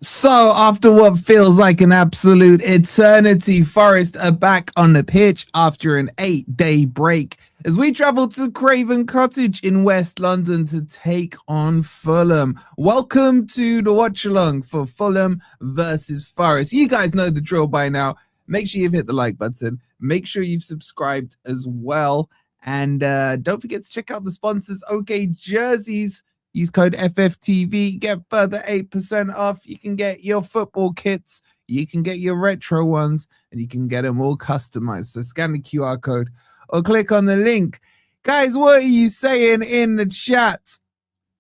So, after what feels like an absolute eternity, Forest are back on the pitch after an 8-day break as we travel to Craven Cottage in West London to take on Fulham. Welcome to the watch along for Fulham versus Forest. You guys know the drill by now. Make sure you've hit the like button. Make sure you've subscribed as well. And don't forget to check out the sponsors, OK Jerseys. Use code FFTV, get further 8% off. You can get your football kits, you can get your retro ones, and you can get them all customized. So scan the QR code or click on the link. Guys, what are you saying in the chat?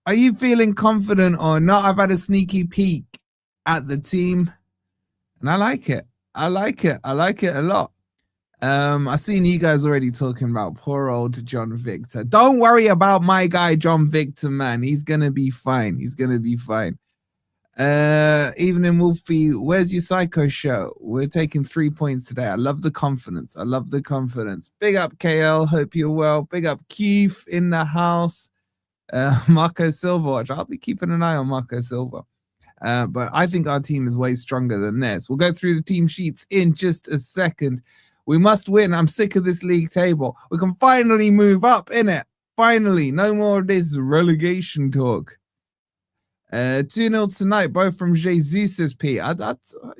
Are you feeling confident or not? I've had a sneaky peek at the team, and I like it. I like it a lot. I've seen you guys already talking about poor old John Victor. Don't worry about my guy John Victor, man. He's gonna be fine. He's gonna be fine. Evening Wolfie, where's your psycho show? We're taking 3 points today. I love the confidence. I love the confidence. Big up KL, hope you're well. Big up Keith in the house. Marco Silva. I'll be keeping an eye on Marco Silva. But I think our team is way stronger than this. We'll go through the team sheets in just a second. We must win. I'm sick of this league table. We can finally move up, innit? Finally. No more of this relegation talk. 2-0 tonight, both from Jesus P.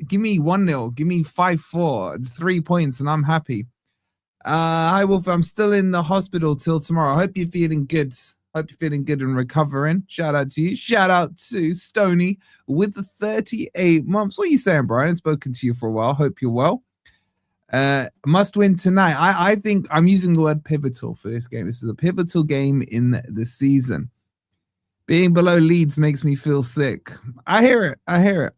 Give me 1-0. Give me 5-4. 3 points, and I'm happy. Hi, Wolf. I'm still in the hospital till tomorrow. I hope you're feeling good. Hope you're feeling good and recovering. Shout out to you. Shout out to Stony with the 38 months. What are you saying, Brian? I haven't spoken to you for a while. Hope you're well. Must win tonight. I think I'm using the word pivotal for this game. This is a pivotal game in the season. Being below Leeds makes me feel sick. I hear it. I hear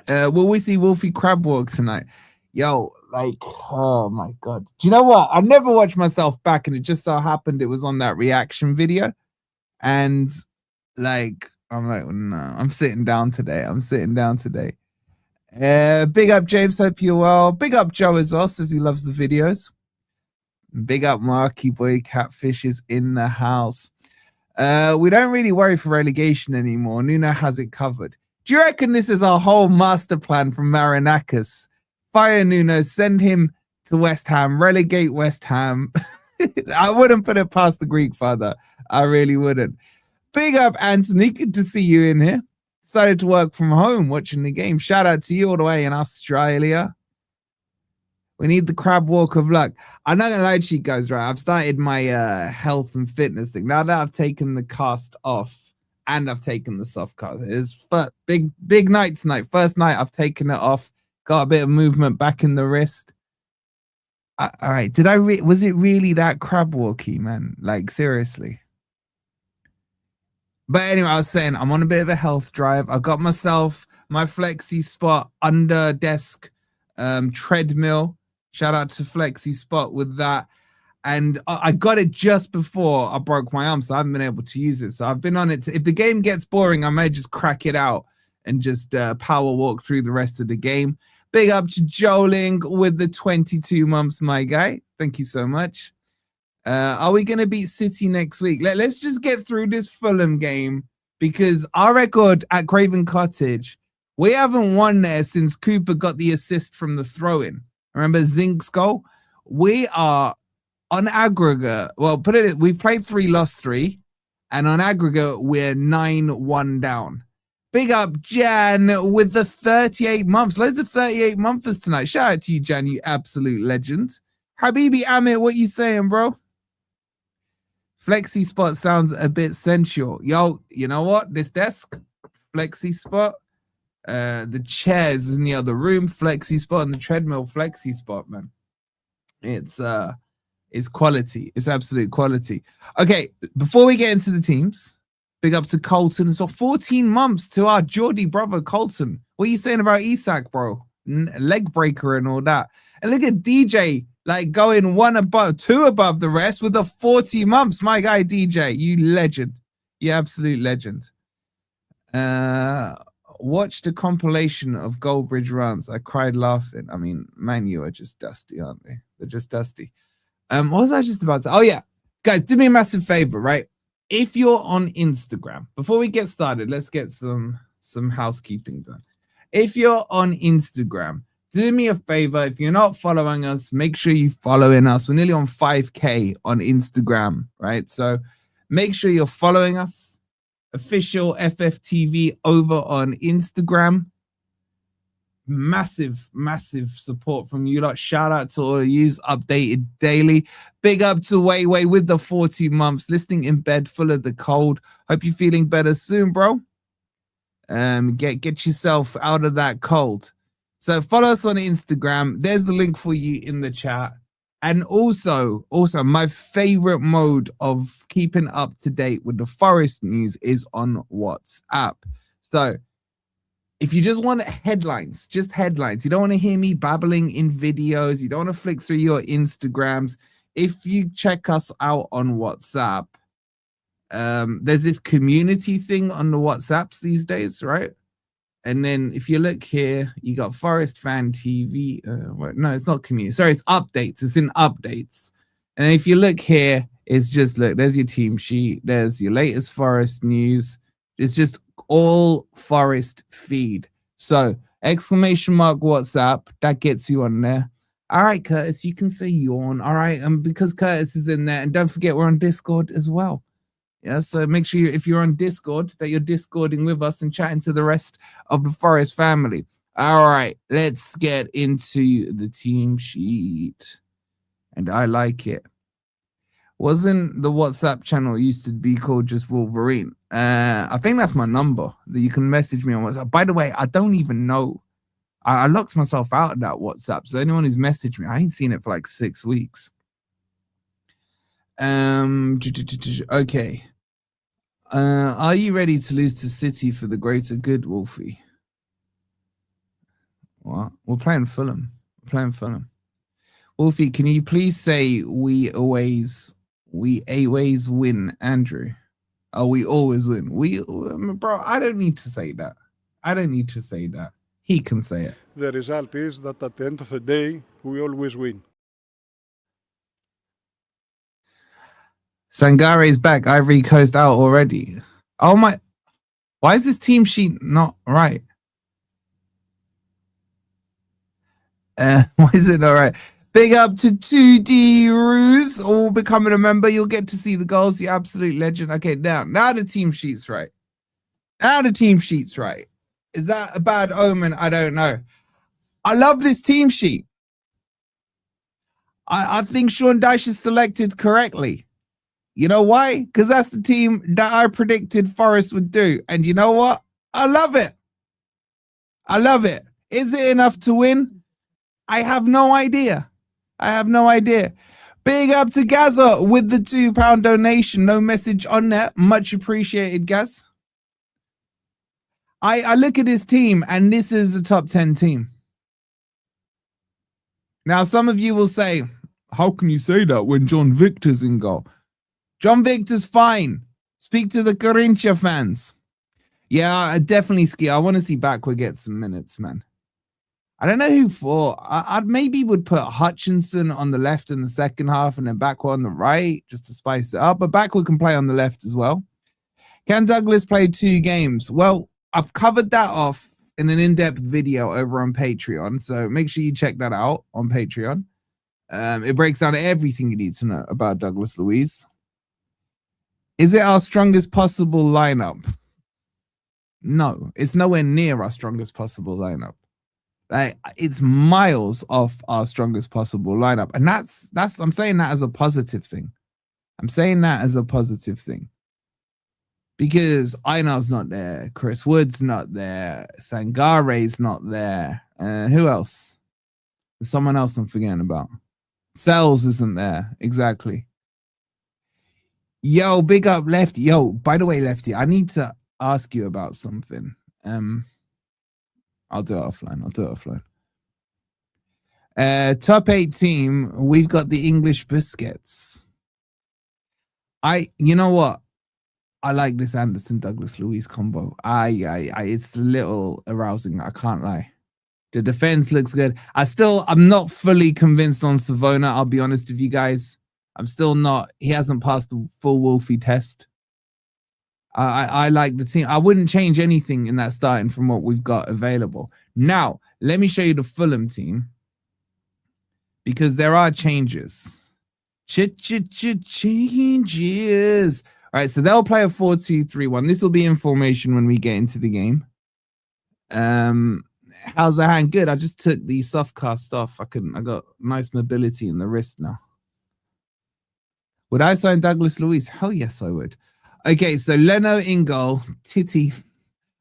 it. Will we see Wolfie crab walk tonight? Yo, like, oh my God. Do you know what? I never watched myself back, and it just so happened it was on that reaction video. And like, I'm like, no, I'm sitting down today. Big up James, hope you're well. Big up Joe as well, says he loves the videos. Big up Marky Boy, Catfish is in the house. We don't really worry for relegation anymore. Nuno has it covered. Do you reckon this is our whole master plan from Marinakis? Fire Nuno, send him to West Ham, relegate West Ham. I wouldn't put it past the Greek father. I really wouldn't. Big up Anthony, good to see you in here. Decided to work from home watching the game. Shout out to you all the way in Australia. We need the crab walk of luck. I'm not gonna lie to you guys, right? I've started my health and fitness thing. Now that I've taken the cast off and I've taken the soft cast. It's big night tonight. First night I've taken it off. Got a bit of movement back in the wrist. All right. Was it really that crab walky, man? Like, seriously. But anyway, I was saying I'm on a bit of a health drive. I got myself my flexi spot under desk treadmill. Shout out to Flexi Spot with that. And I got it just before I broke my arm, so I haven't been able to use it. So I've been on it. If the game gets boring, I may just crack it out and just power walk through the rest of the game. Big up to Joling with the 22 months, my guy. Thank you so much. Are we going to beat City next week? Let's just get through this Fulham game, because our record at Craven Cottage, we haven't won there since Cooper got the assist from the throw-in. Remember Zink's goal? We are on aggregate. Well, we've played 3, lost 3. And on aggregate, we're 9-1 down. Big up Jan with the 38 months. Loads of 38 monthers tonight. Shout out to you, Jan, you absolute legend. Habibi Amit, what you saying, bro? Flexi Spot sounds a bit sensual. Yo, you know what? This desk, Flexi Spot. The chairs in the other room, Flexi Spot, and the treadmill, Flexi Spot, man. It's quality. It's absolute quality. Okay, before we get into the teams, big up to Colton. So 14 months to our Geordie brother Colton. What are you saying about Isak, bro? Leg breaker and all that. And look at DJ, like going two above the rest with the 40 months. My guy DJ, you legend. You absolute legend. Watch the compilation of Goldbridge runs. I cried laughing. I mean, Man U are just dusty, aren't they? They're just dusty. What was I just about to say? Oh, yeah. Guys, do me a massive favor, right? If you're on Instagram, before we get started, let's get some housekeeping done. If you're on Instagram, do me a favor. If you're not following us, make sure you're following us. We're nearly on 5K on Instagram, right? So make sure you're following us. Official FFTV over on Instagram. Massive support from you lot. Shout out to all of yous, updated daily. Big up to Way with the 40 months, listening in bed full of the cold. Hope you're feeling better soon, bro. Get yourself out of that cold. So follow us on Instagram. There's the link for you in the chat. And also my favorite mode of keeping up to date with the Forest news is on WhatsApp. So if you just want headlines, just headlines, you don't want to hear me babbling in videos, you don't want to flick through your Instagrams, if you check us out on WhatsApp, there's this community thing on the WhatsApps these days, right? And then if you look here, you got Forest Fan TV. No, it's not community. Sorry, it's updates. It's in updates. And if you look here, it's just, look, there's your team sheet. There's your latest Forest news. It's just all Forest feed. So exclamation mark WhatsApp, that gets you on there. All right, Curtis, you can say yawn. All right, and because Curtis is in there, and don't forget we're on Discord as well. Yeah, so make sure if you're on Discord that you're Discording with us and chatting to the rest of the Forest family. All right, let's get into the team sheet. And I like it. Wasn't the WhatsApp channel used to be called just Wolverine? I think that's my number that you can message me on WhatsApp. By the way, I don't even know. I locked myself out of that WhatsApp. So anyone who's messaged me, I ain't seen it for like 6 weeks. Okay. Are you ready to lose to City for the greater good, Wolfie? What? We're playing Fulham. Wolfie, can you please say we always win, Andrew? Oh, we always win. Bro, I don't need to say that. He can say it. The result is that at the end of the day, we always win. Sangare's back. Ivory Coast out already. Oh my. Why is this team sheet not right? Why is it not right? Big up to 2D Ruse. All becoming a member. You'll get to see the goals. You absolute legend. Okay, now the team sheet's right. Is that a bad omen? I don't know. I love this team sheet. I think Sean Dyche is selected correctly. You know why? Because that's the team that I predicted Forest would do. And you know what? I love it. Is it enough to win? I have no idea. Big up to Gaza with the £2 donation. No message on that. Much appreciated, Gaz. I look at this team, and this is the top 10 team. Now, some of you will say, how can you say that when John Victor's in goal? John Victor's fine. Speak to the Corinthians fans. Yeah, I definitely ski. I want to see Backward get some minutes, man. I don't know who for. I'd maybe would put Hutchinson on the left in the second half and then Backward on the right just to spice it up. But Backward can play on the left as well. Can Douglas play 2 games? Well, I've covered that off in an in-depth video over on Patreon. So make sure you check that out on Patreon. It breaks down everything you need to know about Douglas Luiz. Is it our strongest possible lineup? No, it's nowhere near our strongest possible lineup. Like, it's miles off our strongest possible lineup. And that's I'm saying that as a positive thing. Because Einar's not there, Chris Wood's not there, Sangare's not there. Who else? There's someone else I'm forgetting about. Cells isn't there. Exactly. Yo, big up Lefty. Yo, by the way, Lefty, I need to ask you about something. I'll do it offline. Top 8 team, we've got the English biscuits. You know what? I like this Anderson Douglas Luiz combo. It's a little arousing. I can't lie. The defense looks good. I'm not fully convinced on Savona. I'll be honest with you guys. I'm still not. He hasn't passed the full Wolfie test. I like the team. I wouldn't change anything in that starting from what we've got available. Now, let me show you the Fulham team. Because there are changes. Changes. All right, so they'll play a 4-2-3-1. This will be in formation when we get into the game. How's the hand? Good. I just took the soft cast off. I got nice mobility in the wrist now. Would I sign Douglas Luiz? Hell yes, I would. Okay, so Leno in goal, Titty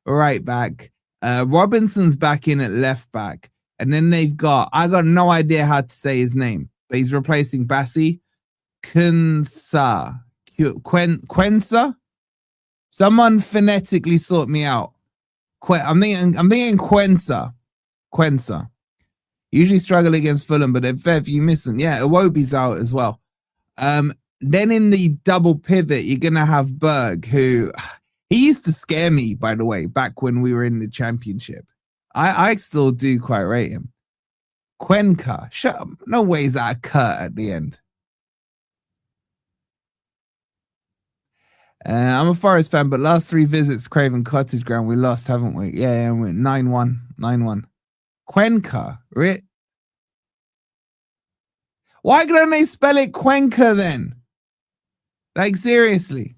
right back, Robinson's back in at left back, and then I got no idea how to say his name, but he's replacing Bassi. Quensa. Someone phonetically sort me out. I'm thinking Quensa. Usually struggle against Fulham, but if you missing, yeah, Iwobi's out as well. Then in the double pivot, you're gonna have Berg, who he used to scare me, by the way, back when we were in the championship. I still do quite rate him. Cuenca, shut up. No way is that a cut at the end. I'm a Forest fan, but last 3 visits, Craven Cottage ground, we lost, haven't we? Yeah, we're 9-1. Cuenca, right? Why don't they spell it Cuenca then? Like, seriously.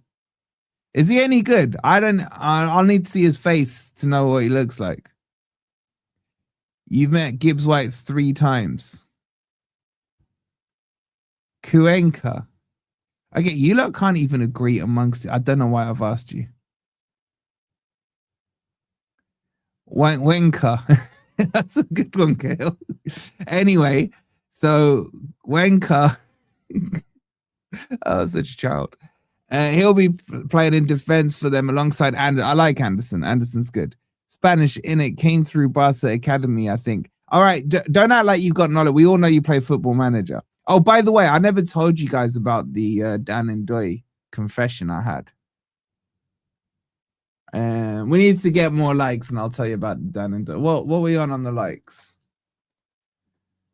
Is he any good? I'll need to see his face to know what he looks like. You've met Gibbs White 3 times. Cuenca. Okay, you lot can't even agree amongst it. I don't know why I've asked you. Wenka. That's a good one, Kale. Anyway, so Wenka. Oh, such a child. He'll be playing in defense for them alongside Anderson. I like Anderson. Anderson's good. Spanish in it, came through Barca Academy, I think. All right, don't act like you've got knowledge. We all know you play Football Manager. Oh, by the way, I never told you guys about the Dan and Doi confession I had. We need to get more likes, and I'll tell you about Dan and Doi. What were we on the likes?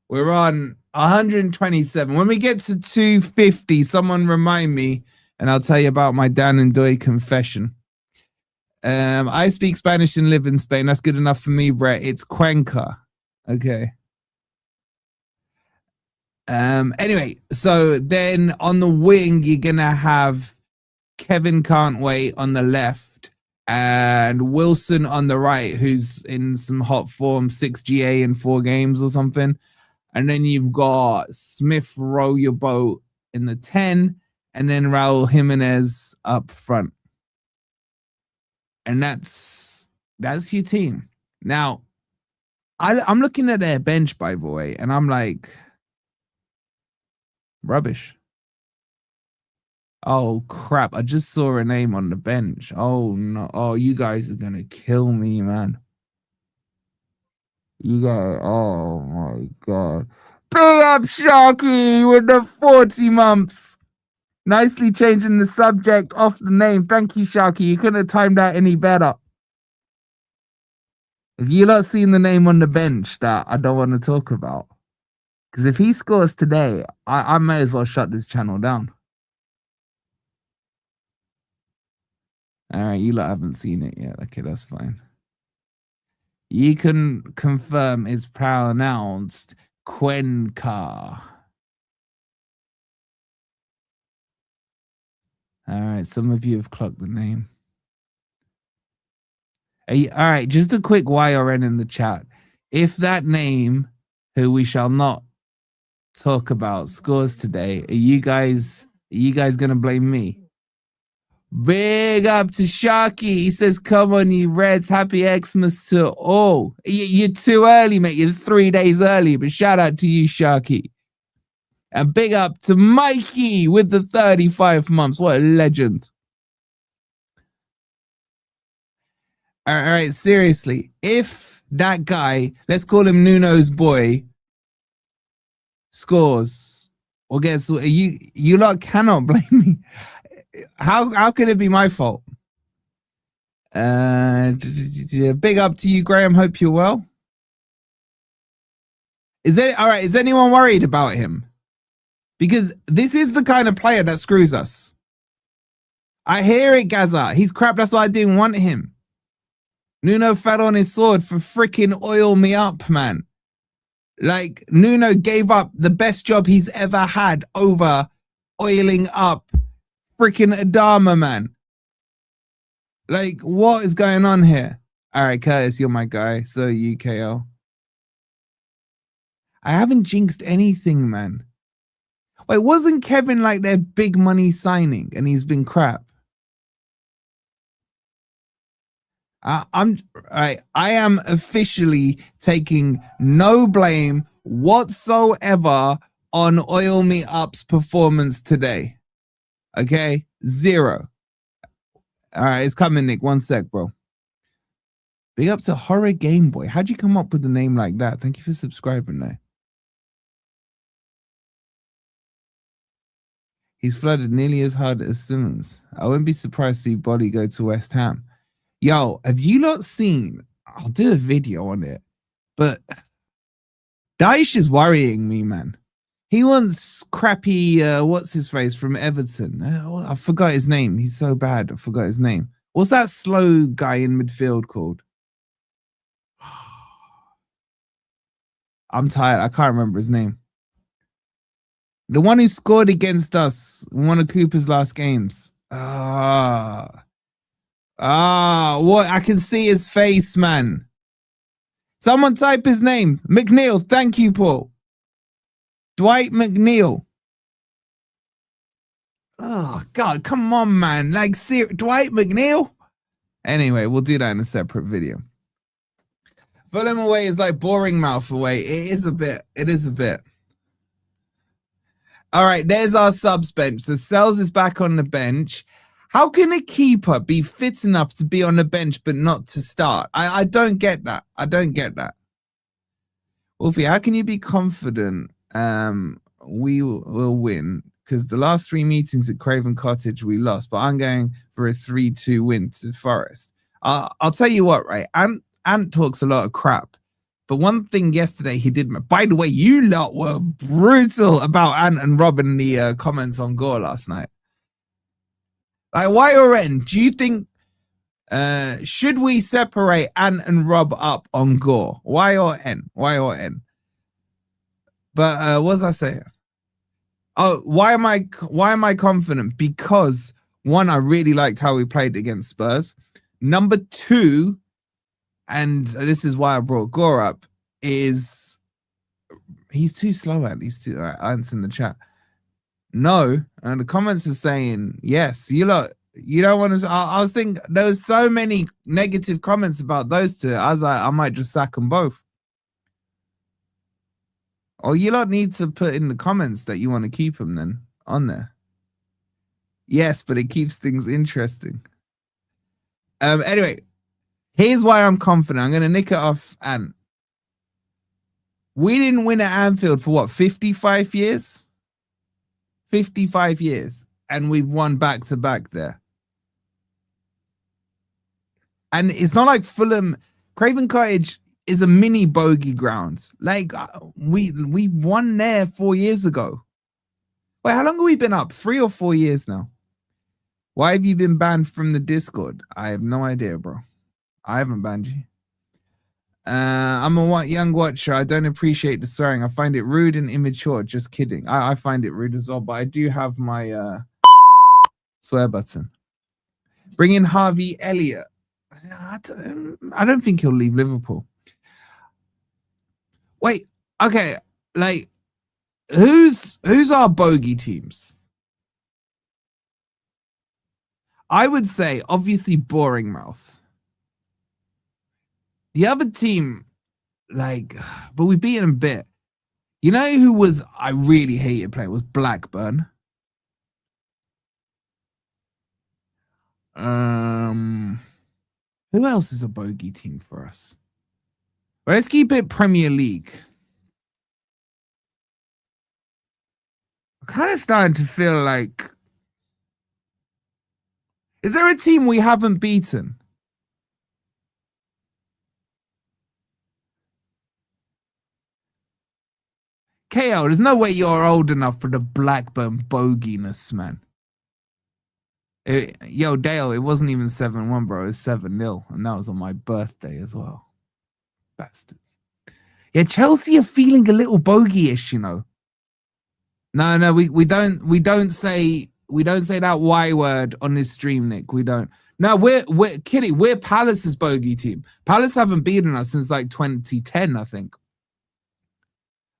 We're on 127. When we get to 250, someone remind me, and I'll tell you about my Dan and Doi confession. I speak Spanish and live in Spain. That's good enough for me, Brett. It's Cuenca. Okay. Anyway, so then on the wing, you're gonna have Kevin Can't Wait on the left and Wilson on the right, who's in some hot form, 6 GA in 4 games or something. And then you've got Smith row your boat in the 10, and then Raul Jimenez up front. And that's your team. Now, I'm looking at their bench, by the way, and I'm like, rubbish. Oh, crap. I just saw a name on the bench. Oh, no. Oh, you guys are going to kill me, man. You guys, oh, my God. Big up, Sharky, with the 40 months. Nicely changing the subject off the name. Thank you, Sharky. You couldn't have timed that any better. Have you not seen the name on the bench that I don't want to talk about? Because if he scores today, I may as well shut this channel down. All right, you lot haven't seen it yet. Okay, that's fine. You can confirm it's pronounced Cuenca. All right, some of you have clocked the name. All right, just a quick YRN in the chat. If that name, who we shall not talk about, scores today, are you guys gonna blame me? Big up to Sharky. He says, come on, you Reds. Happy Xmas to all. You're too early, mate. You're 3 days early, but shout out to you, Sharky. And big up to Mikey with the 35 months. What a legend. All right, seriously. If that guy, let's call him Nuno's boy, scores or gets, you lot cannot blame me. How can it be my fault? Big up to you, Graham. Hope you're well. Is anyone worried about him? Because this is the kind of player that screws us. I hear it, Gaza. He's crap. That's why I didn't want him. Nuno fell on his sword for freaking oil me up, man. Like, Nuno gave up the best job he's ever had over oiling up freaking Adama, man. Like, what is going on here? All right, Curtis, you're my guy. So UKL. I haven't jinxed anything, man. Wait, wasn't Kevin like their big money signing and he's been crap? I am officially taking no blame whatsoever on Oil Me Up's performance today. Okay? 0. All right, it's coming, Nick. 1 sec, bro. Big up to Horror Game Boy. How'd you come up with a name like that? Thank you for subscribing, though. He's flooded nearly as hard as Simmons. I wouldn't be surprised to see Body go to West Ham. Yo, have you not seen? I'll do a video on it. But Daesh is worrying me, man. He wants crappy, what's his face from Everton? I forgot his name. He's so bad. I forgot his name. What's that slow guy in midfield called? I'm tired. I can't remember his name. The one who scored against us in one of Cooper's last games. What? I can see his face, man. Someone type his name. McNeil. Thank you, Paul. Dwight McNeil. Oh, God. Come on, man. Like, Dwight McNeil? Anyway, we'll do that in a separate video. Fulham away is like boring mouth away. It is a bit. It is a bit. All right, there's our subs bench. So Sells is back on the bench. How can a keeper be fit enough to be on the bench but not to start? I don't get that. I don't get that. Wolfie, how can you be confident we will win? Because the last 3 meetings at Craven Cottage, we lost. But I'm going for a 3-2 win to Forest. I'll tell you what, right? Ant talks a lot of crap. But one thing yesterday he did. By the way, you lot were brutal about Ant and Rob in the comments on Gore last night. Like, Y or N? Do you think should we separate Ant and Rob up on Gore? Y or N? Y or N? But what was I saying? Oh, why am I confident? Because 1, I really liked how we played against Spurs. Number 2. And this is why I brought Gore up, is he's too slow at least to answer in the chat. No, and the comments are saying yes. You don't want to. I was thinking there was so many negative comments about those two. I was like, I might just sack them both. Or you lot need to put in the comments that you want to keep them then on there. Yes, but it keeps things interesting. Anyway. Here's why I'm confident. I'm going to nick it off. And we didn't win at Anfield for what, 55 years? 55 years. And we've won back-to-back there. And it's not like Fulham. Craven Cottage is a mini bogey ground. Like, we won there 4 years ago. Wait, how long have we been up? 3 or 4 years now. Why have you been banned from the Discord? I have no idea, bro. I haven't banned you. I'm a young watcher. I don't appreciate the swearing. I find it rude and immature. Just kidding. I find it rude as well, but I do have my swear button. Bring in Harvey Elliott. I don't think he'll leave Liverpool. Wait, okay. Like, who's our bogey teams? I would say, obviously, Boring Mouth. The other team, like, but we beat them a bit. You know who I really hated playing was Blackburn. Who else is a bogey team for us? Well, let's keep it Premier League. I'm kind of starting to feel like, is there a team we haven't beaten? KO, there's no way you're old enough for the Blackburn boginess, man. Yo, Dale, it wasn't even 7-1, bro. It was 7-0. And that was on my birthday as well. Bastards. Yeah, Chelsea are feeling a little bogey-ish, you know. No, we don't say that Y word on this stream, Nick. We don't. No, we're Kitty, we're Palace's bogey team. Palace haven't beaten us since like 2010, I think.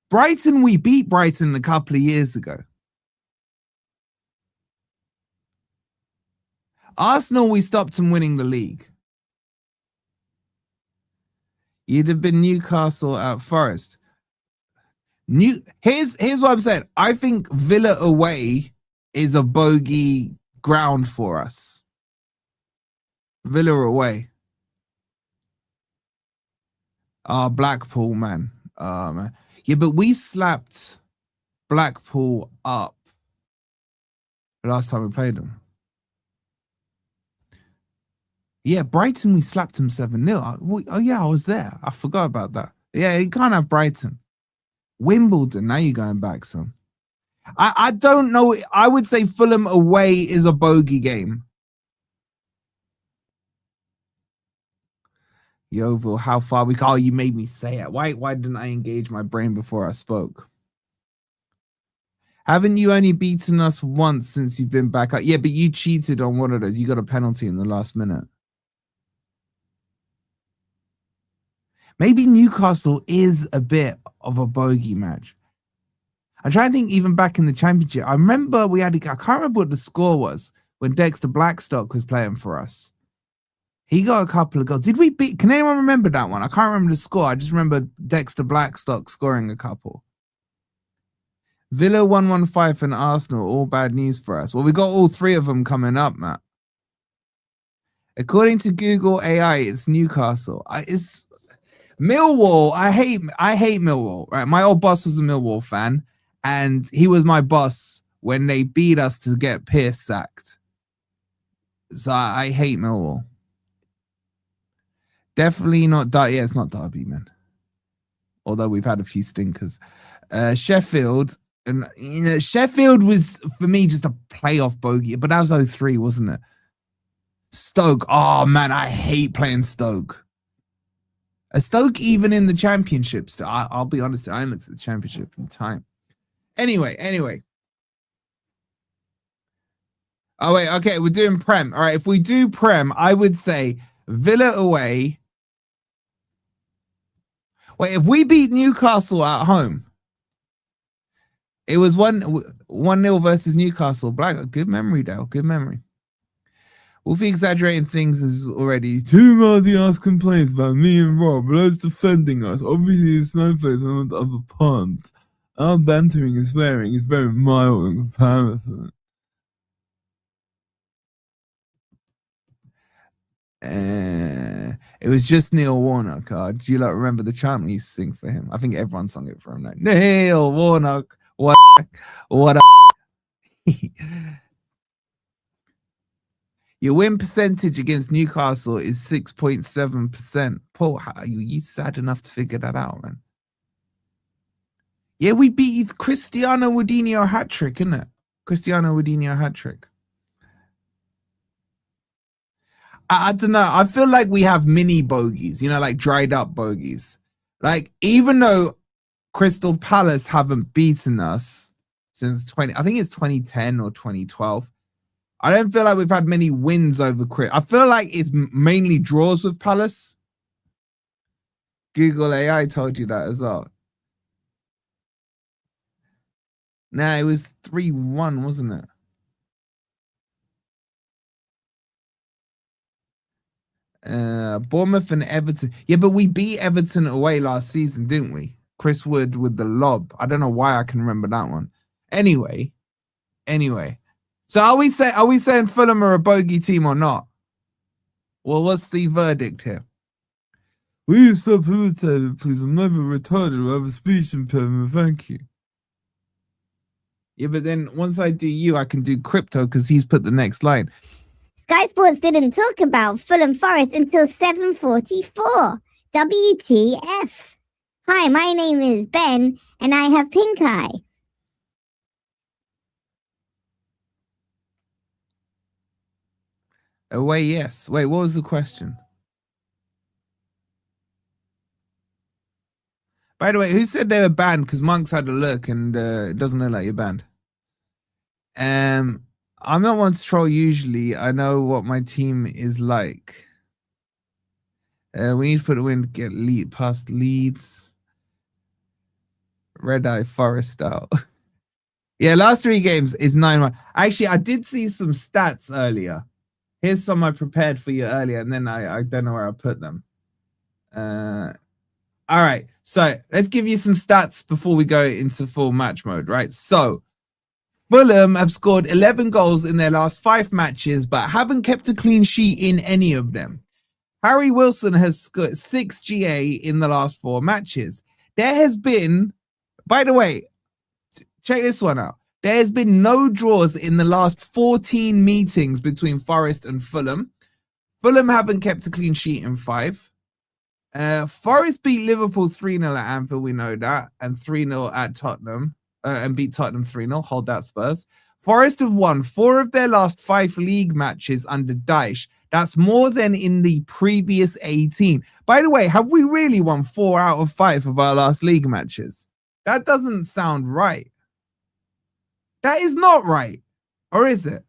Brighton, we beat Brighton a couple of years ago. Arsenal, we stopped them winning the league. You'd have been Newcastle at Forest. Here's what I'm saying. I think Villa away is a bogey ground for us. Villa away. Blackpool, man. Man. Yeah, but we slapped Blackpool up the last time we played them. Yeah, Brighton, we slapped them 7-0. Oh, yeah, I was there. I forgot about that. Yeah, you can't have Brighton. Wimbledon, now you're going back, son. I don't know. I would say Fulham away is a bogey game. Yeovil, how far we go? Oh, you made me say it. Why didn't I engage my brain before I spoke? Haven't you only beaten us once since you've been back up? Yeah, but you cheated on one of those. You got a penalty in the last minute. Maybe Newcastle is a bit of a bogey match. I'm trying to think even back in the championship. I remember I can't remember what the score was when Dexter Blackstock was playing for us. He got a couple of goals. Did we beat? Can anyone remember that one? I can't remember the score. I just remember Dexter Blackstock scoring a couple. Villa 1-1-5 and Arsenal. All bad news for us. Well, we got all three of them coming up, Matt. According to Google AI, it's Newcastle. It's Millwall. I hate Millwall. Right, my old boss was a Millwall fan, and he was my boss when they beat us to get Pierce sacked. So I hate Millwall. Definitely not Derby. Yeah, it's not Derby, man. Although we've had a few stinkers. Sheffield. And Sheffield was, for me, just a playoff bogey. But that was 03, wasn't it? Stoke. Oh, man, I hate playing Stoke. Stoke even in the championship. I'll be honest, I looked at the championship in time. Anyway. Oh, wait, okay, we're doing Prem. All right, if we do Prem, I would say Villa away. Wait, if we beat Newcastle at home, it was 1-0 versus Newcastle. Good memory, Dale. Good memory. Wolfie exaggerating things is already too many ass complaints about me and Rob. Loads defending us. Obviously, it's snowflakes on the other ponds. Our bantering and swearing is very mild in comparison. It was just Neil Warnock. Do you remember the chant we used to sing for him? I think everyone sung it for him now. Neil Warnock, what Your win percentage against Newcastle is 6.7%. Paul, are you sad enough to figure that out, man? Yeah, we beat Cristiano Ronaldo hat-trick, isn't it? Cristiano Ronaldo hat-trick. I don't know. I feel like we have mini bogeys, like dried up bogeys. Like, even though Crystal Palace haven't beaten us since I think it's 2010 or 2012. I don't feel like we've had many wins over Chris. I feel like it's mainly draws with Palace. Google AI told you that as well. Nah, it was 3-1, wasn't it? Bournemouth and Everton. Yeah, but we beat Everton away last season, didn't we? Chris Wood with the lob. I don't know why I can remember that one. Anyway. So are we saying Fulham are a bogey team or not? Well, what's the verdict here? Will you stop irritated, please? I'm never retarded. I have a speech impairment. Thank you. Yeah, but then once I do you, I can do crypto because he's put the next line. Sky Sports didn't talk about Fulham Forest until 7:44. WTF. Hi, my name is Ben, and I have pink eye. Away, yes. Wait, what was the question? By the way, who said they were banned? Because Monks had a look and it doesn't look like you're banned. I'm not one to troll usually. I know what my team is like. We need to put a win to get lead past Leeds. Red Eye Forest out. Yeah, last 3 games is 9-1. Actually, I did see some stats earlier. Here's some I prepared for you earlier, and then I don't know where I put them. All right, so let's give you some stats before we go into full match mode, right? So Fulham have scored 11 goals in their last 5 matches, but haven't kept a clean sheet in any of them. Harry Wilson has scored 6 GA in the last 4 matches. There has been, by the way, check this one out. There has been no draws in the last 14 meetings between Forest and Fulham. Fulham haven't kept a clean sheet in 5. Forest beat Liverpool 3-0 at Anfield, we know that, and 3-0 at Tottenham, and beat Tottenham 3-0. Hold that, Spurs. Forest have won 4 of their last 5 league matches under Dyche. That's more than in the previous 18. By the way, have we really won 4 out of 5 of our last league matches? That doesn't sound right. That is not right. Or is it?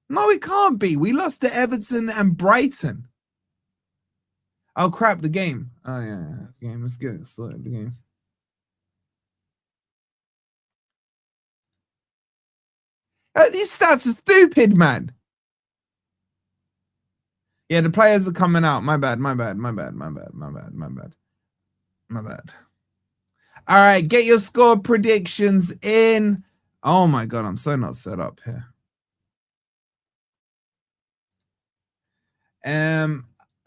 No, it can't be. We lost to Everton and Brighton. Oh, crap, the game. Oh, yeah, the game. Let's get it sorted, the game. These stats are stupid, man. Yeah, the players are coming out. My bad. All right, get your score predictions in. Oh, my God, I'm so not set up here.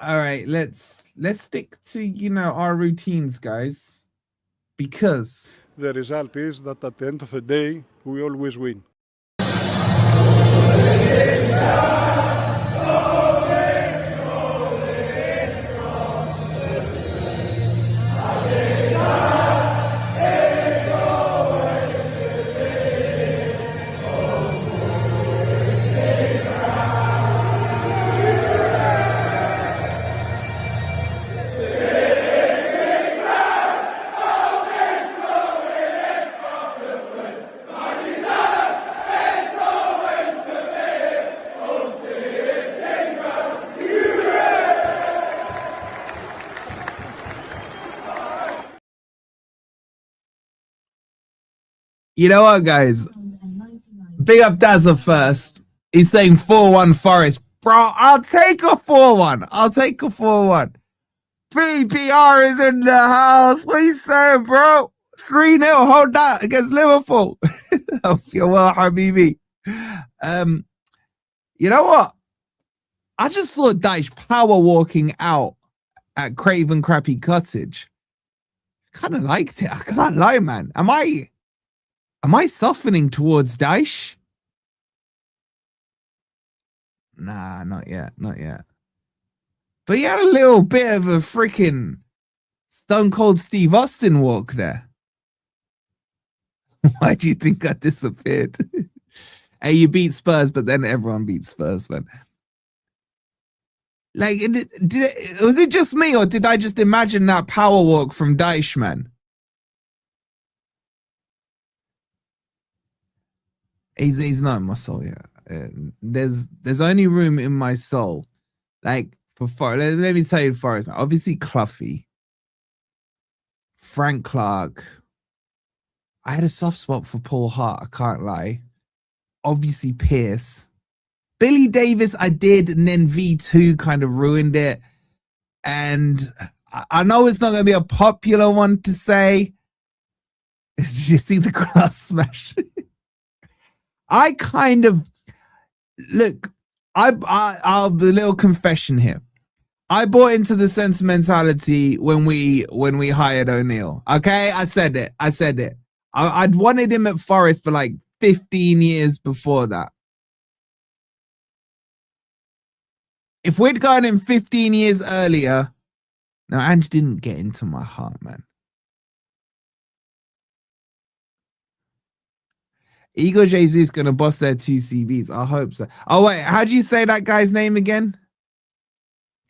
All right, let's stick to, our routines, guys, because The result is that at the end of the day, we always win. you know what, guys? Big up Dazza first. He's saying 4-1 Forest. Bro, I'll take a 4-1. I'll take a 4-1. PPR is in the house. What are you saying, bro? 3-0. Hold that against Liverpool. Hope you're well, Habibi. You know what? I just saw Dyche power walking out at Craven Cottage. Kind of liked it. I can't lie, man. Am I softening towards Dyche? Nah, not yet. Not yet. But he had a little bit of a freaking Stone Cold Steve Austin walk there. Why do you think I disappeared? Hey, you beat Spurs, but then everyone beats Spurs, man. Like, was it just me, or did I just imagine that power walk from Dyche, man? He's not in my soul yet. There's only room in my soul, like, for Forest. Let me tell you, Forest, man. Obviously, Cloughie, Frank Clark. I had a soft spot for Paul Hart, I can't lie. Obviously, Pierce. Billy Davis, I did, and then V2 kind of ruined it. And I know it's not going to be a popular one to say. Did you see the glass smash? I kind of look. I'll the little confession here. I bought into the sentimentality when we hired O'Neill. Okay, I said it. I'd wanted him at Forest for like 15 years before that. If we'd gone in 15 years earlier, no, Ange didn't get into my heart, man. Igor Jesus gonna boss their 2 CVs. I hope so. Oh wait, how do you say that guy's name again?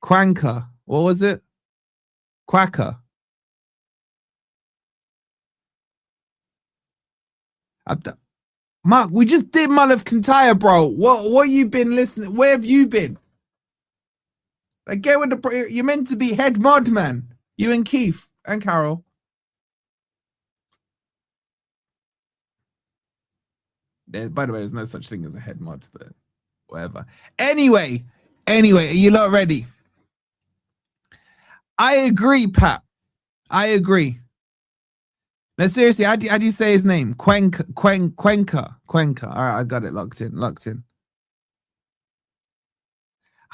Quanker. What was it? Quacker. Mark, we just did Mull of Kintyre, bro. What you been listening? Where have you been? Like, get with the. You're meant to be head mod, man. You and Keith and Carol. By the way, there's no such thing as a head mod, but whatever. Anyway, are you lot ready? I agree, Pat. I agree. No, seriously, how do you say his name? Cuenca. All right, I got it locked in.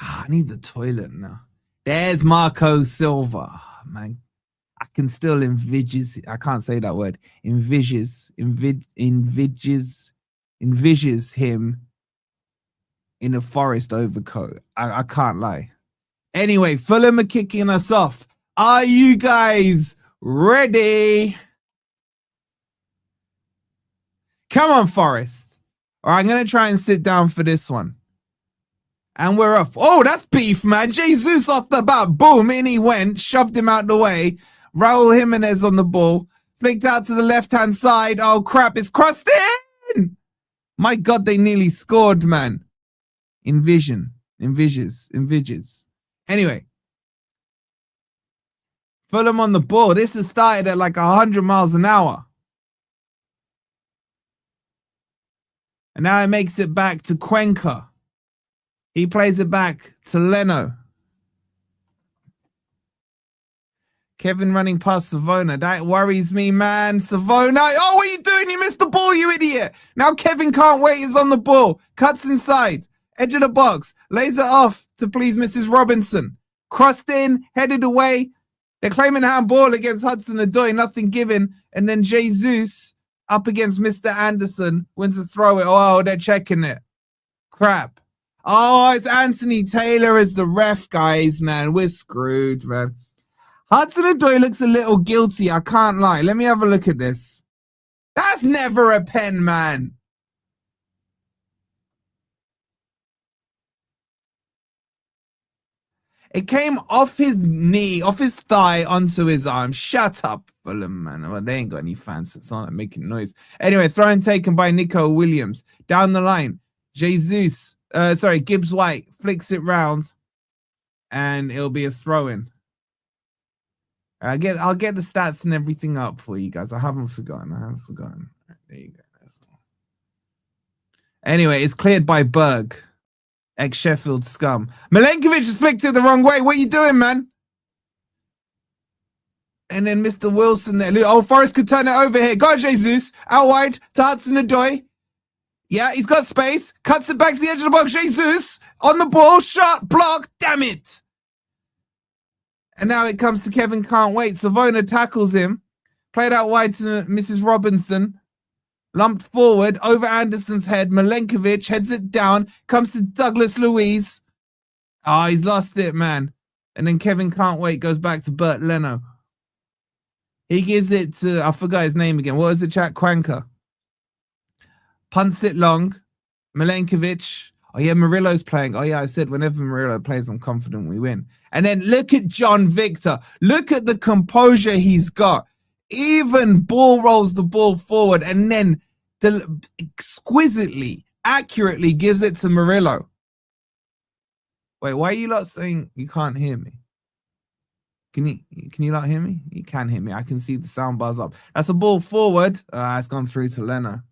I need the toilet now. There's Marco Silva. Oh, man, I can still envisages. I can't say that word. Envisages him in a Forest overcoat. I can't lie. Anyway, Fulham are kicking us off. Are you guys ready? Come on, Forest. All right, I'm going to try and sit down for this one. And we're off. Oh, that's beef, man. Jesus off the bat. Boom, in he went. Shoved him out the way. Raul Jimenez on the ball. Flicked out to the left-hand side. Oh, crap. It's crossed in. My God, they nearly scored, man. Envisages. Anyway. Fulham on the ball. This has started at like 100 miles an hour. And now it makes it back to Cuenca. He plays it back to Leno. Kevin running past Savona. That worries me, man. Savona. Oh, what are you doing? You missed the ball, you idiot. Now Kevin can't wait. He's on the ball. Cuts inside. Edge of the box. Lays it off to please Mrs. Robinson. Crossed in. Headed away. They're claiming handball against Hudson-Odoi. Nothing given. And then Jesus up against Mr. Anderson. Wins the throw it. Oh, they're checking it. Crap. Oh, it's Anthony Taylor as the ref, guys, man. We're screwed, man. Hudson-Odoi looks a little guilty. I can't lie. Let me have a look at this. That's never a pen, man. It came off his knee, off his thigh, onto his arm. Shut up, Fulham, man. Well, they ain't got any fans. It's not making noise. Anyway, throw in taken by Nico Williams. Down the line. Gibbs White flicks it round. And it'll be a throw-in. I'll get the stats and everything up for you guys. I haven't forgotten. Right, there you go. Anyway, it's cleared by Berg. Ex-Sheffield scum. Milenkovic has flicked it the wrong way. What are you doing, man? And then Mr. Wilson there. Oh, Forrest could turn it over here. Got Jesus. Out wide to Hudson-Odoi. Yeah, he's got space. Cuts it back to the edge of the box. Jesus on the ball. Shot. Block. Damn it. And now it comes to Kevin Can't Wait. Savona tackles him. Played out wide to Mrs. Robinson. Lumped forward over Anderson's head. Milenkovic heads it down. Comes to Douglas Luiz. Oh, he's lost it, man. And then Kevin Can't Wait goes back to Bert Leno. He gives it to, I forgot his name again. What was it, chat? Quanker. Punts it long. Milenkovic. Oh, yeah, Murillo's playing. Oh, yeah, I said whenever Murillo plays, I'm confident we win. And then look at John Victor. Look at the composure he's got. Even ball rolls the ball forward and then exquisitely, accurately gives it to Murillo. Wait, why are you lot saying you can't hear me? Can you not hear me? You can hear me. I can see the sound bars up. That's a ball forward. It's gone through to Leno.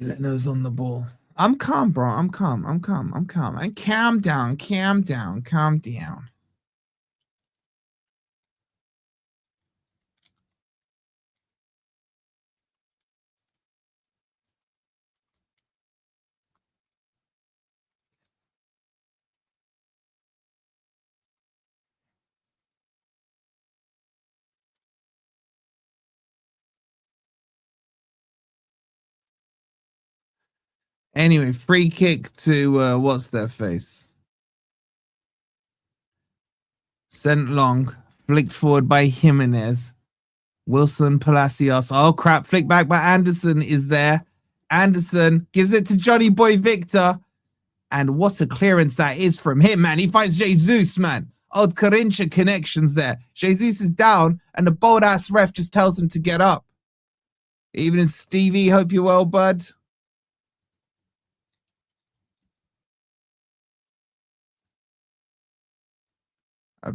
Leno's on the ball. I'm calm, bro. I'm calm. And calm down. Anyway, free kick to what's their face? Sent long, flicked forward by Jimenez. Wilson Palacios. Oh crap! Flick back by Anderson is there. Anderson gives it to Johnny Boy Victor. And what a clearance that is from him, man. He finds Jesus, man. Old Carincha connections there. Jesus is down, and the bold-ass ref just tells him to get up. Evening, Stevie. Hope you're well, bud.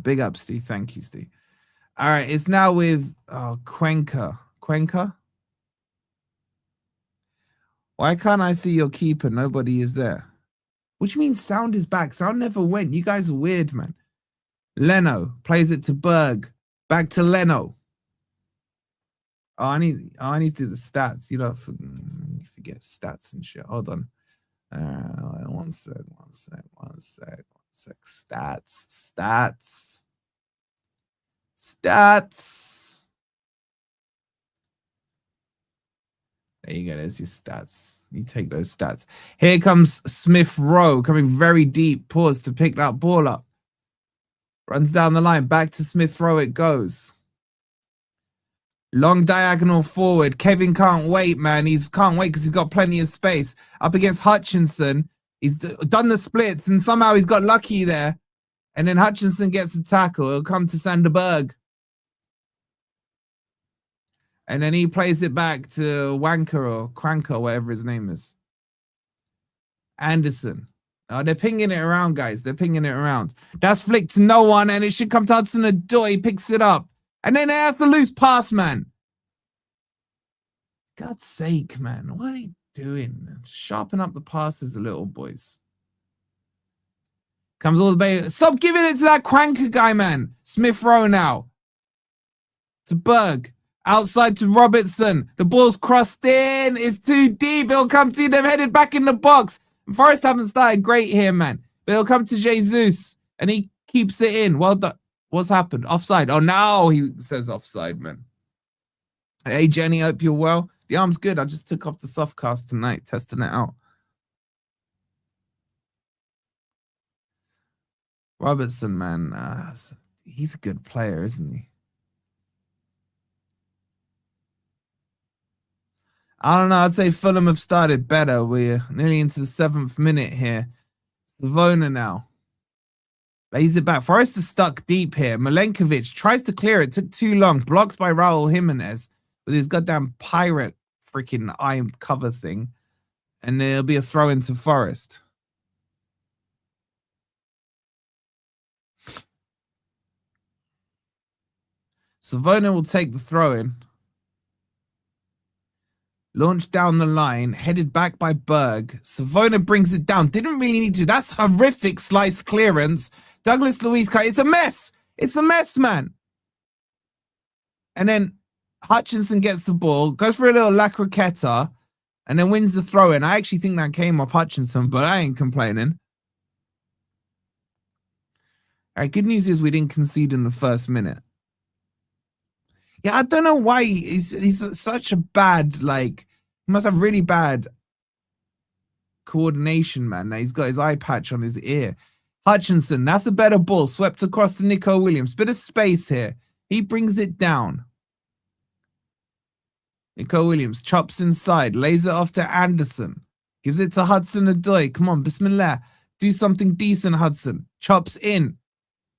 Big up, Steve. Thank you, Steve. All right, it's now with Cuenca. Cuenca? Why can't I see your keeper? Nobody is there. Which means sound is back. Sound never went. You guys are weird, man. Leno plays it to Berg. Back to Leno. Oh, I need to do the stats. You know, forget stats and shit. Hold on. One sec. Stats. There you go. There's your stats. You take those stats. Here comes Smith Rowe coming very deep. Pause to pick that ball up. Runs down the line. Back to Smith Rowe it goes. Long diagonal forward. Kevin can't wait, man. Can't wait because he's got plenty of space. Up against Hutchinson. He's done the splits and somehow he's got lucky there. And then Hutchinson gets a tackle. It'll come to Sanderberg. And then he plays it back to Wanker or Cranker, whatever his name is. Anderson. Oh, they're pinging it around, guys. They're pinging it around. That's flicked to no one, and it should come to Hudson-Odoi. He picks it up. And then there's the loose pass, man. God's sake, man. What are you doing? Sharpen up the passes a little, boys. Comes all the way. Stop giving it to that Cranker guy, man. Smith Rowe now. To Berg. Outside to Robertson. The ball's crossed in. It's too deep. It'll come to them headed back in the box. Forest haven't started great here, man. But it'll come to Jesus. And he keeps it in. Well done. What's happened? Offside. Oh, now he says offside, man. Hey, Jenny. Hope you're well. The arm's good. I just took off the softcast tonight, testing it out. Robertson, man. He's a good player, isn't he? I don't know. I'd say Fulham have started better. We're nearly into the 7th minute here. Savona now. Lays it back. Forrest is stuck deep here. Milenkovic tries to clear it. Took too long. Blocks by Raul Jimenez with his goddamn pirate freaking eye cover thing. And there'll be a throw into Forest. Savona will take the throw in. Launched down the line, headed back by Berg. Savona brings it down. Didn't really need to. That's horrific slice clearance. Douglas Luiz, it's a mess. It's a mess, man. And then Hutchinson gets the ball, goes for a little La Croqueta, and then wins the throw in. I actually think that came off Hutchinson, but I ain't complaining. All right, good news is we didn't concede in the first minute. Yeah, I don't know why he's such a bad, like, he must have really bad coordination, man. Now he's got his eye patch on his ear. Hutchinson, that's a better ball. Swept across to Nico Williams. Bit of space here. He brings it down. Nico Williams chops inside, lays it off to Anderson. Gives it to Hudson-Odoi. Come on, bismillah. Do something decent, Hudson. Chops in.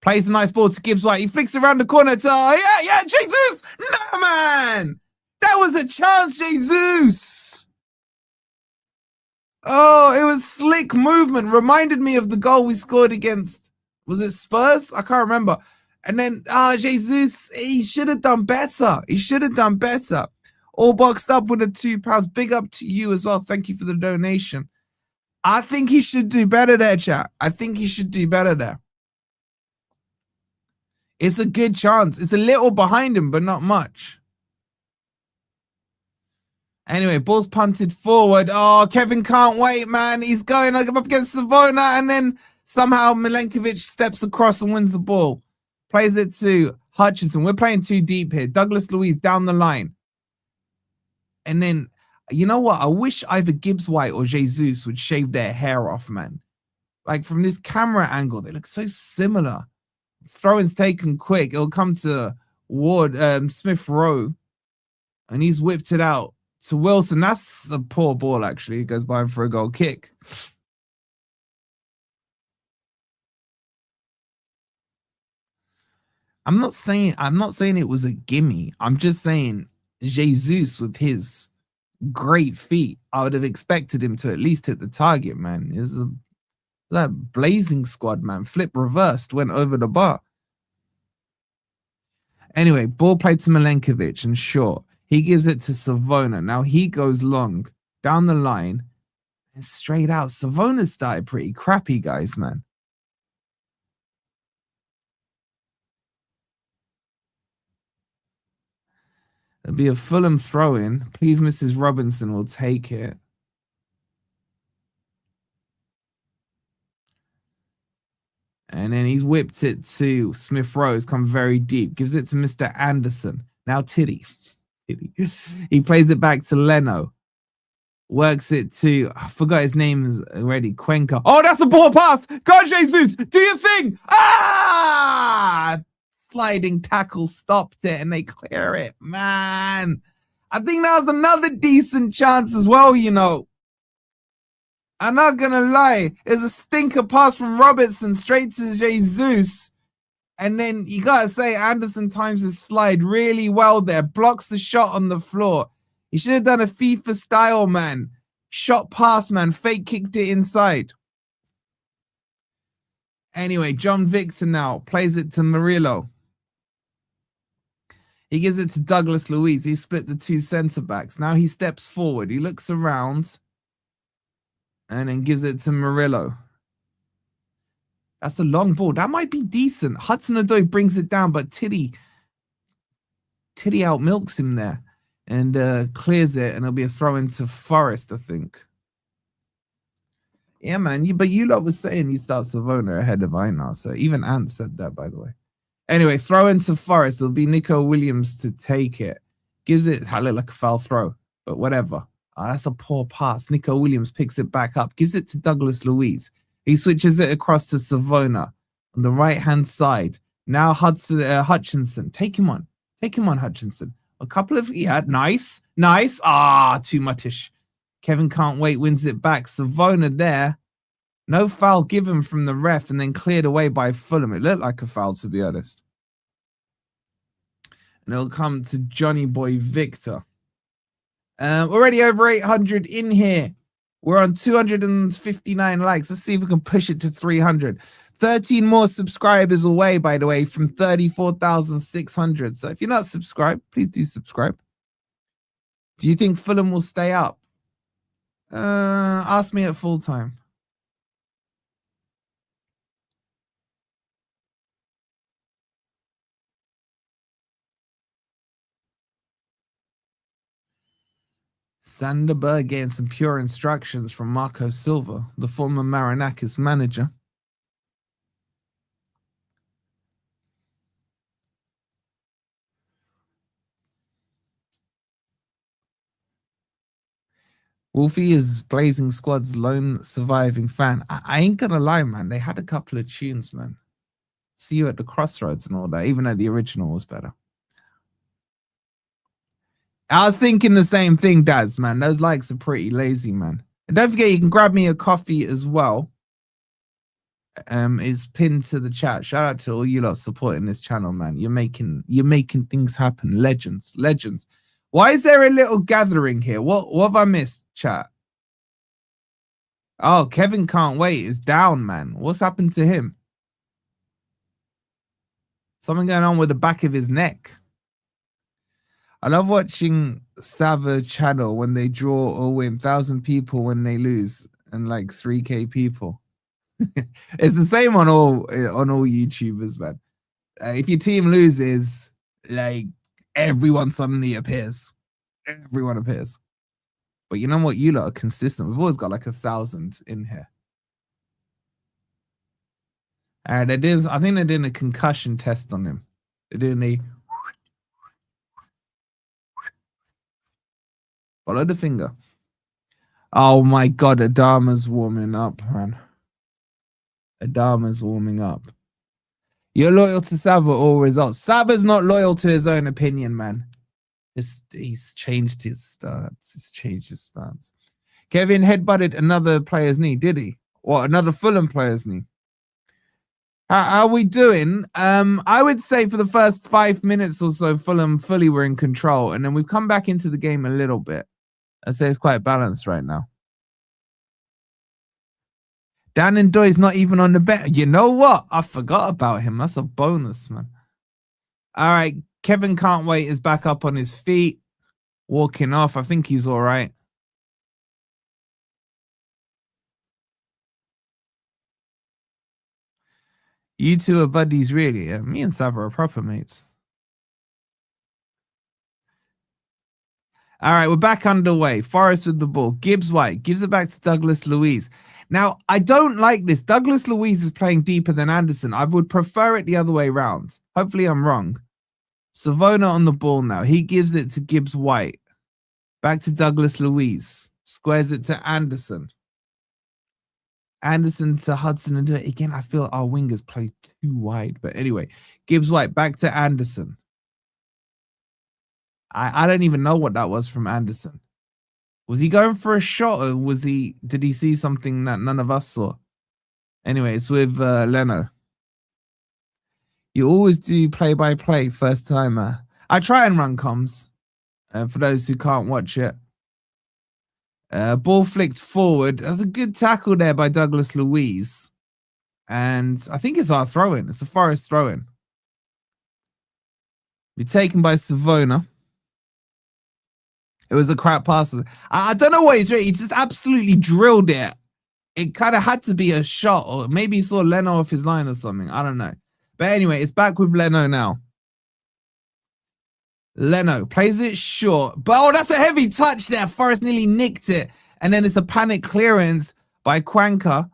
Plays a nice ball to Gibbs White. He flicks around the corner to, yeah, Jesus! No, man! That was a chance, Jesus! Oh, it was slick movement. Reminded me of the goal we scored against, was it Spurs? I can't remember. And then, Jesus, he should have done better. He should have done better. All boxed up with the £2. Big up to you as well. Thank you for the donation. I think he should do better there, chat. I think he should do better there. It's a good chance. It's a little behind him, but not much. Anyway, ball's punted forward. Oh, Kevin can't wait, man. He's going up against Savona, and then somehow Milenkovic steps across and wins the ball. Plays it to Hutchinson. We're playing too deep here. Douglas Luiz down the line. And then You know what? I wish either Gibbs White or Jesus would shave their hair off, man. Like from this camera angle, they look so similar. Throw-in's taken quick. It'll come to Smith Rowe, and he's whipped it out to Wilson. That's a poor ball, actually. He goes by him for a goal kick. I'm not saying it was a gimme. I'm just saying Jesus with his great feet, I would have expected him to at least hit the target, man. It was that blazing squad, man. Flip reversed, went over the bar. Anyway, ball played to Milenkovic and short. He gives it to Savona. Now he goes long down the line and straight out. Savona started pretty crappy, guys, man. It'll be a Fulham throw-in. Please, Mrs. Robinson will take it. And then he's whipped it to Smith Rowe. It's come very deep. Gives it to Mr. Anderson. Now Tiddy. He plays it back to Leno. Works it to, I forgot his name already, Cuenca. Oh, that's a ball pass. Go, Jesus. Do your thing. Ah! Sliding tackle stopped it and they clear it. Man, I think that was another decent chance as well, you know. I'm not going to lie. There's a stinker pass from Robertson straight to Jesus. And then you got to say Anderson times his slide really well there. Blocks the shot on the floor. He should have done a FIFA style, man. Shot past, man. Fake kicked it inside. Anyway, John Victor now plays it to Murillo. He gives it to Douglas Luiz. He split the two centre-backs. Now he steps forward. He looks around. And then gives it to Murillo. That's a long ball. That might be decent. Hudson-Odoi brings it down, but Tiddy out milks him there and clears it, and it'll be a throw into Forest, I think. Yeah, man. But you lot was saying you start Savona ahead of Einar, so even Ant said that, by the way. Anyway, throw into Forest. It'll be Nico Williams to take it. Gives it, I look like a foul throw, but whatever. Oh, that's a poor pass. Nico Williams picks it back up, gives it to Douglas Luiz. He switches it across to Savona on the right-hand side. Now Hutchinson. Take him on. Take him on, Hutchinson. A couple of, yeah, nice. Nice. Ah, too muchish. Kevin can't wait, wins it back. Savona there. No foul given from the ref and then cleared away by Fulham. It looked like a foul, to be honest. And it'll come to Johnny Boy Victor. Already over 800 in here. We're on 259 likes. Let's see if we can push it to 300. 13 more subscribers away, by the way, from 34,600. So if you're not subscribed, please do subscribe. Do you think Fulham will stay up? Ask me at full time. Sanderberg getting some pure instructions from Marco Silva, the former Marinakis manager. Wolfie is Blazing Squad's lone surviving fan. I ain't gonna lie, man. They had a couple of tunes, man. See You at the Crossroads and all that, even though the original was better. I was thinking the same thing, Daz, man. Those likes are pretty lazy, man. And don't forget, you can grab me a coffee as well. Is pinned to the chat. Shout out to all you lot supporting this channel, man. You're making things happen. Legends. Why is there a little gathering here? What have I missed, chat? Oh, Kevin can't wait. Is down, man. What's happened to him? Something going on with the back of his neck. I love watching Sava channel when they draw or win. 1,000 people when they lose, and like 3K people. It's the same on all YouTubers, man. If your team loses, like everyone suddenly appears. Everyone appears. But you know what? You lot are consistent. We've always got like 1,000 in here. And I think they did a concussion test on him. They did Follow the finger. Oh my God, Adama's warming up, man. Adama's warming up. You're loyal to Sava or results. Sava's not loyal to his own opinion, man. He's changed his stance. Kevin headbutted another player's knee, did he? What, another Fulham player's knee? How are we doing? I would say for the first 5 minutes or so, Fulham fully were in control, and then we've come back into the game a little bit. I'd say it's quite balanced right now. Dan and Doy's not even on the bet. You know what? I forgot about him. That's a bonus, man. All right. Kevin Can't Wait is back up on his feet. Walking off. I think he's all right. You two are buddies, really. Yeah, me and Sava are proper mates. All right, we're back underway. Forrest with the ball. Gibbs White gives it back to Douglas Luiz. Now, I don't like this. Douglas Luiz is playing deeper than Anderson. I would prefer it the other way around. Hopefully, I'm wrong. Savona on the ball now. He gives it to Gibbs White. Back to Douglas Luiz. Squares it to Anderson. Anderson to Hudson. And again, I feel our wingers play too wide. But anyway, Gibbs White back to Anderson. I don't even know what that was from Anderson. Was he going for a shot, or did he see something that none of us saw? Anyway, it's with Leno. You always do play-by-play first timer. I try and run comms for those who can't watch it. Ball flicked forward. That's a good tackle there by Douglas Luiz. And I think it's our throw-in. It's the Forest throw-in. Be taken by Savona. It was a crap pass. I don't know what he's doing. He just absolutely drilled it. It kind of had to be a shot, or maybe he saw Leno off his line or something. I don't know. But anyway, it's back with Leno now. Leno plays it short. But, oh, that's a heavy touch there. Forrest nearly nicked it. And then it's a panic clearance by Quanka.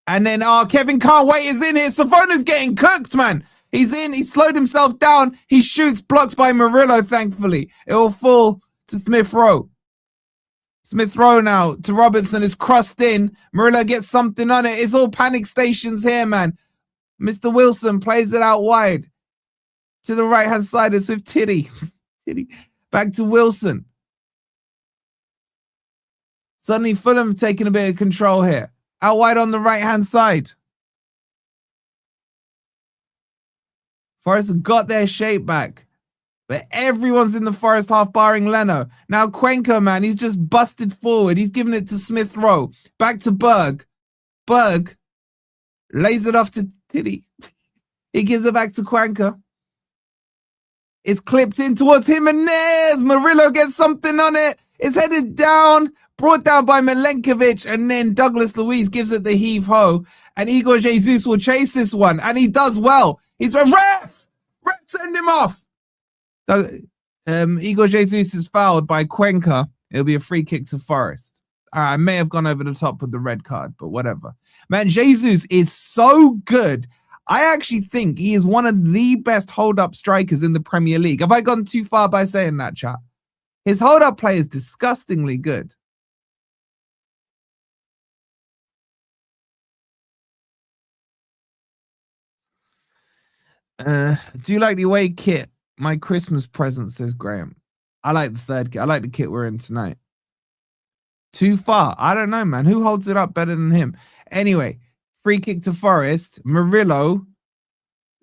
And then, Kevin Can't Wait is in here. Savona's getting cooked, man. He's in. He slowed himself down. He shoots, blocked by Murillo, thankfully. It will fall to Smith Rowe. Smith Rowe now to Robertson is crossed in. Murillo gets something on it. It's all panic stations here, man. Mr. Wilson plays it out wide. To the right-hand side, it's with Tiddy. Back to Wilson. Suddenly Fulham taking a bit of control here. Out wide on the right-hand side. Forest got their shape back. But everyone's in the Forest half, barring Leno. Now Cuenca, man, he's just busted forward. He's giving it to Smith Rowe. Back to Berg. Berg lays it off to Tiddy. He gives it back to Cuenca. It's clipped in towards Jimenez. Murillo gets something on it. It's headed down. Brought down by Milenkovic. And then Douglas Luiz gives it the heave-ho. And Igor Jesus will chase this one. And he does well. He's a ref! Ref, send him off! Igor Jesus is fouled by Cuenca. It'll be a free kick to Forest. I may have gone over the top with the red card, but whatever. Man, Jesus is so good. I actually think he is one of the best hold-up strikers in the Premier League. Have I gone too far by saying that, chat? His hold-up play is disgustingly good. Do you like the away kit? My Christmas present, says Graham. I like the third kit. I like the kit we're in tonight. Too far. I don't know, man. Who holds it up better than him? Anyway, free kick to Forest. Murillo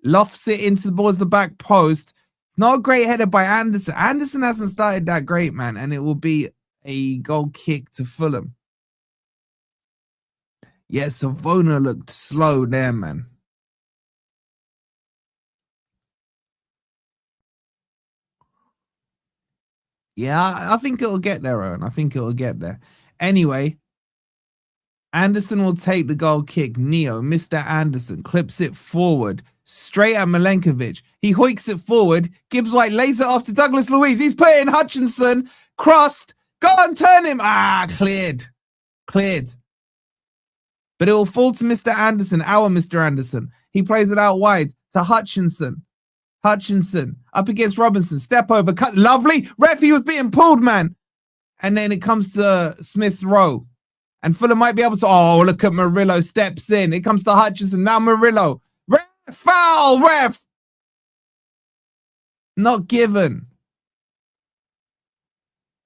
lofts it towards the back post. It's not a great header by Anderson. Anderson hasn't started that great, man. And it will be a goal kick to Fulham. Yeah, Savona looked slow there, man. Yeah, I think it'll get there, Owen. I think it'll get there. Anyway, Anderson will take the goal kick. Neo, Mr. Anderson, clips it forward, straight at Milenkovic. He hoiks it forward. Gibbs White lays it off to Douglas Luiz. He's put in Hutchinson, crossed. Go on, turn him. Cleared. Cleared. But it will fall to Mr. Anderson, our Mr. Anderson. He plays it out wide to Hutchinson. Hutchinson up against Robinson. Step over. Cut. Lovely. Ref, he was being pulled, man. And then it comes to Smith Rowe. And Fulham might be able to, oh, look at Murillo steps in. It comes to Hutchinson. Now Murillo. Ref, foul, ref. Not given.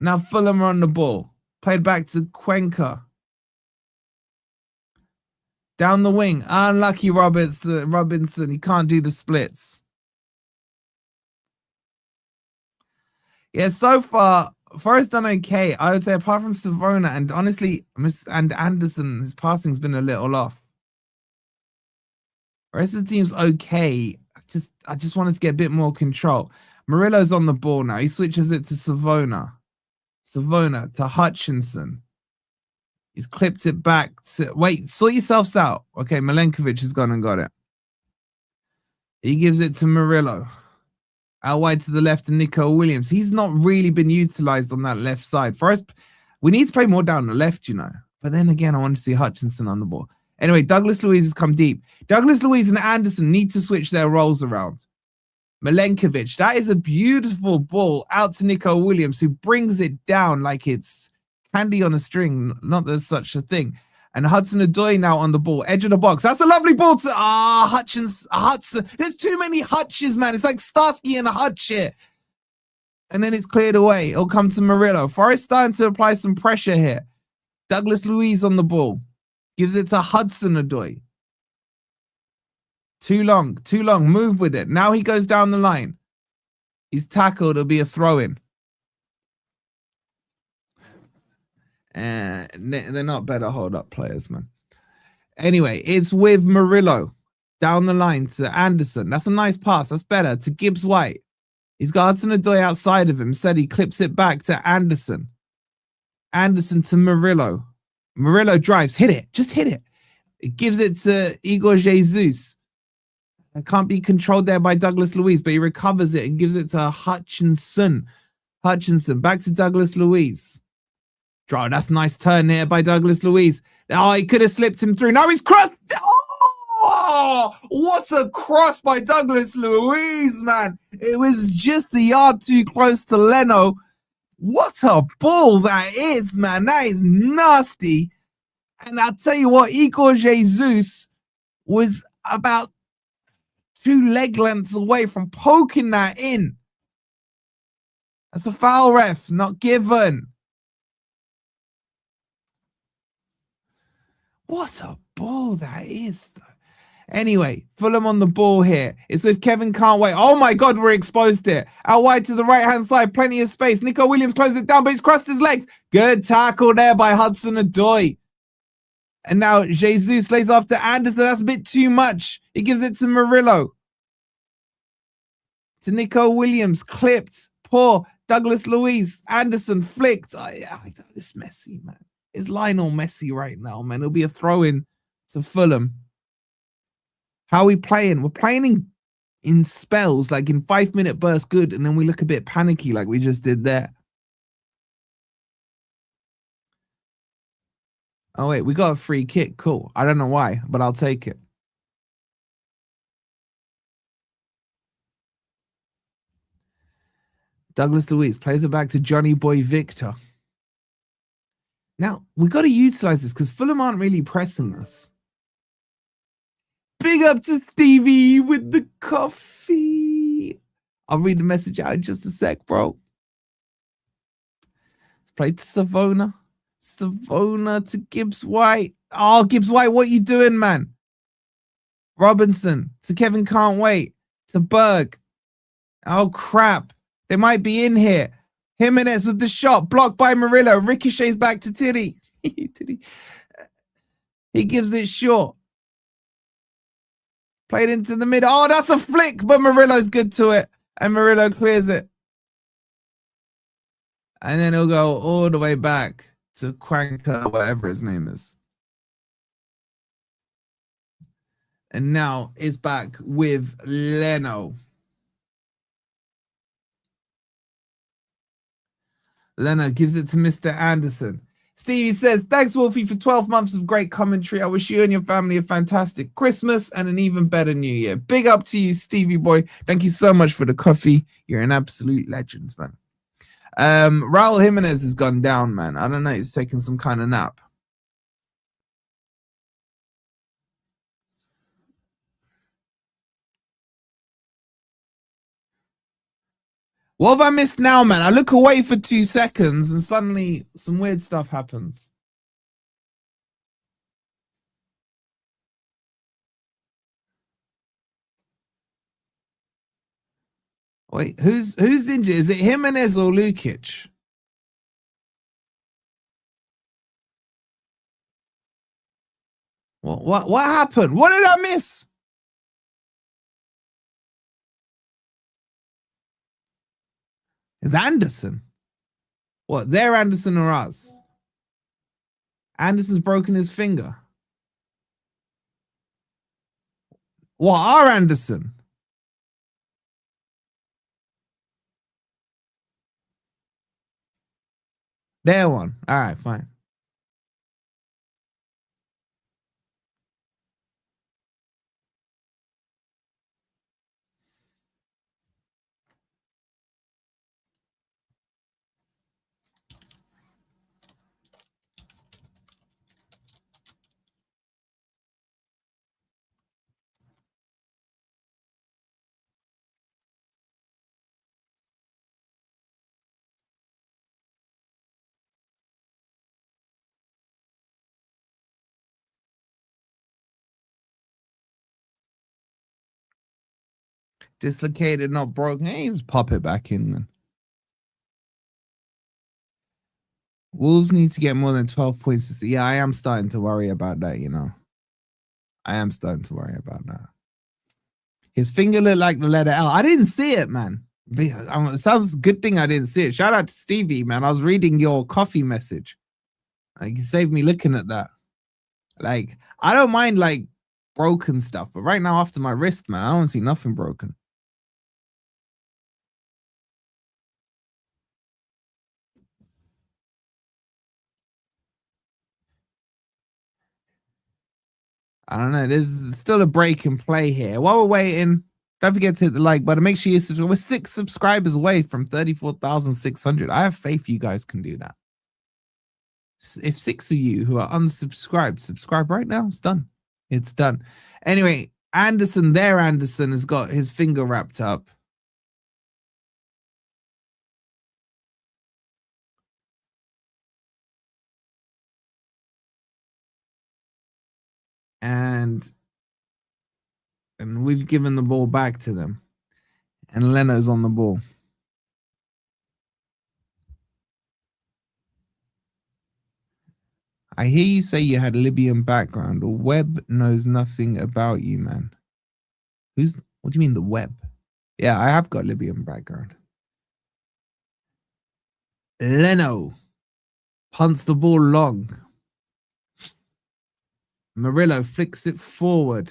Now Fulham are on the ball. Played back to Cuenca. Down the wing. Unlucky Robinson. He can't do the splits. Yeah, so far, Forest done okay. I would say apart from Savona and honestly, and Anderson, his passing's been a little off. The rest of the team's okay. I just wanted to get a bit more control. Murillo's on the ball now. He switches it to Savona. Savona to Hutchinson. He's clipped it back to... Wait, sort yourselves out. Okay, Milenkovic has gone and got it. He gives it to Murillo. Out wide to the left to Nico Williams. He's not really been utilised on that left side. For us, we need to play more down the left, you know. But then again, I want to see Hutchinson on the ball. Anyway, Douglas Luiz has come deep. Douglas Luiz and Anderson need to switch their roles around. Milenkovic, that is a beautiful ball out to Nico Williams, who brings it down like it's candy on a string. Not there's such a thing. And Hudson-Odoi now on the ball, edge of the box. That's a lovely ball to Hudson. There's too many Hutches, man. It's like Starsky and a Hutch here. And then it's cleared away. It'll come to Murillo. Forest starting to apply some pressure here. Douglas Luiz on the ball. Gives it to Hudson-Odoi. Too long. Move with it. Now he goes down the line. He's tackled. It'll be a throw-in. And they're not better hold-up players, man. Anyway, it's with Murillo. Down the line to Anderson. That's a nice pass. That's better. To Gibbs-White. He's got Hudson-Odoi outside of him. Instead, he clips it back to Anderson. Anderson to Murillo. Murillo drives. Hit it. Just hit it. It gives it to Igor Jesus. It can't be controlled there by Douglas Luiz, but he recovers it and gives it to Hutchinson. Hutchinson back to Douglas Luiz. Draw. That's a nice turn here by Douglas Luiz. Oh, he could have slipped him through. Now he's crossed. Oh, what a cross by Douglas Luiz, man. It was just a yard too close to Leno. What a ball that is, man. That is nasty. And I'll tell you what, Igor Jesus was about 2 leg lengths away from poking that in. That's a foul, ref. Not given. What a ball that is, though. Anyway, Fulham on the ball here. It's with Kevin Can't Wait. Oh my God, we're exposed here. Out wide to the right-hand side, plenty of space. Nico Williams closed it down, but he's crossed his legs. Good tackle there by Hudson-Odoi. And now Jesus lays off to Anderson. That's a bit too much. He gives it to Murillo. To Nico Williams, clipped. Poor Douglas Luiz. Anderson flicked. Oh, yeah, it's messy, man. It's Lionel Messi right now, man. It'll be a throw-in to Fulham. How are we playing? We're playing in spells, like in 5-minute bursts, good, and then we look a bit panicky like we just did there. Oh, wait, we got a free kick. Cool. I don't know why, but I'll take it. Douglas Luiz plays it back to Johnny Boy Victor. Now, we got to utilize this because Fulham aren't really pressing us. Big up to Stevie with the coffee. I'll read the message out in just a sec, bro. Let's play to Savona. Savona to Gibbs-White. Oh, Gibbs-White, what you doing, man? Robinson to Kevin Can't Wait. To Berg. Oh, crap. They might be in here. Jimenez with the shot. Blocked by Murillo. Ricochets back to Tiddy. He gives it short. Played into the middle. Oh, that's a flick, but Murillo's good to it. And Murillo clears it. And then he'll go all the way back to Cuenca, whatever his name is. And now it's back with Leno. Leno gives it to Mr. Anderson. Stevie says, thanks, Wolfie, for 12 months of great commentary. I wish you and your family a fantastic Christmas and an even better New Year. Big up to you, Stevie boy. Thank you so much for the coffee. You're an absolute legend, man. Raul Jimenez has gone down, man. I don't know. He's taking some kind of nap. What have I missed now, man? I look away for 2 seconds and suddenly some weird stuff happens. Wait, who's injured? Is it Jimenez or Lukic? What happened? What did I miss? Is Anderson? What? They're Anderson or us? Anderson's broken his finger. What? Our Anderson? Their one. All right, fine. Dislocated, not broken. Hey, just pop it back in then. Wolves need to get more than 12 points. Yeah, I am starting to worry about that, you know. I am starting to worry about that. His finger looked like the letter L. I didn't see it, man. It sounds a good thing I didn't see it. Shout out to Stevie, man. I was reading your coffee message. Like, you saved me looking at that. Like, I don't mind, like, broken stuff. But right now, after my wrist, man, I don't see nothing broken. I don't know. There's still a break in play here. While we're waiting, don't forget to hit the like button. Make sure you subscribe. We're 6 subscribers away from 34,600. I have faith you guys can do that. If 6 of you who are unsubscribed, subscribe right now. It's done. It's done. Anyway, Anderson has got his finger wrapped up. And we've given the ball back to them. And Leno's on the ball. I hear you say you had Libyan background. The web knows nothing about you, man. What do you mean the web? Yeah, I have got Libyan background. Leno punts the ball long. Murillo flicks it forward.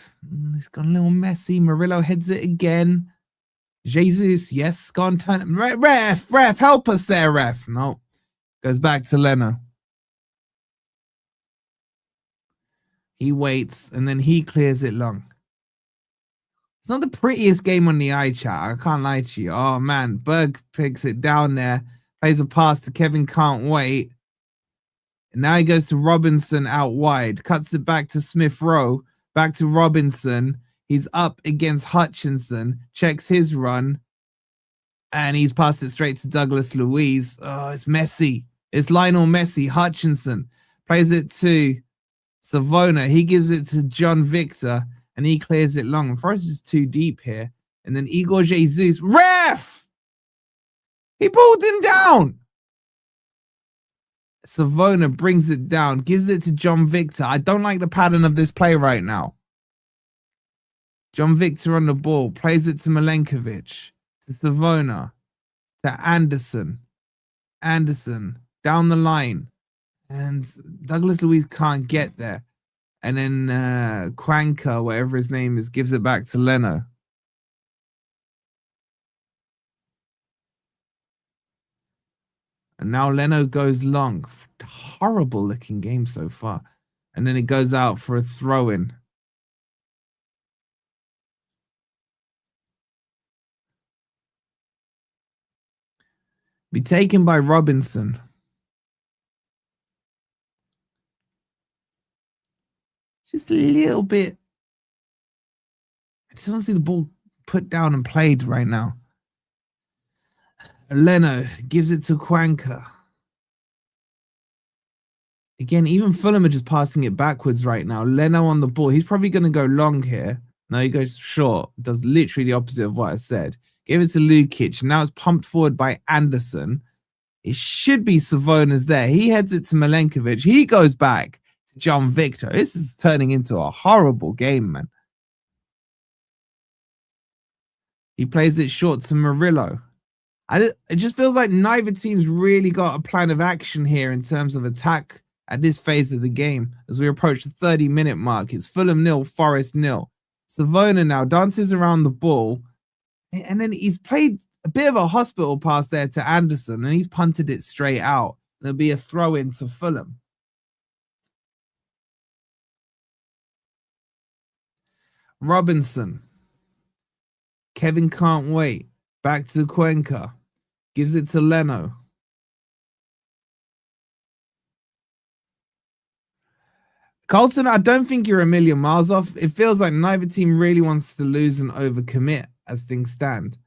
It's gone a little messy. Murillo heads it again. Jesus, yes, gone turn. Ref, help us there, ref. No, goes back to Leno. He waits and then he clears it long. It's not the prettiest game on the eye, chat. I can't lie to you. Oh man, Berg picks it down there, plays a pass to Kevin. Can't wait. And now he goes to Robinson out wide, cuts it back to Smith Rowe, back to Robinson. He's up against Hutchinson, checks his run, and he's passed it straight to Douglas Luiz. Oh, it's Messi. It's Lionel Messi. Hutchinson plays it to Savona. He gives it to John Victor, and he clears it long. Forrest is too deep here. And then Igor Jesus. Ref! He pulled him down. Savona brings it down, gives it to John Victor. I don't like the pattern of this play right now. John Victor on the ball, plays it to Milenkovic, to Savona, to Anderson. Anderson down the line. And Douglas Luiz can't get there. And then Kwanka, whatever his name is, gives it back to Leno. And now Leno goes long. Horrible looking game so far. And then it goes out for a throw-in. Be taken by Robinson. Just a little bit. I just want to see the ball put down and played right now. Leno gives it to Quanka. Again, even Fulham are just passing it backwards right now. Leno on the ball. He's probably going to go long here. No, he goes short. Does literally the opposite of what I said. Gave it to Lukic. Now it's pumped forward by Anderson. It should be Savona's there. He heads it to Milenkovic. He goes back to John Victor. This is turning into a horrible game, man. He plays it short to Murillo. It just feels like neither team's really got a plan of action here in terms of attack at this phase of the game. As we approach the 30-minute mark, it's Fulham 0, Forest 0. Savona now dances around the ball, and then he's played a bit of a hospital pass there to Anderson, and he's punted it straight out. There'll be a throw in to Fulham. Robinson. Kevin can't wait. Back to Cuenca. Gives it to Leno. Colton, I don't think you're a million miles off. It feels like neither team really wants to lose and overcommit as things stand.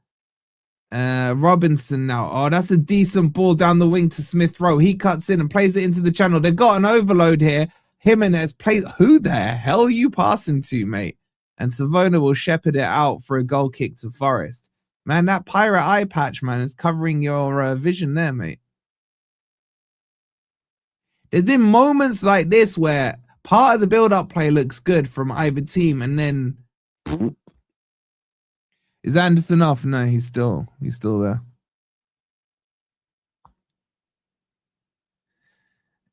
Robinson now. Oh, that's a decent ball down the wing to Smith Rowe. He cuts in and plays it into the channel. They've got an overload here. Jimenez plays. Who the hell are you passing to, mate? And Savona will shepherd it out for a goal kick to Forest. Man, that pirate eye patch, man, is covering your vision there, mate. There's been moments like this where part of the build-up play looks good from either team, and then is Anderson off? No, he's still there.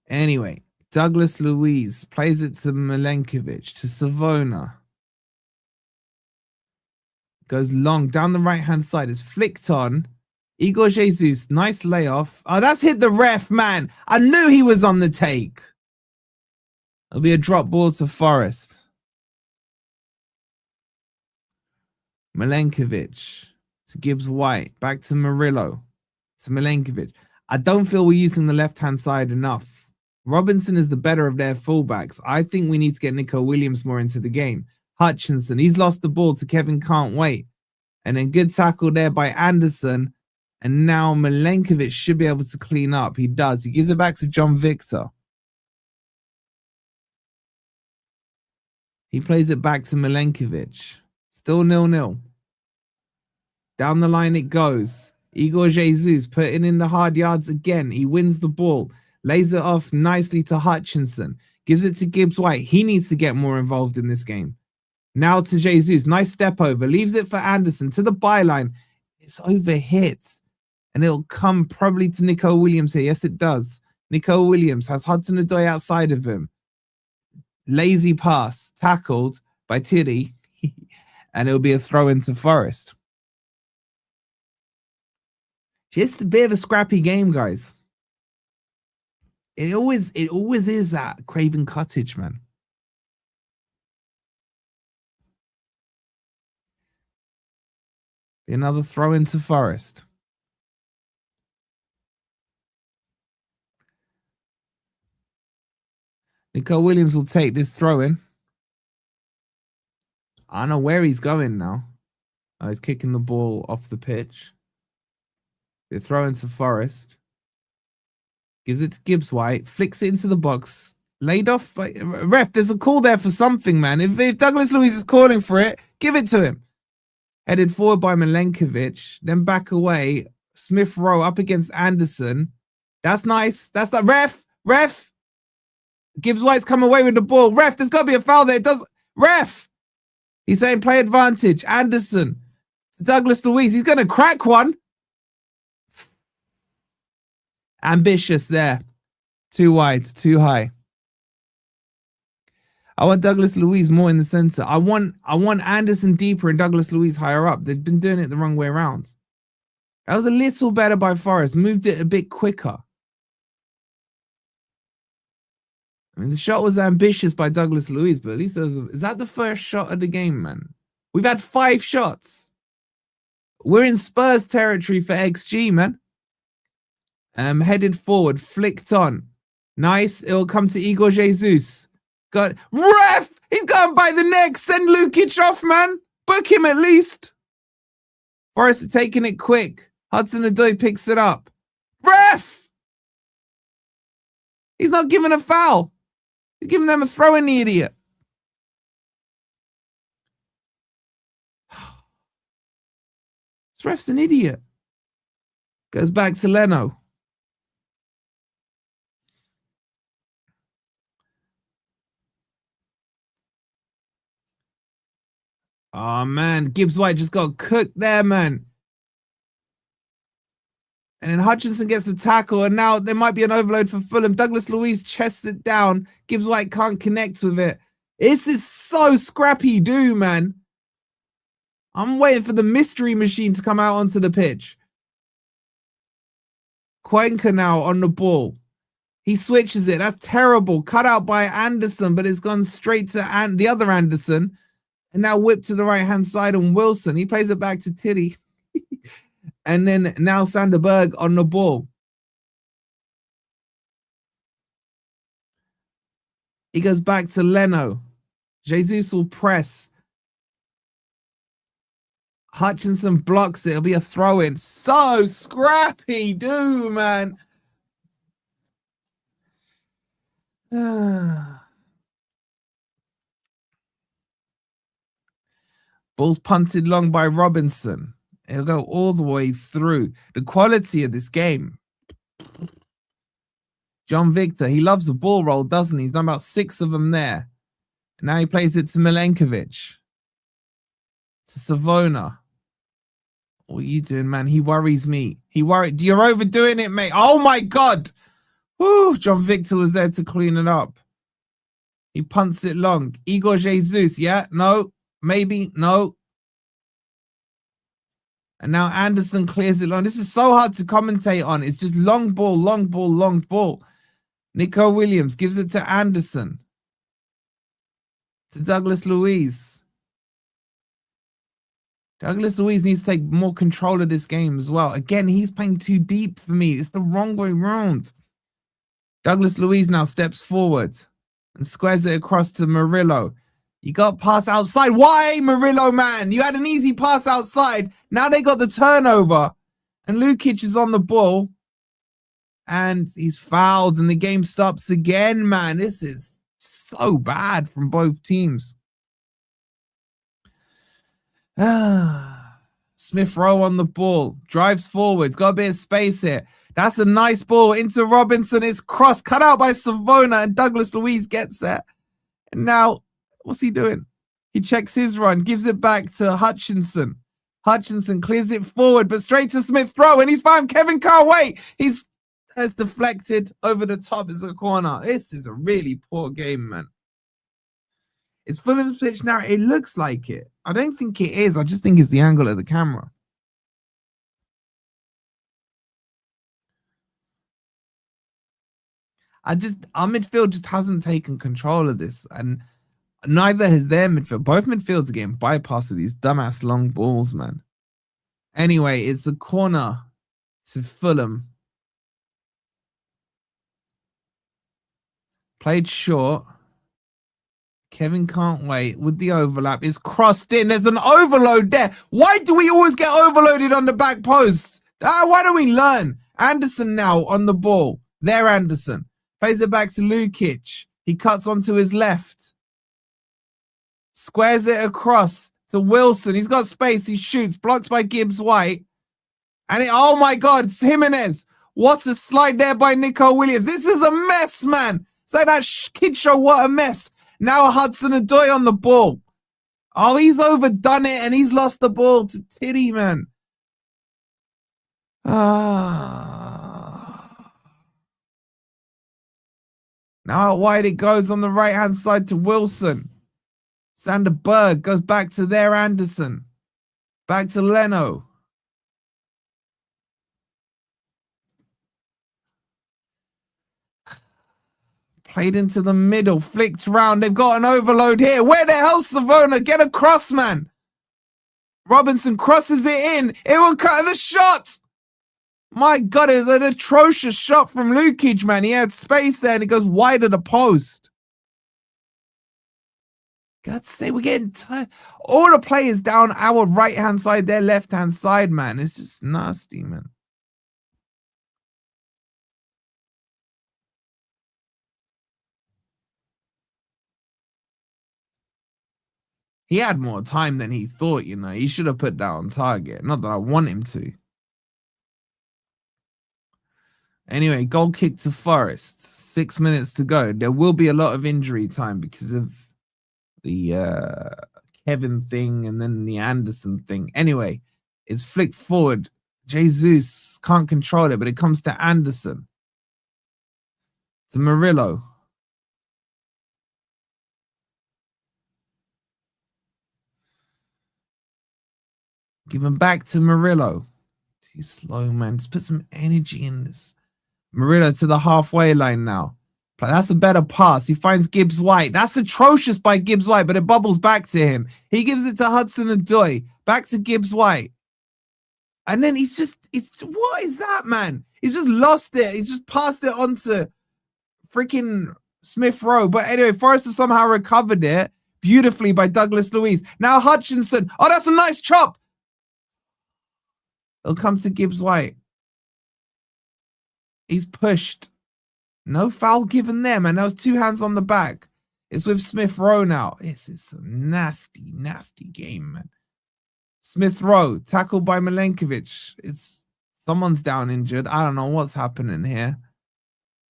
Anyway, Douglas Luiz plays it to Milenkovic, to Savona. Goes long down the right-hand side. It's flicked on. Igor Jesus, nice layoff. Oh, that's hit the ref, man. I knew he was on the take. It'll be a drop ball to Forest. Milenkovic to Gibbs White. Back to Murillo. To Milenkovic. I don't feel we're using the left-hand side enough. Robinson is the better of their fullbacks. I think we need to get Nico Williams more into the game. Hutchinson, he's lost the ball to Kevin Can't Wait. And then good tackle there by Anderson. And now Milenkovic should be able to clean up. He does. He gives it back to John Victor. He plays it back to Milenkovic. Still 0-0. Down the line it goes. Igor Jesus putting in the hard yards again. He wins the ball. Lays it off nicely to Hutchinson. Gives it to Gibbs White. He needs to get more involved in this game. Now to Jesus. Nice step over. Leaves it for Anderson to the byline. It's overhit. And it'll come probably to Nico Williams here. Yes, it does. Nico Williams has Hudson-Odoi outside of him. Lazy pass. Tackled by Thierry. And it'll be a throw into Forest. Just a bit of a scrappy game, guys. It always is at Craven Cottage, man. Another throw into Forest. Nico Williams will take this throw in. I don't know where he's going now. Oh, he's kicking the ball off the pitch. They throw into Forest. Gives it to Gibbs White. Flicks it into the box. Laid off by ref. There's a call there for something, man. If Douglas Luiz is calling for it, give it to him. Headed forward by Milenkovic. Then back away. Smith Rowe up against Anderson. That's nice. That's that. Ref. Gibbs White's come away with the ball. Ref, there's got to be a foul there. It does. Ref. He's saying play advantage. Anderson. To Douglas Luiz. He's going to crack one. Ambitious there. Too wide. Too high. I want Douglas Luiz more in the center. I want Anderson deeper and Douglas Luiz higher up. They've been doing it the wrong way around. That was a little better by Forest. Moved it a bit quicker. I mean, the shot was ambitious by Douglas Luiz, but at least is that the first shot of the game, man? We've had 5 shots. We're in Spurs territory for XG, man. Headed forward, flicked on. Nice. It'll come to Igor Jesus. Got ref! He's going by the neck. Send Lukic off, man. Book him at least. Forrest taking it quick. Hudson-Odoi picks it up. Ref! He's not giving a foul. He's giving them a throw in, the idiot. This ref's an idiot. Goes back to Leno. Oh, man. Gibbs White just got cooked there, man. And then Hutchinson gets the tackle, and now there might be an overload for Fulham. Douglas Luiz chests it down. Gibbs White can't connect with it. This is so scrappy do, man. I'm waiting for the mystery machine to come out onto the pitch. Cuenca now on the ball. He switches it. That's terrible. Cut out by Anderson, but it's gone straight to the other Anderson. And now whipped to the right-hand side on Wilson. He plays it back to Tiddy. And then now Sanderberg on the ball. He goes back to Leno. Jesus will press. Hutchinson blocks it. It'll be a throw-in. So scrappy, dude, man. Ball's punted long by Robinson. It'll go all the way through. The quality of this game. John Victor, he loves the ball roll, doesn't he? He's done about 6 of them there. And now he plays it to Milenkovic. To Savona. What are you doing, man? He worries me. You're overdoing it, mate. Oh, my God. Woo, John Victor was there to clean it up. He punts it long. Igor Jesus, yeah? No. Maybe. No. And now Anderson clears it long. This is so hard to commentate on. It's just long ball, long ball, long ball. Nico Williams gives it to Anderson. To Douglas Luiz. Douglas Luiz needs to take more control of this game as well. Again, he's playing too deep for me. It's the wrong way round. Douglas Luiz now steps forward and squares it across to Murillo. You got pass outside. Why, Murillo, man? You had an easy pass outside. Now they got the turnover. And Lukic is on the ball. And he's fouled. And the game stops again, man. This is so bad from both teams. Smith Rowe on the ball. Drives forward. Got a bit of space here. That's a nice ball into Robinson. It's crossed. Cut out by Savona. And Douglas Luiz gets there. And now... what's he doing? He checks his run, gives it back to Hutchinson. Hutchinson clears it forward, but straight to Smith Rowe, and he's found Kevin can't wait. He's deflected over the top. It's a corner. This is a really poor game, man. It's Fulham's pitch now. It looks like it. I don't think it is. I just think it's the angle of the camera. Our midfield just hasn't taken control of this, and neither has their midfield. Both midfields are getting bypassed with these dumbass long balls, man. Anyway, it's a corner to Fulham. Played short. Kevin can't wait with the overlap. It's crossed in. There's an overload there. Why do we always get overloaded on the back post? Why don't we learn? Anderson now on the ball. There, Anderson. Plays it back to Lukic. He cuts onto his left. Squares it across to Wilson. He's got space. He shoots. Blocked by Gibbs White. And oh my God, it's Jimenez. What a slide there by Nico Williams. This is a mess, man. It's like that kid show, what a mess. Now Hudson-Odoi on the ball. Oh, he's overdone it and he's lost the ball to Tiddy, man. Now out wide it goes on the right-hand side to Wilson. Sanderberg goes back to there, Anderson. Back to Leno. Played into the middle, flicked round. They've got an overload here. Where the hell's Savona? Get across, man. Robinson crosses it in. It will cut the shot. My God, it was an atrocious shot from Lukic, man. He had space there and it goes wide of the post. God's sake, we're getting tired. All the players down our right-hand side, their left-hand side, man. It's just nasty, man. He had more time than he thought, you know. He should have put that on target. Not that I want him to. Anyway, goal kick to Forest. 6 minutes to go. There will be a lot of injury time because of the Kevin thing and then the Anderson thing. Anyway, it's flicked forward. Jesus can't control it, but it comes to Anderson. To Murillo. Give him back to Murillo. Too slow, man. Just put some energy in this. Murillo to the halfway line now. That's a better pass. He finds Gibbs White. That's atrocious by Gibbs White, but it bubbles back to him. He gives it to Hudson-Odoi. Back to Gibbs White. And then he's just, what is that, man? He's just lost it. He's just passed it on to freaking Smith Rowe. But anyway, Forrest have somehow recovered it beautifully by Douglas Luiz. Now Hutchinson. Oh, that's a nice chop. It'll come to Gibbs White. He's pushed. No foul given there, man. That was 2 hands on the back. It's with Smith Rowe now. This is a nasty, nasty game, man. Smith Rowe, tackled by Milenkovic. Someone's down injured. I don't know what's happening here.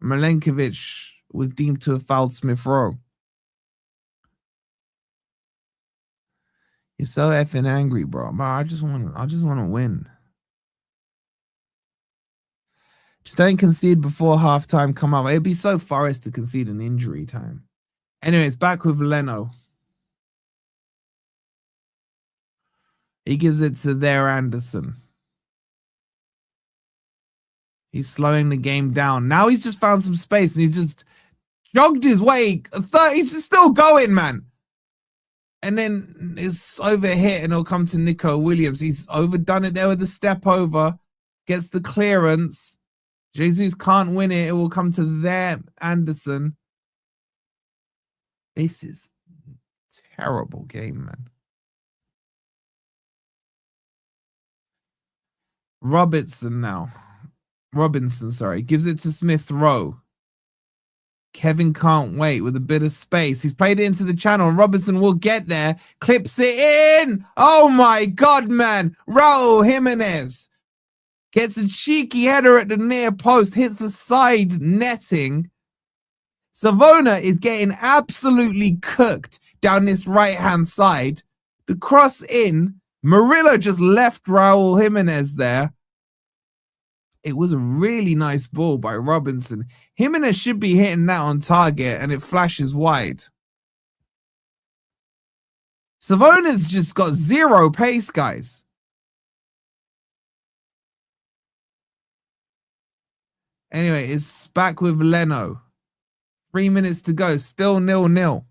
Milenkovic was deemed to have fouled Smith Rowe. You're so effing angry, bro. But I just want to win. Just don't concede before halftime. Come up. It'd be so Forest to concede an injury time. Anyway, it's back with Leno. He gives it to their Anderson. He's slowing the game down. Now he's just found some space and he's just jogged his way. He's just still going, man. And then it's overhit and it'll come to Nico Williams. He's overdone it there with the step over. Gets the clearance. Jesus can't win it. It will come to their Anderson. This is a terrible game, man. Robinson, sorry. Gives it to Smith Rowe. Kevin can't wait with a bit of space. He's played it into the channel. Robinson will get there. Clips it in. Oh, my God, man. Raul Jimenez. Gets a cheeky header at the near post, hits the side netting. Savona is getting absolutely cooked down this right-hand side. The cross in. Murillo just left Raul Jimenez there. It was a really nice ball by Robinson. Jimenez should be hitting that on target, and it flashes wide. Savona's just got zero pace, guys. Anyway, it's back with Leno. 3 minutes to go. Still 0-0.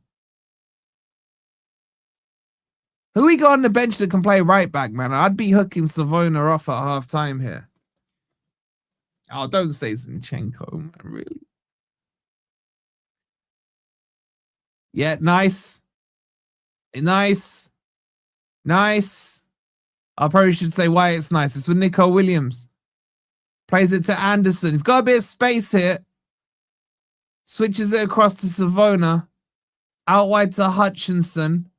Who we got on the bench that can play right back, man? I'd be hooking Savona off at half time here. Oh, don't say Zinchenko, man, really. Yeah, nice. Nice. Nice. I probably should say why it's nice. It's with Nico Williams. Plays it to Anderson. He's got a bit of space here. Switches it across to Savona. Out wide to Hutchinson.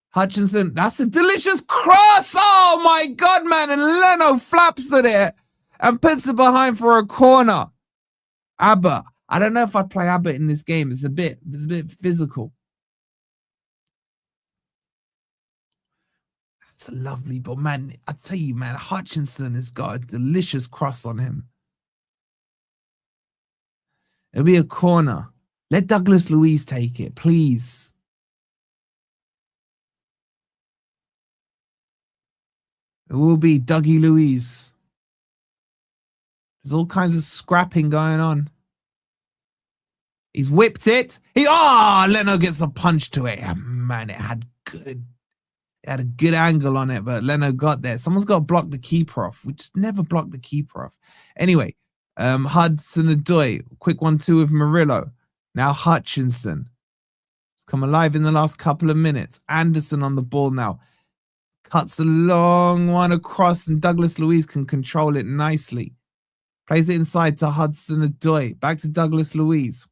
Hutchinson. That's a delicious cross. Oh, my God, man. And Leno flaps at it and puts it behind for a corner. Abbott. I don't know if I'd play Abbott in this game. It's a bit physical. That's a lovely ball, man. I tell you, man, Hutchinson has got a delicious cross on him. It'll be a corner. Let Douglas Luiz take it, please. It will be Dougie Luiz. There's all kinds of scrapping going on. He's whipped it. Leno gets a punch to it. Oh, man, it had good Had a good angle on it, but Leno got there. Someone's got to block the keeper off. We just never block the keeper off. Anyway, Hudson-Odoi, quick 1-2 with Murillo. Now Hutchinson. Come alive in the last couple of minutes. Anderson on the ball now. Cuts a long one across, and Douglas Luiz can control it nicely. Plays it inside to Hudson-Odoi. Back to Douglas Luiz.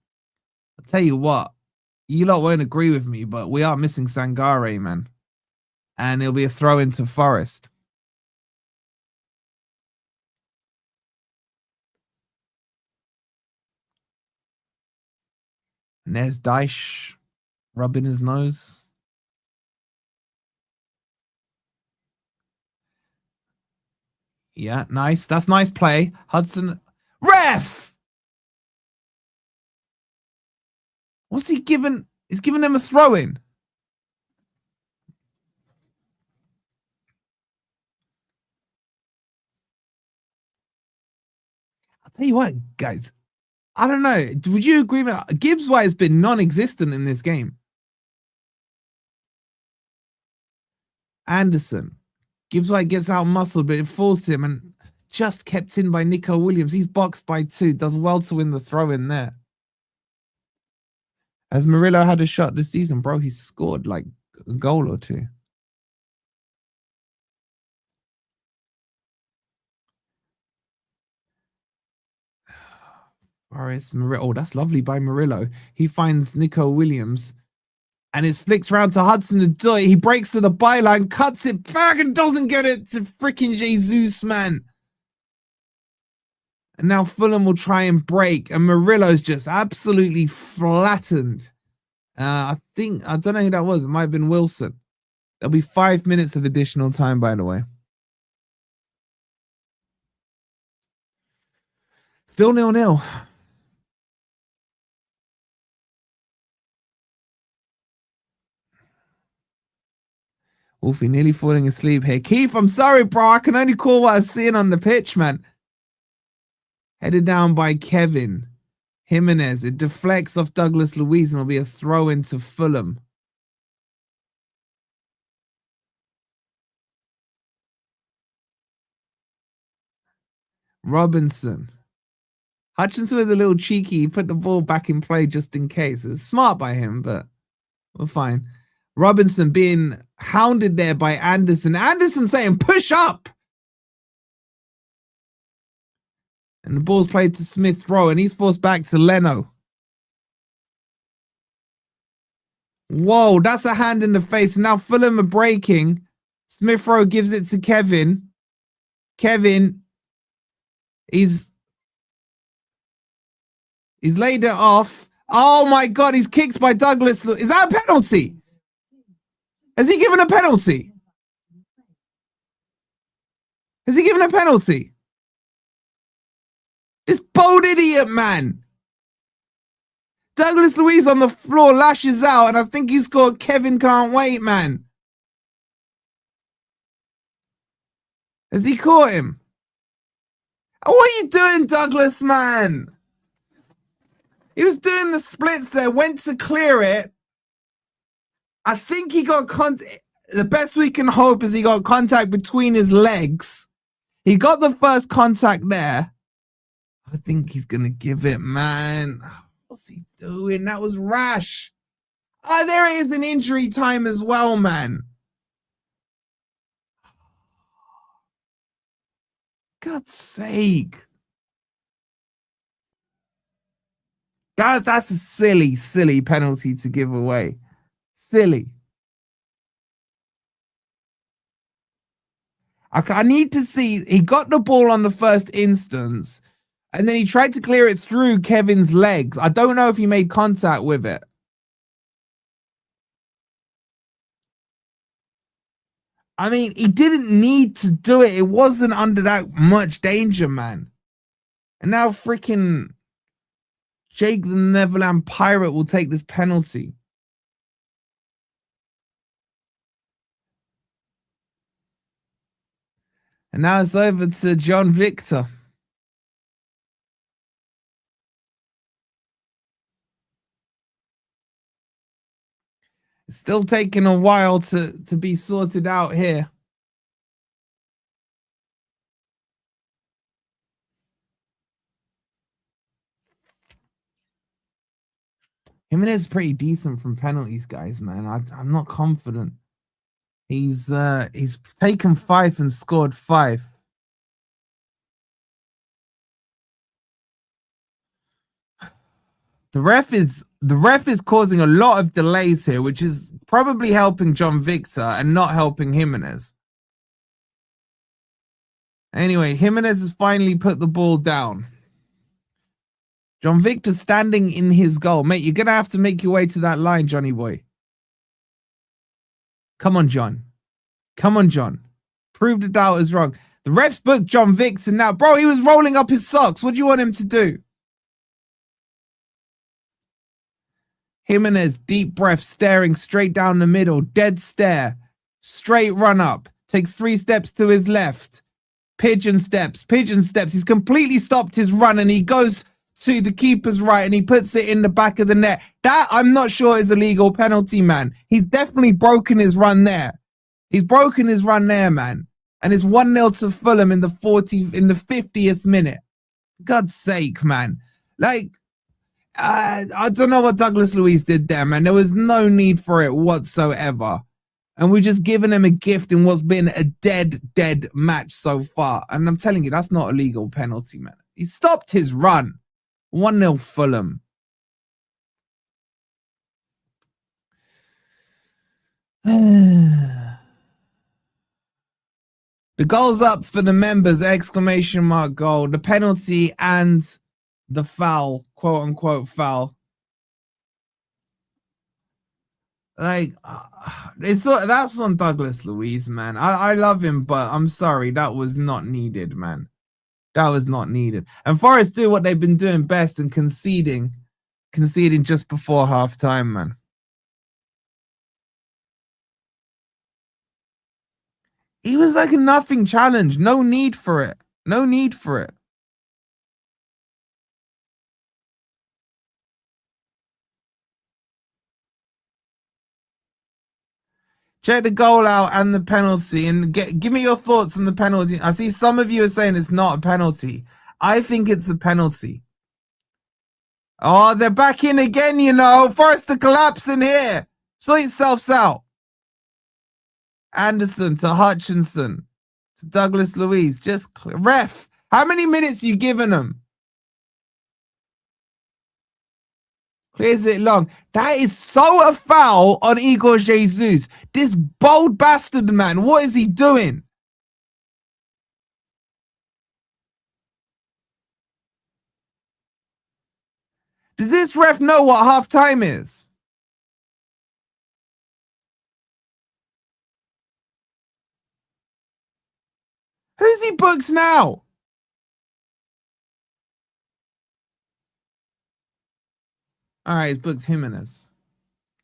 I'll tell you what, you lot won't agree with me, but we are missing Sangare, man. And it'll be a throw into Forest. And there's Dyche rubbing his nose. Yeah, nice. That's nice play. Hudson. Ref! What's he giving? He's giving them a throw-in. I'll tell you what, guys. I don't know. Would you agree with Gibbs White has been non-existent in this game? Anderson. Gibbs White gets out muscled, but it falls to him and just kept in by Nico Williams. He's boxed by 2. Does well to win the throw in there. Has Murillo had a shot this season, bro? He's scored like a goal or 2. Oh, that's lovely by Murillo. He finds Nico Williams. And it's flicked round to Hudson-Odoi. He breaks to the byline, cuts it back, and doesn't get it to freaking Jesus, man. And now Fulham will try and break. And Murillo's just absolutely flattened. I don't know who that was. It might have been Wilson. There'll be 5 minutes of additional time, by the way. Still 0-0. Wolfie nearly falling asleep here. Keith, I'm sorry, bro. I can only call what I'm seeing on the pitch, man. Headed down by Kevin Jimenez. It deflects off Douglas Luiz and will be a throw into Fulham. Robinson. Hutchinson with a little cheeky. He put the ball back in play just in case. It's smart by him, but we're fine. Robinson being hounded there by Anderson. Anderson saying, push up. And the ball's played to Smith Rowe, and he's forced back to Leno. Whoa, that's a hand in the face. Now Fulham are breaking. Smith Rowe gives it to Kevin. Kevin, he's laid it off. Oh my God, he's kicked by Douglas. Is that a penalty? Has he given a penalty? Has he given a penalty? This bold idiot, man. Douglas Luiz on the floor lashes out, and I think he scored Kevin Can't Wait, man. Has he caught him? Oh, what are you doing, Douglas, man? He was doing the splits there, went to clear it. I think he got contact. The best we can hope is he got contact between his legs. He got the first contact there. I think he's going to give it, man. What's he doing? That was rash. Oh, there is an injury time as well, man. God's sake. That's a silly, silly penalty to give away. Silly. I need to see. He got the ball on the first instance, and then he tried to clear it through Kevin's legs. I don't know if he made contact with it. I mean, he didn't need to do it. It wasn't under that much danger, man. And now freaking Jake the Neverland Pirate will take this penalty. And now it's over to John Victor. It's still taking a while to be sorted out here. Jimenez is pretty decent from penalties, guys, man. I'm not confident. He's taken 5 and scored 5. The ref is causing a lot of delays here, which is probably helping John Victor and not helping Jimenez. Anyway, Jimenez has finally put the ball down. John Victor standing in his goal. Mate, you're going to have to make your way to that line, Johnny boy. Come on, John. Come on, John. Prove the doubters wrong. The ref's booked John Victor now. Bro, he was rolling up his socks. What do you want him to do? Jimenez, deep breath, staring straight down the middle. Dead stare. Straight run up. Takes 3 steps to his left. Pigeon steps. Pigeon steps. He's completely stopped his run and he goes to the keeper's right and he puts it in the back of the net. That, I'm not sure, is a legal penalty, man. He's definitely broken his run there. He's broken his run there, man. And it's 1-0 to Fulham in the 50th minute. God's sake, man. Like, I don't know what Douglas Luiz did there, man. There was no need for it whatsoever. And we're just giving him a gift in what's been a dead match so far. And I'm telling you, that's not a legal penalty, man. He stopped his run. 1-0 Fulham. The goal's up for the members, exclamation mark goal. The penalty and the foul, quote unquote foul. Like, that's on Douglas Luiz, man. I love him, but I'm sorry, that was not needed, man. That was not needed. And Forest do what they've been doing best and conceding just before half time, man. He was like a nothing challenge. No need for it. No need for it. Check the goal out and the penalty and give me your thoughts on the penalty. I see some of you are saying it's not a penalty. I think it's a penalty. Oh, they're back in again, you know. Forrest to collapse in here. Sort yourselves out. Anderson to Hutchinson to Douglas Luiz. Just ref. How many minutes you giving them? Clears it long. That is so a foul on Igor Jesus. This bold bastard, man. What is he doing? Does this ref know what half time is? Who's he booked now? All right, he's booked Jimenez.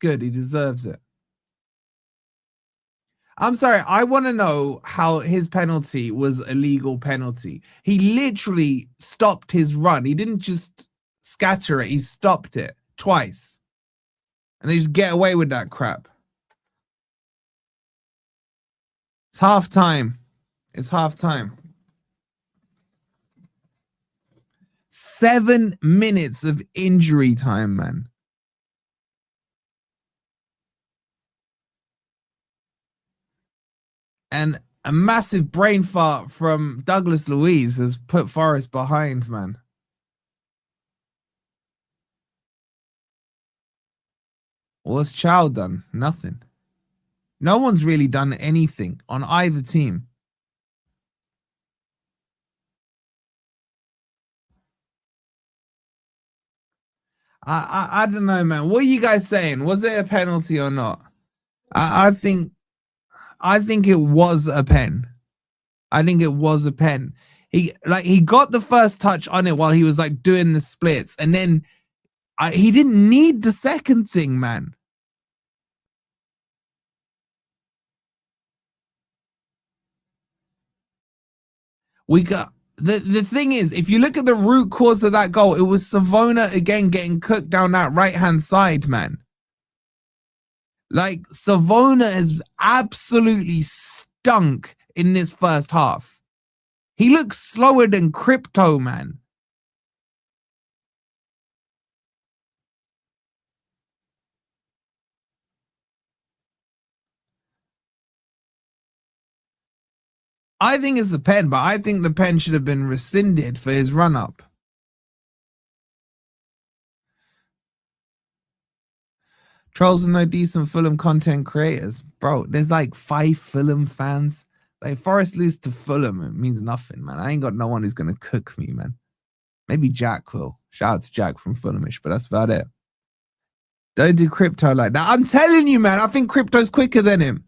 Good, he deserves it. I'm sorry, I want to know how his penalty was a legal penalty. He literally stopped his run. He didn't just scatter it, he stopped it twice. And they just get away with that crap. It's half time. It's half time. 7 minutes of injury time, man. And a massive brain fart from Douglas Luiz has put Forest behind, man. What's Chow done? Nothing. No one's really done anything on either team. I don't know, man. What are you guys saying? Was it a penalty or not? I think it was a pen. I think it was a pen. He got the first touch on it while he was like doing the splits, and then he didn't need the second thing, man. We got the thing is, if you look at the root cause of that goal, it was Savona again getting cooked down that right hand side, man. Like, Savona has absolutely stunk in this first half. He looks slower than Crypto, man. I think it's the pen, but I think the pen should have been rescinded for his run-up. Trolls are no decent Fulham content creators. Bro, there's like 5 Fulham fans. Like, Forest lose to Fulham, it means nothing, man. I ain't got no one who's going to cook me, man. Maybe Jack will. Shout out to Jack from Fulhamish, but that's about it. Don't do Crypto like that. I'm telling you, man, I think Crypto's quicker than him.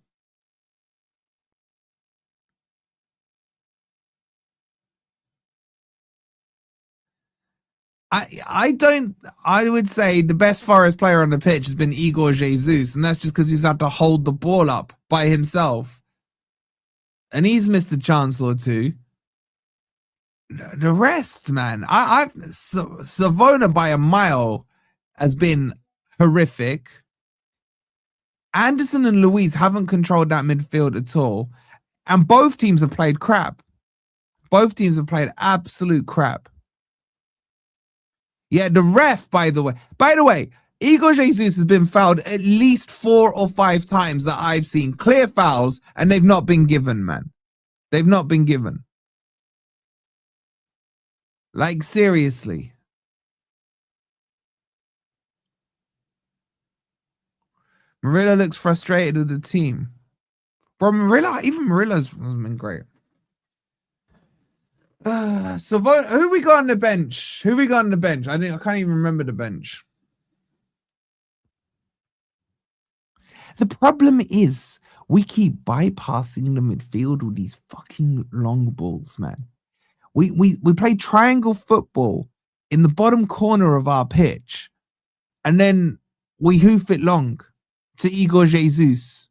I would say the best Forest player on the pitch has been Igor Jesus, and that's just because he's had to hold the ball up by himself. And he's missed a chance or two. The rest, man, Savona by a mile has been horrific. Anderson and Luiz haven't controlled that midfield at all. And both teams have played crap. Both teams have played absolute crap. Yeah, the ref, by the way, Igor Jesus has been fouled at least 4 or 5 times that I've seen. Clear fouls, and they've not been given, man. They've not been given. Like, seriously. Marilla looks frustrated with the team. Bro, Marilla's been great. So who we got on the bench? I can't even remember the bench. The problem is we keep bypassing the midfield with these fucking long balls, man. We play triangle football in the bottom corner of our pitch, and then we hoof it long to Igor Jesus.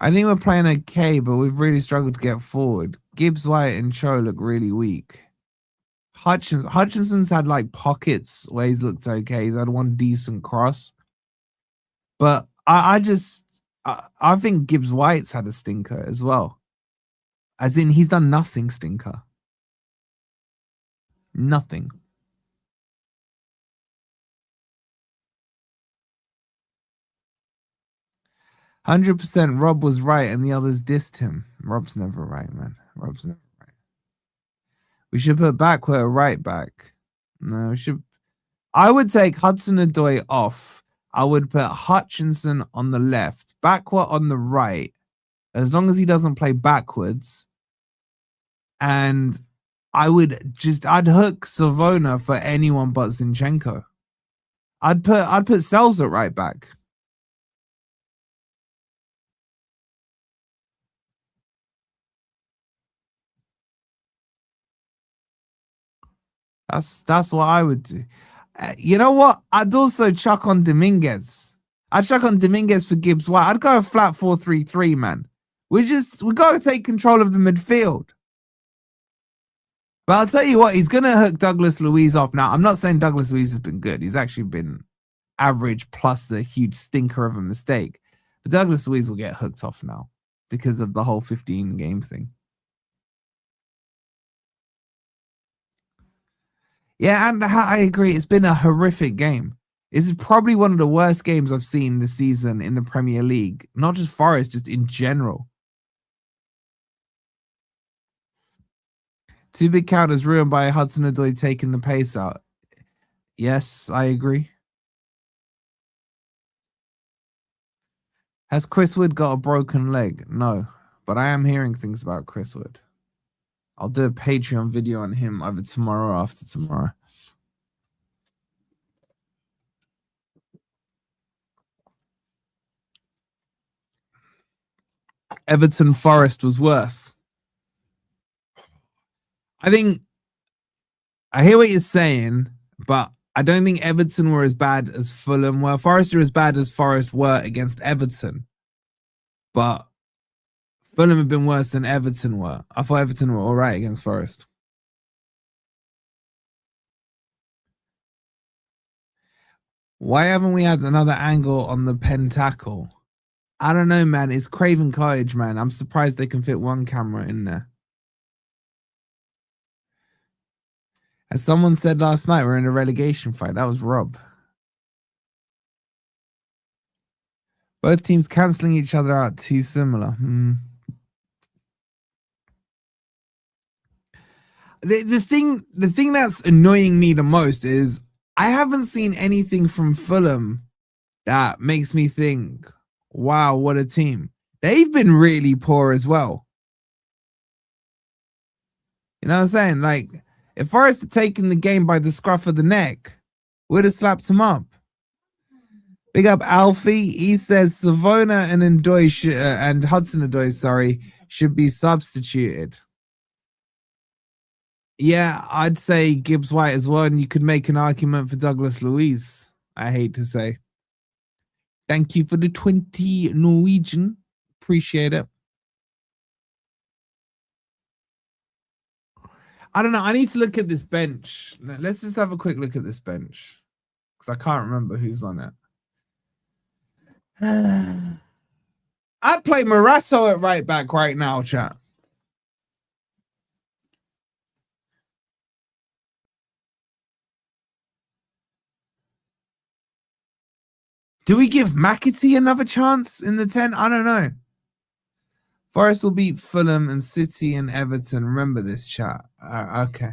I think we're playing okay, but we've really struggled to get forward. Gibbs White and Cho look really weak. Hutchinson's had like pockets where he's looked okay. He's had one decent cross. But I think Gibbs White's had a stinker as well. As in, he's done nothing stinker. Nothing. %. Rob was right and the others dissed him. Rob's never right, man. Rob's never right. We should put Backward right back. No, we should. I would take Hudson-Odoi off. I would put Hutchinson on the left, Backward on the right, as long as he doesn't play backwards. And I'd hook Savona for anyone but Zinchenko. I'd put Sells at right back. That's what I would do. You know what? I'd also chuck on Dominguez. I'd chuck on Dominguez for Gibbs White. I'd go a flat 4-3-3, man. We got to take control of the midfield. But I'll tell you what, he's going to hook Douglas Luiz off now. I'm not saying Douglas Luiz has been good. He's actually been average plus a huge stinker of a mistake. But Douglas Luiz will get hooked off now because of the whole 15-game thing. Yeah, and I agree. It's been a horrific game. This is probably one of the worst games I've seen this season in the Premier League. Not just Forest, just in general. 2 big counters ruined by Hudson-Odoi taking the pace out. Yes, I agree. Has Chris Wood got a broken leg? No, but I am hearing things about Chris Wood. I'll do a Patreon video on him either tomorrow or after tomorrow. Everton Forest was worse. I hear what you're saying, but I don't think Everton were as bad as Fulham were. Forest are as bad as Forest were against Everton. But Fulham have been worse than Everton were. I thought Everton were all right against Forest. Why haven't we had another angle on the pentacle? I don't know, man. It's Craven Cottage, man. I'm surprised they can fit one camera in there. As someone said last night, we're in a relegation fight. That was Rob. Both teams cancelling each other out, too similar. The thing that's annoying me the most is I haven't seen anything from Fulham that makes me think, wow, what a team. They've been really poor as well. You know what I'm saying? Like, if Forest had taken the game by the scruff of the neck, we'd have slapped him up. Big up Alfie. He says Savona and Ndoye and Hudson-Odoi, should be substituted. Yeah, I'd say Gibbs White as well, and you could make an argument for Douglas Luiz, I hate to say. Thank you for the 20 Norwegian. Appreciate it. I don't know. I need to look at this bench. Let's just have a quick look at this bench, because I can't remember who's on it. I'd play Morasso at right back right now, chat. Do we give McAtee another chance in the 10? I don't know. Forest will beat Fulham and City and Everton. Remember this, chat. Okay.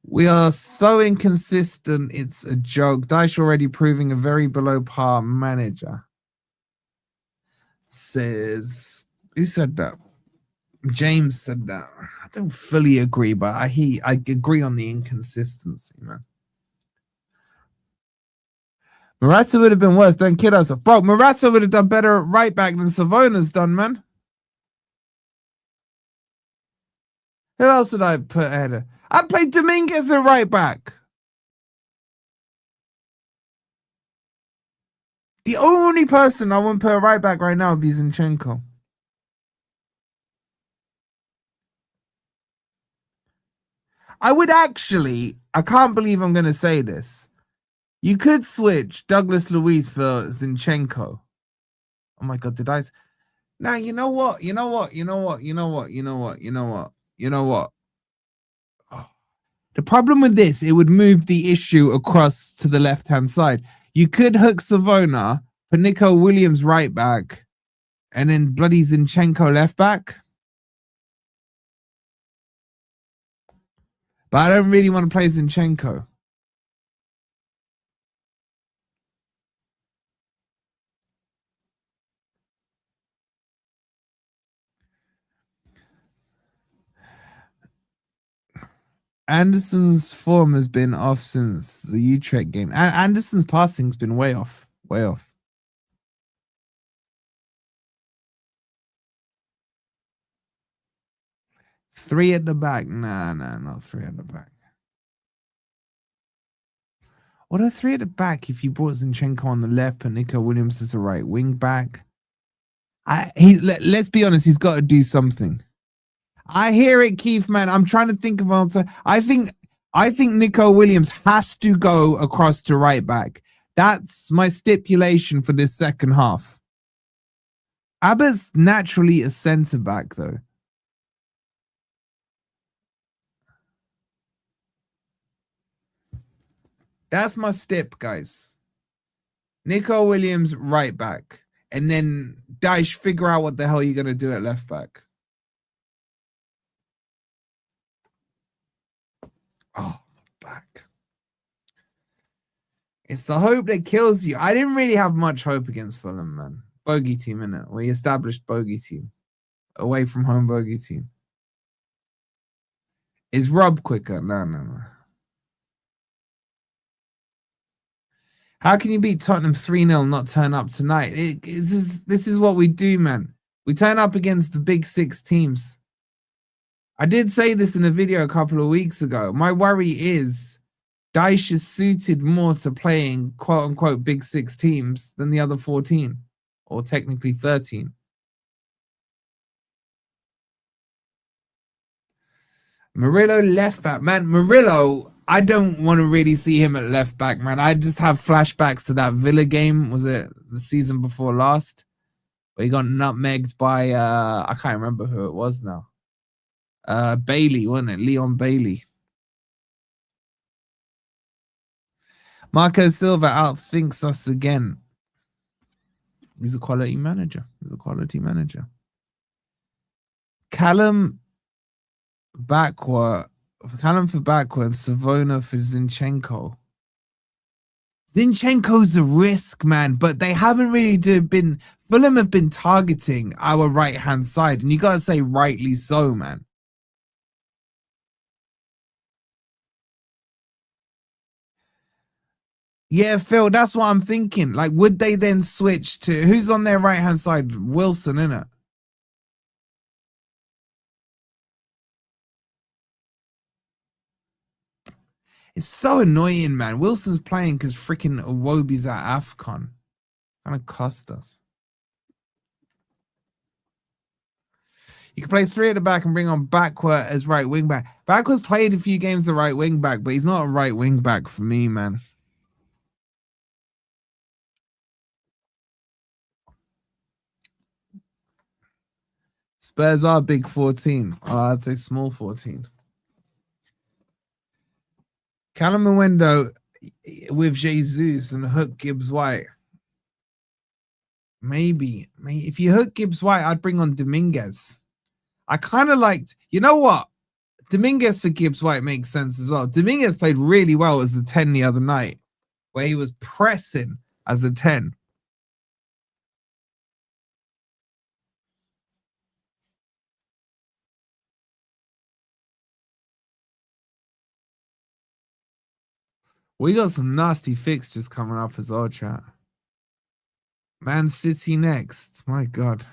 We are so inconsistent, it's a joke. Dyche already proving a very below par manager. Says, who said that? James said that. I don't fully agree, but I agree on the inconsistency, man. Morata would have been worse. Don't kid us. Bro, Morata would have done better at right back than Savona's done, man. Who else did I put ahead? I played Dominguez at right back. The only person I wouldn't put at right back right now would be Zinchenko. I would actually, I can't believe I'm going to say this. You could switch Douglas Luiz for Zinchenko. Oh my God, did I? Now, you know what? Oh. The problem with this, it would move the issue across to the left-hand side. You could hook Savona, put Nico Williams right back, and then bloody Zinchenko left back. But I don't really want to play Zinchenko. Anderson's form has been off since the Utrecht game. Anderson's passing's been way off. Way off. Three at the back. Nah, not three at the back. What are three at the back if you brought Zinchenko on the left and Nico Williams as a right wing back? Let's be honest, he's got to do something. I hear it, Keith, man. I'm trying to think of answer. I think Nico Williams has to go across to right back. That's my stipulation for this second half. Abba's naturally a centre back, though. That's my stip, guys. Nico Williams, right back. And then Dyche, figure out what the hell you're going to do at left back. Oh, back. It's the hope that kills you. I didn't really have much hope against Fulham, man. Bogey team, innit? We established bogey team. Away from home bogey team. Is Rob quicker? No. How can you beat Tottenham 3-0 and not turn up tonight? This is what we do, man. We turn up against the big six teams. I did say this in a video a couple of weeks ago. My worry is Dyche is suited more to playing quote-unquote big six teams than the other 14, or technically 13. Murillo left back. Man, Murillo, I don't want to really see him at left back, man. I just have flashbacks to that Villa game. Was it the season before last? Where he got nutmegged by, I can't remember who it was now. Bailey, wasn't it? Leon Bailey. Marco Silva outthinks us again. He's a quality manager. Callum backward. Callum for backward. Savona for Zinchenko. Zinchenko's a risk, man, but they haven't really been. Fulham have been targeting our right-hand side, and you gotta say rightly so, man. Yeah, Phil, that's what I'm thinking. Like, would they then switch to who's on their right-hand side? Wilson, innit? It's so annoying, man. Wilson's playing because freaking Iwobi's at AFCON. Kind of cost us. You can play 3 at the back and bring on Backward as right wing back. Backward's played a few games the right wing back, but he's not a right wing back for me, man. Spurs are big 14. Oh, I'd say small 14. Callum Mwendo with Jesus and hook Gibbs White. Maybe. If you hook Gibbs White, I'd bring on Dominguez. I kind of liked, you know what? Dominguez for Gibbs White makes sense as well. Dominguez played really well as the 10 the other night, where he was pressing as a 10. We got some nasty fixtures coming up as well, chat. Man City next. My God.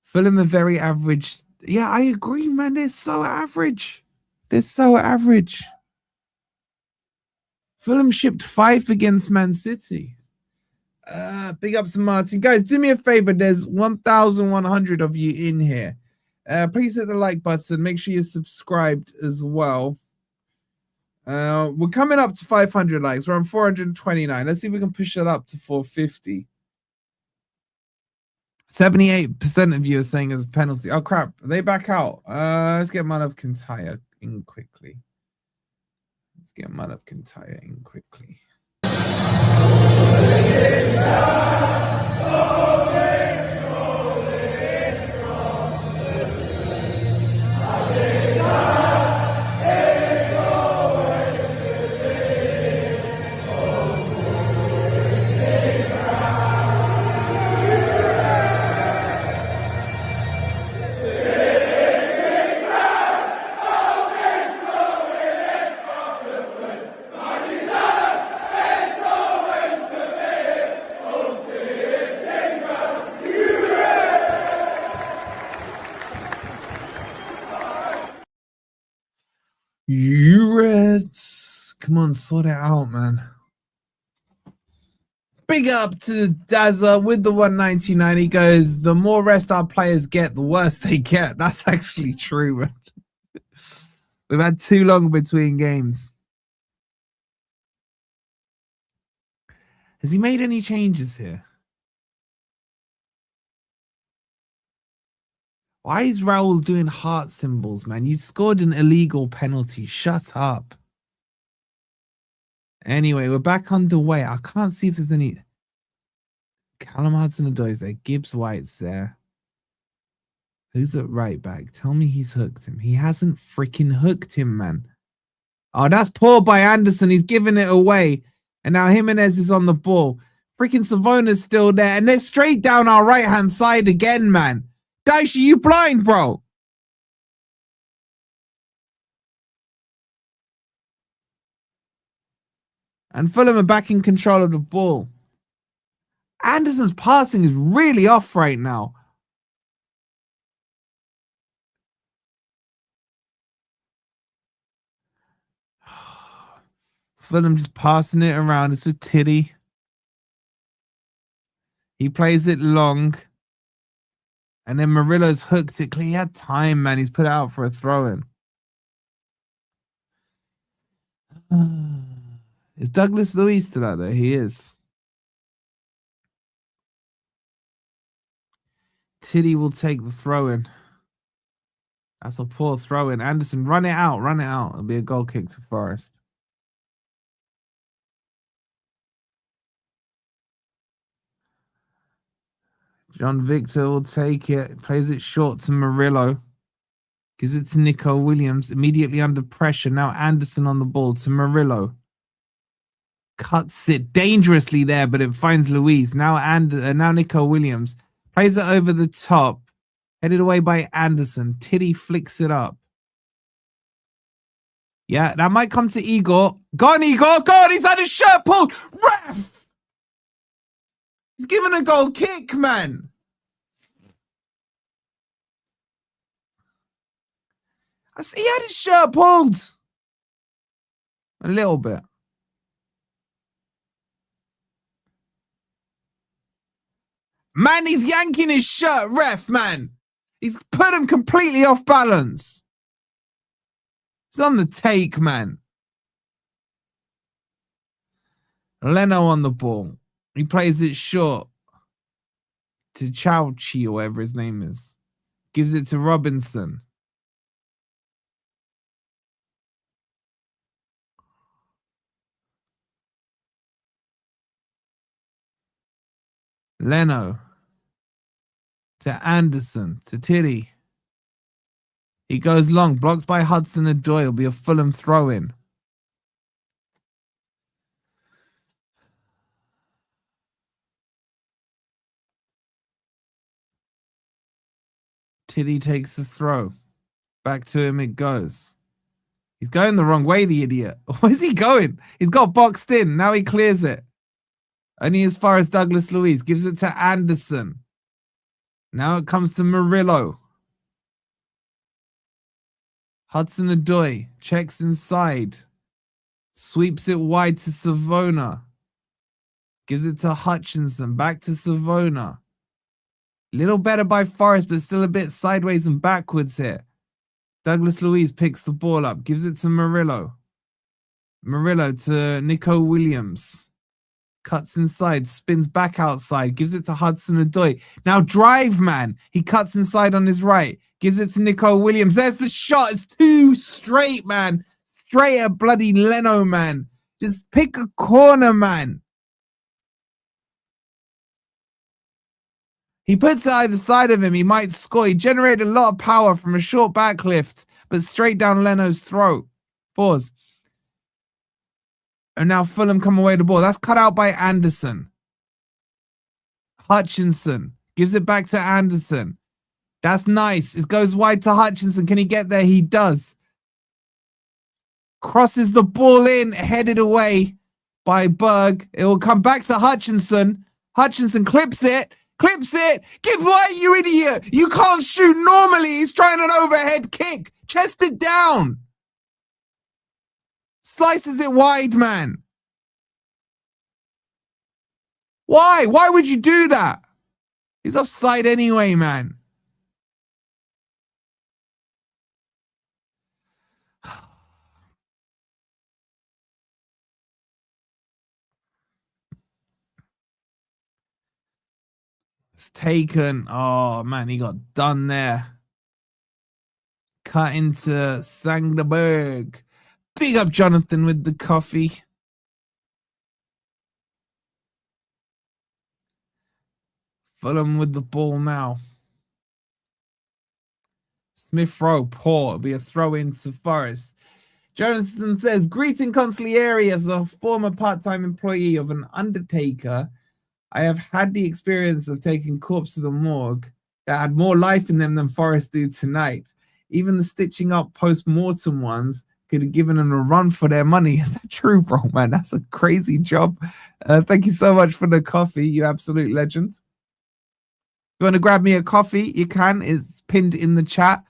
Fulham are very average. Yeah, I agree, man. They're so average. Fulham shipped 5 against Man City. Big ups to Martin. Guys, do me a favor. There's 1,100 of you in here. Please hit the like button. Make sure you're subscribed as well. We're coming up to 500 likes. We're on 429. Let's see if we can push it up to 450. 78% of you are saying it's a penalty. Oh, crap. Are they back out? Let's get Man of Kintyre in quickly. You Reds, come on, sort it out, man. Big up to Dazza with the 199. He goes, the more rest our players get, the worse they get. That's actually true, man. We've had too long between games. Has he made any changes here? Why is Raul doing heart symbols, man? You scored an illegal penalty. Shut up. Anyway, we're back underway. I can't see if there's any. Callum Hudson-Odoi's there. Gibbs White's there. Who's at right back? Tell me he's hooked him. He hasn't freaking hooked him, man. Oh, that's poor by Anderson. He's giving it away. And now Jimenez is on the ball. Freaking Savona's still there. And they're straight down our right-hand side again, man. Dyche, you blind, bro? And Fulham are back in control of the ball. Anderson's passing is really off right now. Fulham just passing it around. It's with Tiddy. He plays it long. And then Murillo's hooked it. He had time, man. He's put it out for a throw-in. Is Douglas Luiz still out there? He is. Tiddy will take the throw-in. That's a poor throw-in. Anderson, run it out. Run it out. It'll be a goal kick to Forest. John Victor will take it. Plays it short to Murillo. Gives it to Nico Williams. Immediately under pressure. Now Anderson on the ball to Murillo. Cuts it dangerously there, but it finds Luiz. Now Nico Williams. Plays it over the top. Headed away by Anderson. Tiddy flicks it up. Yeah, that might come to Igor. Go on, Igor. Go on. He's had his shirt pulled. Ref! He's given a goal kick, man. I see he had his shirt pulled. A little bit. Man, he's yanking his shirt, ref, man. He's put him completely off balance. He's on the take, man. Leno on the ball. He plays it short to Chauchi or whatever his name is. Gives it to Robinson. Leno to Anderson to Tiddy. He goes long, blocked by Hudson and Doyle. Be a Fulham throw-in. Tiddy takes the throw. Back to him it goes. He's going the wrong way, the idiot. Where's he going? He's got boxed in. Now he clears it. Only as far as Douglas Luiz. Gives it to Anderson. Now it comes to Murillo. Hudson-Odoi checks inside. Sweeps it wide to Savona. Gives it to Hutchinson. Back to Savona. Little better by Forest, but still a bit sideways and backwards here. Douglas Luiz picks the ball up. Gives it to Murillo. Murillo to Nico Williams. Cuts inside. Spins back outside. Gives it to Hudson-Odoi. Now drive, man. He cuts inside on his right. Gives it to Nico Williams. There's the shot. It's too straight, man. Straight at bloody Leno, man. Just pick a corner, man. He puts it either side of him. He might score. He generated a lot of power from a short backlift, but straight down Leno's throat. Pause. And now Fulham come away with the ball. That's cut out by Anderson. Hutchinson gives it back to Anderson. That's nice. It goes wide to Hutchinson. Can he get there? He does. Crosses the ball in, headed away by Berg. It will come back to Hutchinson. Hutchinson clips it. Clips it. Give away, you idiot. You can't shoot normally. He's trying an overhead kick. Chest it down. Slices it wide, man. Why? Why would you do that? He's offside anyway, man. It's taken. Oh, man, he got done there. Cut into Sangderberg. Big up Jonathan with the coffee. Fulham with the ball now. Smith Rowe, poor. It'll be a throw in to Forest. Jonathan says, greeting consigliere as a former part-time employee of an undertaker. I have had the experience of taking corpses to the morgue that had more life in them than Forest do tonight. Even the stitching up post-mortem ones could have given them a run for their money. Is that true, bro, man? That's a crazy job. Thank you so much for the coffee, you absolute legend. If you want to grab me a coffee, you can. It's pinned in the chat.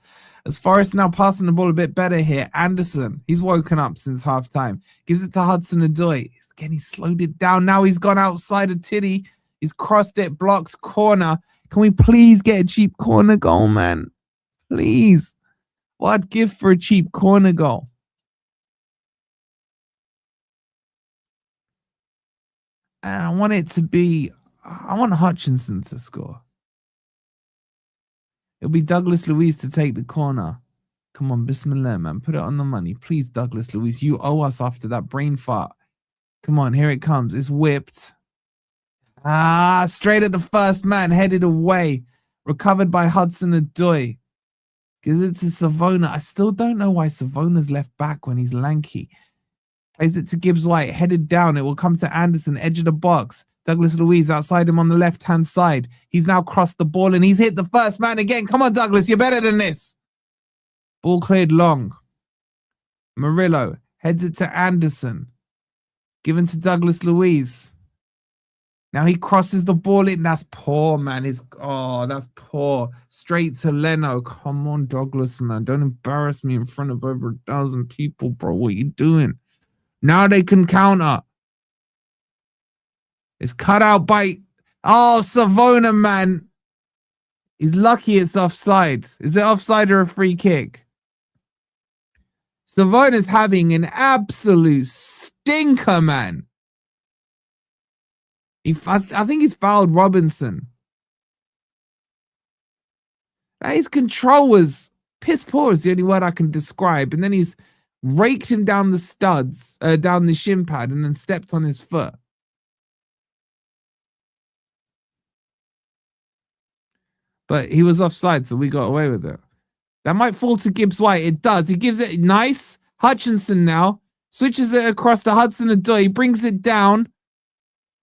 As Forrest now passing the ball a bit better here. Anderson, he's woken up since half time. Gives it to Hudson-Odoi. Again, he slowed it down. Now he's gone outside of Tiddy. He's crossed it, blocked corner. Can we please get a cheap corner goal, man? Please. What I'd give for a cheap corner goal. And I want it to be, I want Hutchinson to score. It'll be Douglas Luiz to take the corner. Come on, bismillah, man. Put it on the money. Please, Douglas Luiz. You owe us after that brain fart. Come on, here it comes. It's whipped. Straight at the first man. Headed away. Recovered by Hudson-Odoi. Gives it to Savona. I still don't know why Savona's left back when he's lanky. Plays it to Gibbs-White. Headed down. It will come to Anderson. Edge of the box. Douglas Luiz outside him on the left-hand side. He's now crossed the ball and he's hit the first man again. Come on, Douglas. You're better than this. Ball cleared long. Murillo heads it to Anderson. Given to Douglas Luiz. Now he crosses the ball in. That's poor, man. That's poor. Straight to Leno. Come on, Douglas, man. Don't embarrass me in front of over 1,000 people, bro. What are you doing? Now they can counter. It's cut out by... Oh, Savona, man. He's lucky it's offside. Is it offside or a free kick? Savona's having an absolute stinker, man. I think he's fouled Robinson. His control was piss poor is the only word I can describe. And then he's raked him down the studs, down the shin pad, and then stepped on his foot. But he was offside, so we got away with it. That might fall to Gibbs-White. It does. He gives it nice. Hutchinson now switches it across to Hudson-Odoi. He brings it down.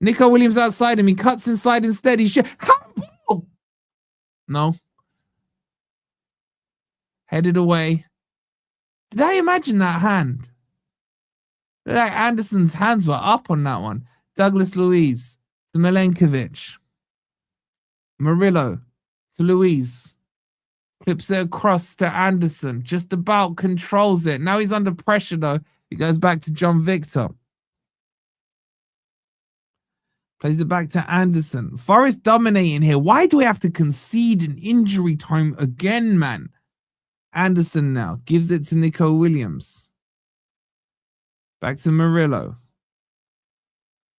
Nico Williams outside him. He cuts inside instead. No. Headed away. Did I imagine that hand? Like Anderson's hands were up on that one. Douglas Luiz to Milenkovic. Murillo to Luiz. Clips it across to Anderson. Just about controls it. Now he's under pressure though. He goes back to John Victor. Plays it back to Anderson. Forrest dominating here. Why do we have to concede an injury time again, man? Anderson now gives it to Nico Williams. Back to Murillo.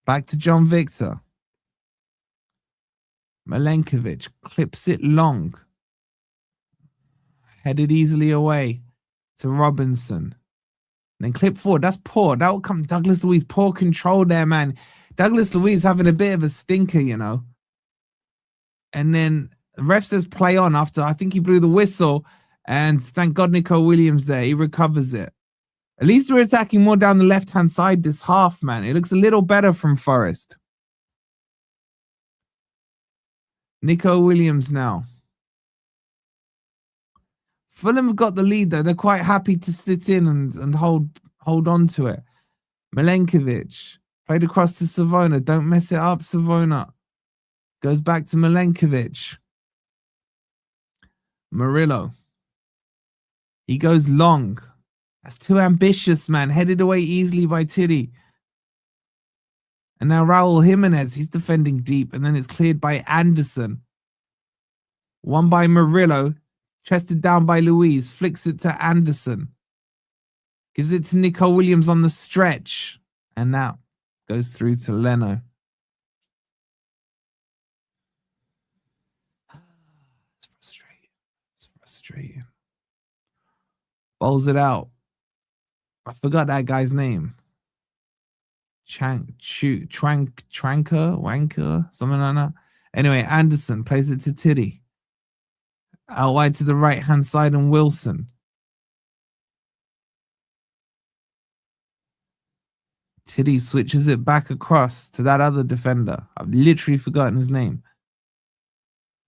Back to John Victor. Milenkovic clips it long. Headed easily away to Robinson. And then clip forward. That's poor. That will come Douglas Luiz. Poor control there, man. Douglas Luiz having a bit of a stinker, you know. And then the ref says play on after I think he blew the whistle. And thank God Nico Williams there. He recovers it. At least we're attacking more down the left-hand side this half, man. It looks a little better from Forest. Nico Williams now. Fulham have got the lead, though. They're quite happy to sit in and hold on to it. Milenkovic. Played across to Savona. Don't mess it up, Savona. Goes back to Milenkovic. Murillo. He goes long. That's too ambitious, man. Headed away easily by Tiddy. And now Raul Jimenez. He's defending deep. And then it's cleared by Anderson. One by Murillo. Chested down by Luiz. Flicks it to Anderson. Gives it to Nico Williams on the stretch. And now goes through to Leno. It's frustrating. It's frustrating. Bowls it out. I forgot that guy's name. Wanker, something like that. Anyway, Anderson plays it to Tiddy. Out wide to the right-hand side and Wilson. Tiddy switches it back across to that other defender. I've literally forgotten his name.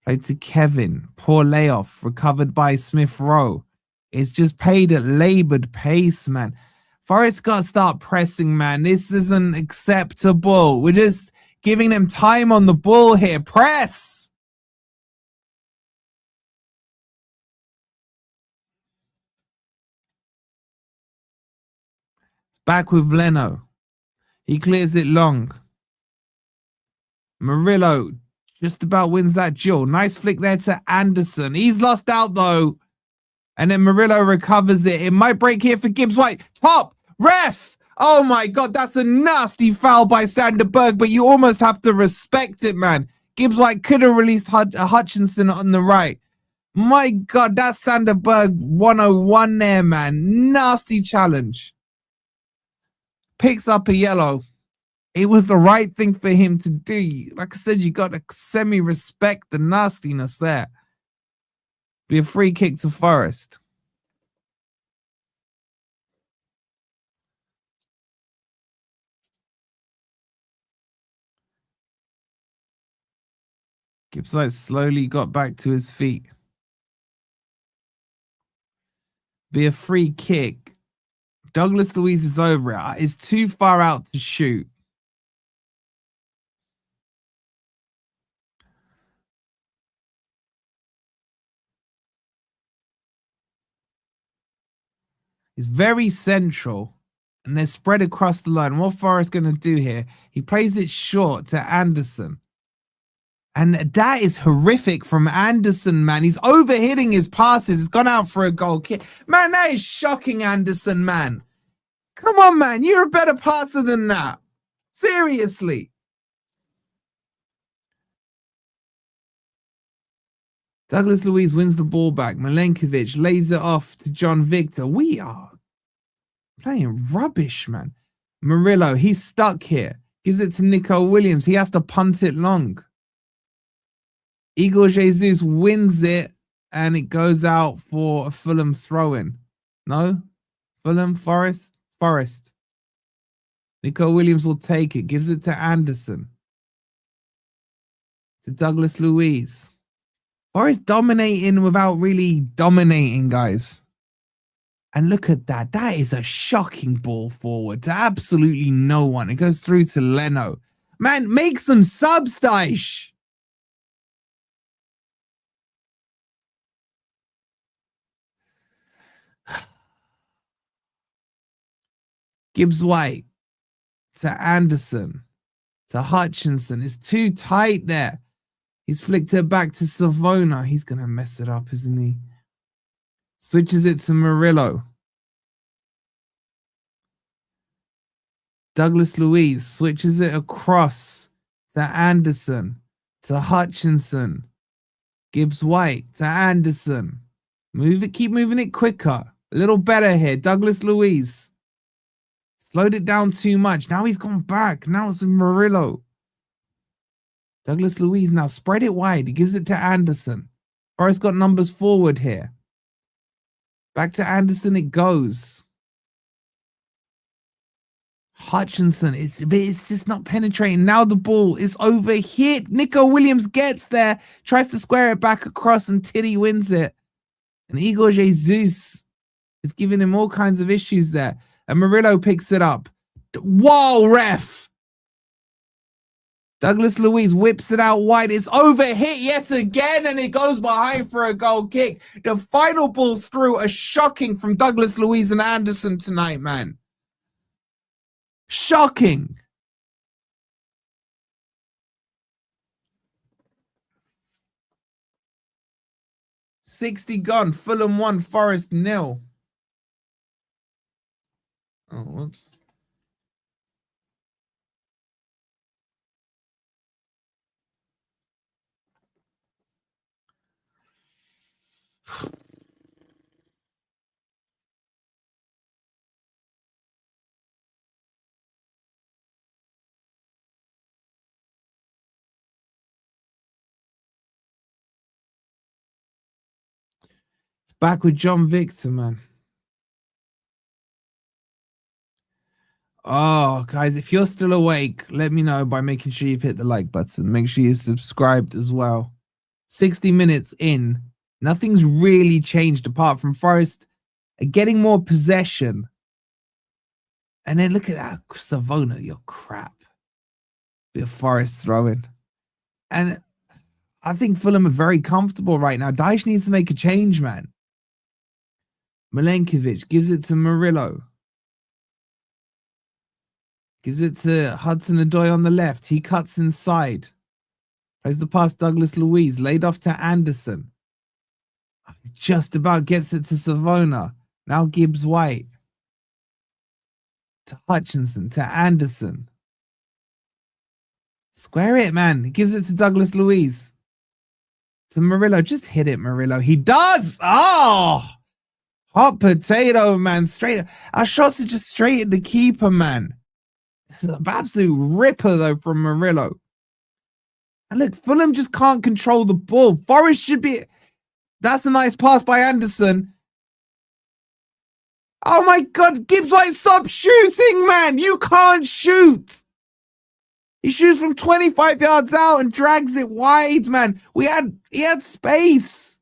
Played to Kevin. Poor layoff. Recovered by Smith Rowe. It's just paid at laboured pace, man. Forest got to start pressing, man. This isn't acceptable. We're just giving them time on the ball here. Press! It's back with Leno. He clears it long. Murillo just about wins that duel. Nice flick there to Anderson. He's lost out though. And then Murillo recovers it. It might break here for Gibbs White. Top ref. Oh my God, that's a nasty foul by Sander Berg, but you almost have to respect it, man. Gibbs White could have released Hutchinson on the right. My God, that's Sander Berg 101 there, man. Nasty challenge. Picks up a yellow. It was the right thing for him to do. Like I said, you got to semi-respect the nastiness there. Be a free kick to Forest. Gibbs White slowly got back to his feet. Be a free kick. Douglas Luiz is over it. It's too far out to shoot. It's very central. And they're spread across the line. What Forrest going to do here? He plays it short to Anderson. And that is horrific from Anderson, man. He's overhitting his passes. It's gone out for a goal kick. Man, that is shocking, Anderson, man. Come on, man. You're a better passer than that. Seriously. Douglas Luiz wins the ball back. Milenkovic lays it off to John Victor. We are playing rubbish, man. Murillo, he's stuck here. Gives it to Nico Williams. He has to punt it long. Igor Jesus wins it, and it goes out for a Fulham throw-in. No? Fulham, Forest? Forest. Nico Williams will take it. Gives it to Anderson. To Douglas Luiz. Forest dominating without really dominating, guys. And look at that. That is a shocking ball forward to absolutely no one. It goes through to Leno. Man, make some subs, Dyche. Gibbs White to Anderson to Hutchinson. It's too tight there. He's flicked it back to Savona. He's going to mess it up, isn't he? Switches it to Murillo. Douglas Luiz switches it across to Anderson, to Hutchinson. Gibbs White to Anderson. Move it, keep moving it quicker. A little better here. Douglas Luiz. Slowed it down too much. Now he's gone back. Now it's with Murillo. Douglas Luiz now spread it wide. He gives it to Anderson. Forrest got numbers forward here. Back to Anderson it goes. Hutchinson, it's just not penetrating. Now the ball is overhit. Nico Williams gets there, tries to square it back across, and Tiddy wins it. And Igor Jesus is giving him all kinds of issues there. And Murillo picks it up. Whoa, ref! Douglas Luiz whips it out wide. It's overhit yet again, and it goes behind for a goal kick. The final ball's through. A shocking from Douglas Luiz and Anderson tonight, man. Shocking. $60 gone. Fulham 1, Forest 0. Oh, whoops. It's back with John Victor, man. Oh, guys, if you're still awake, let me know by making sure you've hit the like button. Make sure you're subscribed as well. 60 minutes in, nothing's really changed apart from Forest getting more possession. And then look at that, Savona, you're crap. Be a Forest throwing. And I think Fulham are very comfortable right now. Dyche needs to make a change, man. Milenkovic gives it to Murillo. Gives it to Hudson-Odoi on the left. He cuts inside. Plays the pass Douglas Luiz. Laid off to Anderson. Just about gets it to Savona. Now Gibbs White. To Hutchinson. To Anderson. Square it, man. He gives it to Douglas Luiz. To Murillo. Just hit it, Murillo. He does! Oh! Hot potato, man. Straight. Our shots are just straight at the keeper, man. An absolute ripper, though, from Murillo. And look, Fulham just can't control the ball. Forest should be... That's a nice pass by Anderson. Oh, my God. Gibbs White, stop shooting, man. You can't shoot. He shoots from 25 yards out and drags it wide, man. He had space.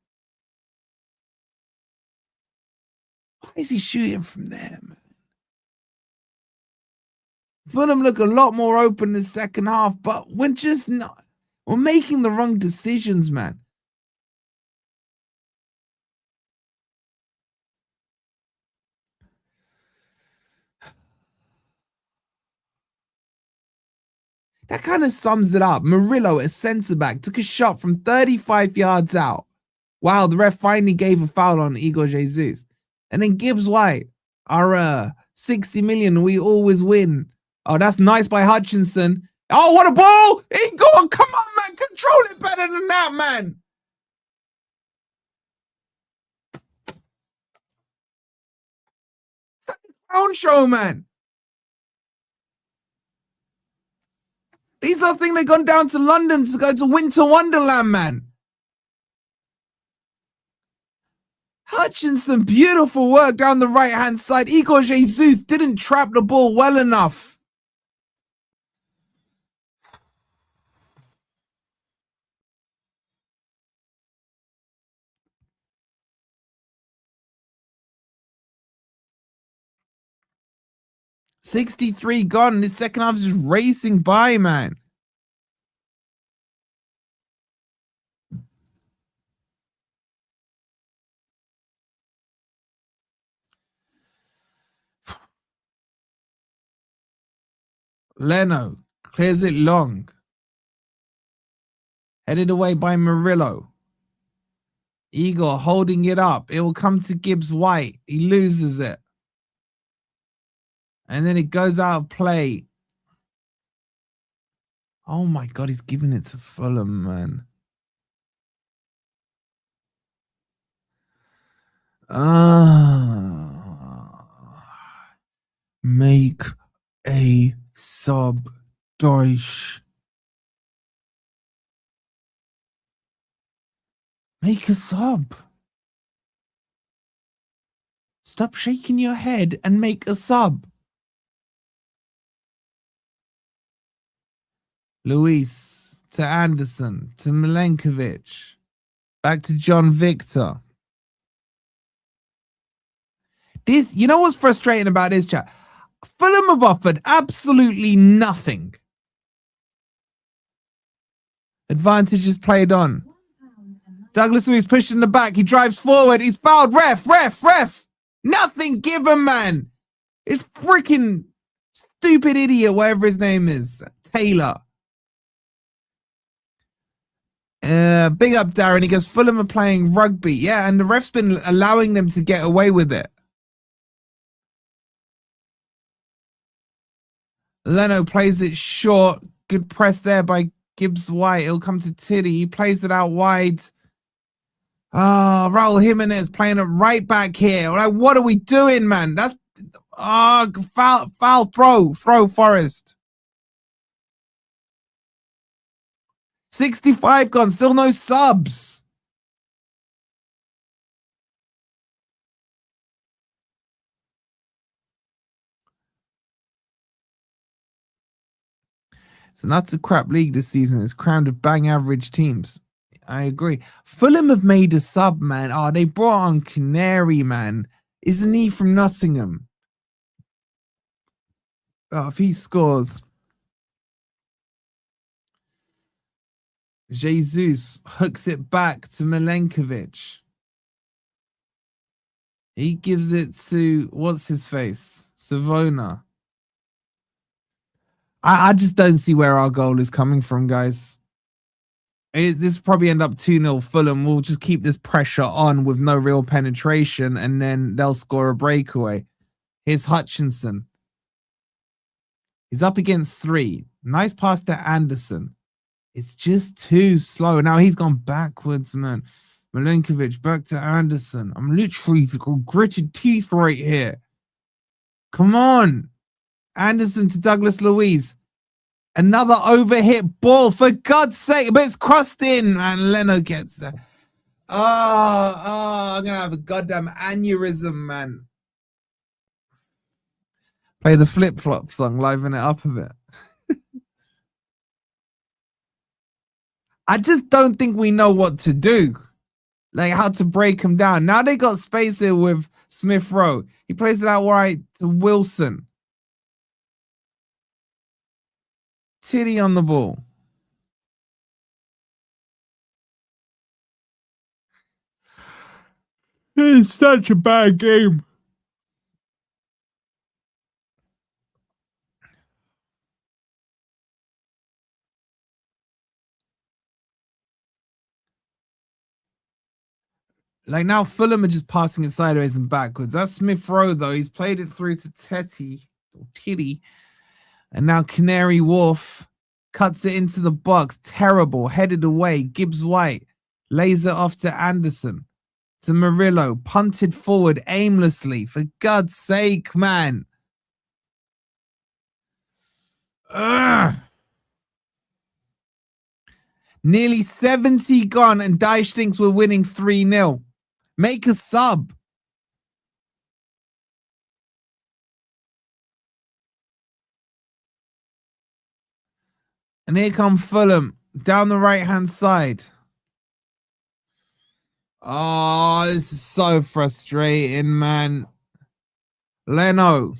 Why is he shooting from there, man? Fulham look a lot more open in the second half, but we're just not. We're making the wrong decisions, man. That kind of sums it up. Murillo, a centre-back, took a shot from 35 yards out. Wow, the ref finally gave a foul on Igor Jesus. And then Gibbs White, our 60 million, we always win. Oh, that's nice by Hutchinson. Oh, what a ball! Igor, come on, man. Control it better than that, man. It's like a clown show, man. These are things they've gone down to London to go to Winter Wonderland, man. Hutchinson, beautiful work down the right-hand side. Igor Jesus didn't trap the ball well enough. $63 gone. This second half is just racing by, man. Leno clears it long. Headed away by Murillo. Igor holding it up. It will come to Gibbs White. He loses it. And then it goes out of play. Oh my God, he's giving it to Fulham, man. Make a sub, Deutsch. Make a sub. Stop shaking your head and make a sub. Luis to Anderson to Milenkovic. Back to John Victor. This, you know what's frustrating about this, chat? Fulham have offered absolutely nothing. Advantage is played on. Douglas Luiz pushed in the back. He drives forward. He's fouled. Ref. Nothing given, man. It's freaking stupid idiot, whatever his name is. Taylor. Big up, Darren. He goes, Fulham are playing rugby. Yeah, and the ref's been allowing them to get away with it. Leno plays it short. Good press there by Gibbs White. It'll come to Tiddy. He plays it out wide. Raul Jimenez playing it right back here. Like, what are we doing, man? That's foul throw Forest. 65 gone, still no subs. It's an utter crap league this season. It's crowned with bang average teams. I agree. Fulham have made a sub, man. Oh, they brought on Canary, man. Isn't he from Nottingham? Oh, if he scores. Jesus hooks it back to Milenkovic. He gives it to, what's his face? Savona. I just don't see where our goal is coming from, guys. This probably end up 2-0 Fulham. We'll just keep this pressure on with no real penetration, and then they'll score a breakaway. Here's Hutchinson. He's up against 3. Nice pass to Anderson. It's just too slow. Now he's gone backwards, man. Milinkovic back to Anderson. I'm literally gritted teeth right here. Come on. Anderson to Douglas Luiz. Another overhit ball, for God's sake. But it's crossed in, and Leno gets there. I'm going to have a goddamn aneurysm, man. Play the flip-flop song, liven it up a bit. I just don't think we know what to do. Like, how to break him down. Now they got space here with Smith Rowe. He plays it out right to Wilson. Titty on the ball. It's such a bad game. Like, now Fulham are just passing it sideways and backwards. That's Smith Rowe, though. He's played it through to Titty. And now Canary Wharf cuts it into the box. Terrible. Headed away. Gibbs White lays it off to Anderson. To Murillo. Punted forward aimlessly. For God's sake, man. Ugh. Nearly 70 gone, and Dyche thinks we're winning 3-0. Make a sub. And here come Fulham down the right-hand side. Oh, this is so frustrating, man. Leno.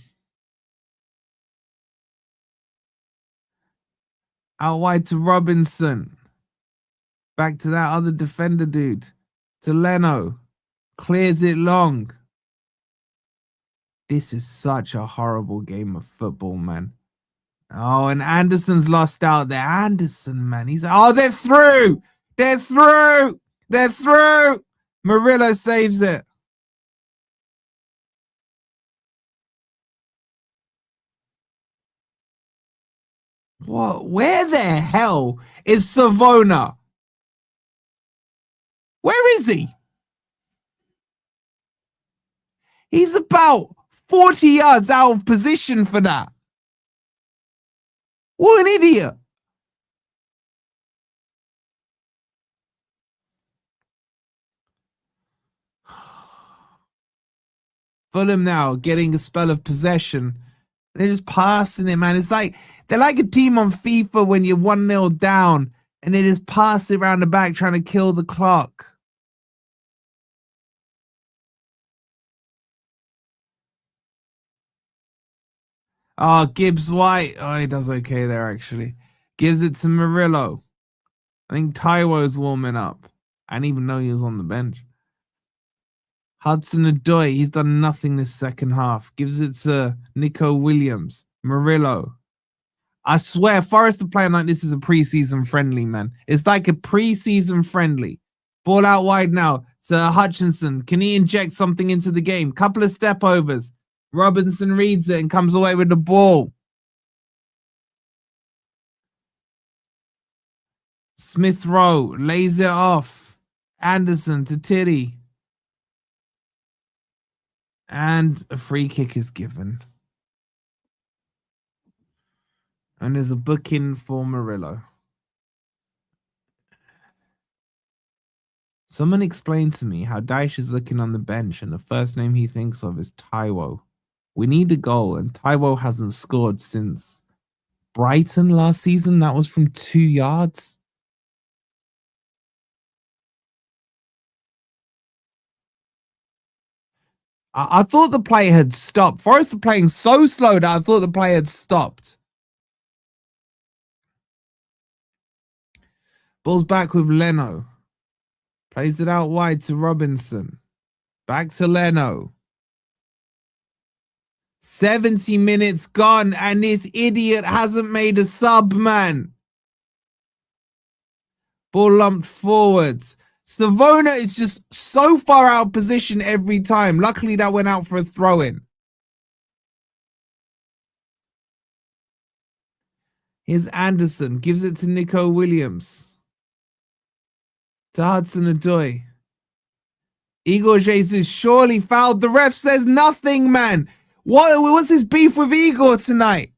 Out wide to Robinson. Back to that other defender dude. To Leno. Clears it long. This is such a horrible game of football, man. Oh, and Anderson's lost out there. Anderson, man. They're through. They're through. They're through. Murillo saves it. What? Where the hell is Savona? Where is he? He's about 40 yards out of position for that. What an idiot. Fulham now getting a spell of possession. They're just passing it, man. It's like they're like a team on FIFA when you're 1-0 down and they just pass it around the back trying to kill the clock. Oh, Gibbs White. Oh, he does okay there, actually. Gives it to Murillo. I think Taiwo's warming up. I didn't even know he was on the bench. Hudson-Odoi. He's done nothing this second half. Gives it to Nico Williams. Murillo. I swear, Forest are playing like this is a preseason friendly, man. It's like a preseason friendly. Ball out wide now to Hutchinson. Can he inject something into the game? Couple of step overs. Robinson reads it and comes away with the ball. Smith Rowe lays it off. Anderson to Titty. And a free kick is given. And there's a booking for Murillo. Someone explained to me how Dyche is looking on the bench and the first name he thinks of is Taiwo. We need a goal, and Taiwo hasn't scored since Brighton last season. That was from 2 yards. I thought the play had stopped. Forest are playing so slow that I thought the play had stopped. Ball's back with Leno. Plays it out wide to Robinson. Back to Leno. 70 minutes gone, and this idiot hasn't made a sub, man. Ball lumped forwards. Savona is just so far out of position every time. Luckily, that went out for a throw-in. Here's Anderson. Gives it to Nico Williams. To Hudson-Odoi. Igor Jesus surely fouled. The ref says nothing, man. What's his beef with Igor tonight?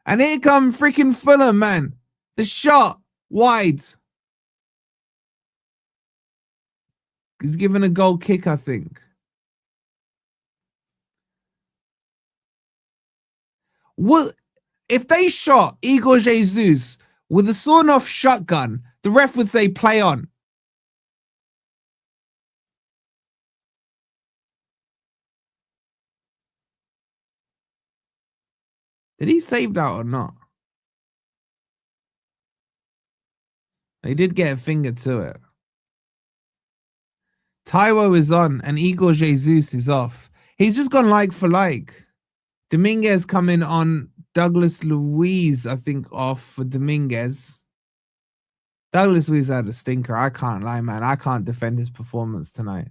And here come freaking Fulham, man. The shot. Wide. He's given a goal kick, I think. What if they shot Igor Jesus with a sawn-off shotgun? The ref would say play on. Did he save that or not? They did get a finger to it. Taiwo is on and Igor Jesus is off. He's just gone like for like. Dominguez coming on. Douglas Luiz, I think, off for Dominguez. Douglas Luiz had a stinker. I can't lie, man. I can't defend his performance tonight.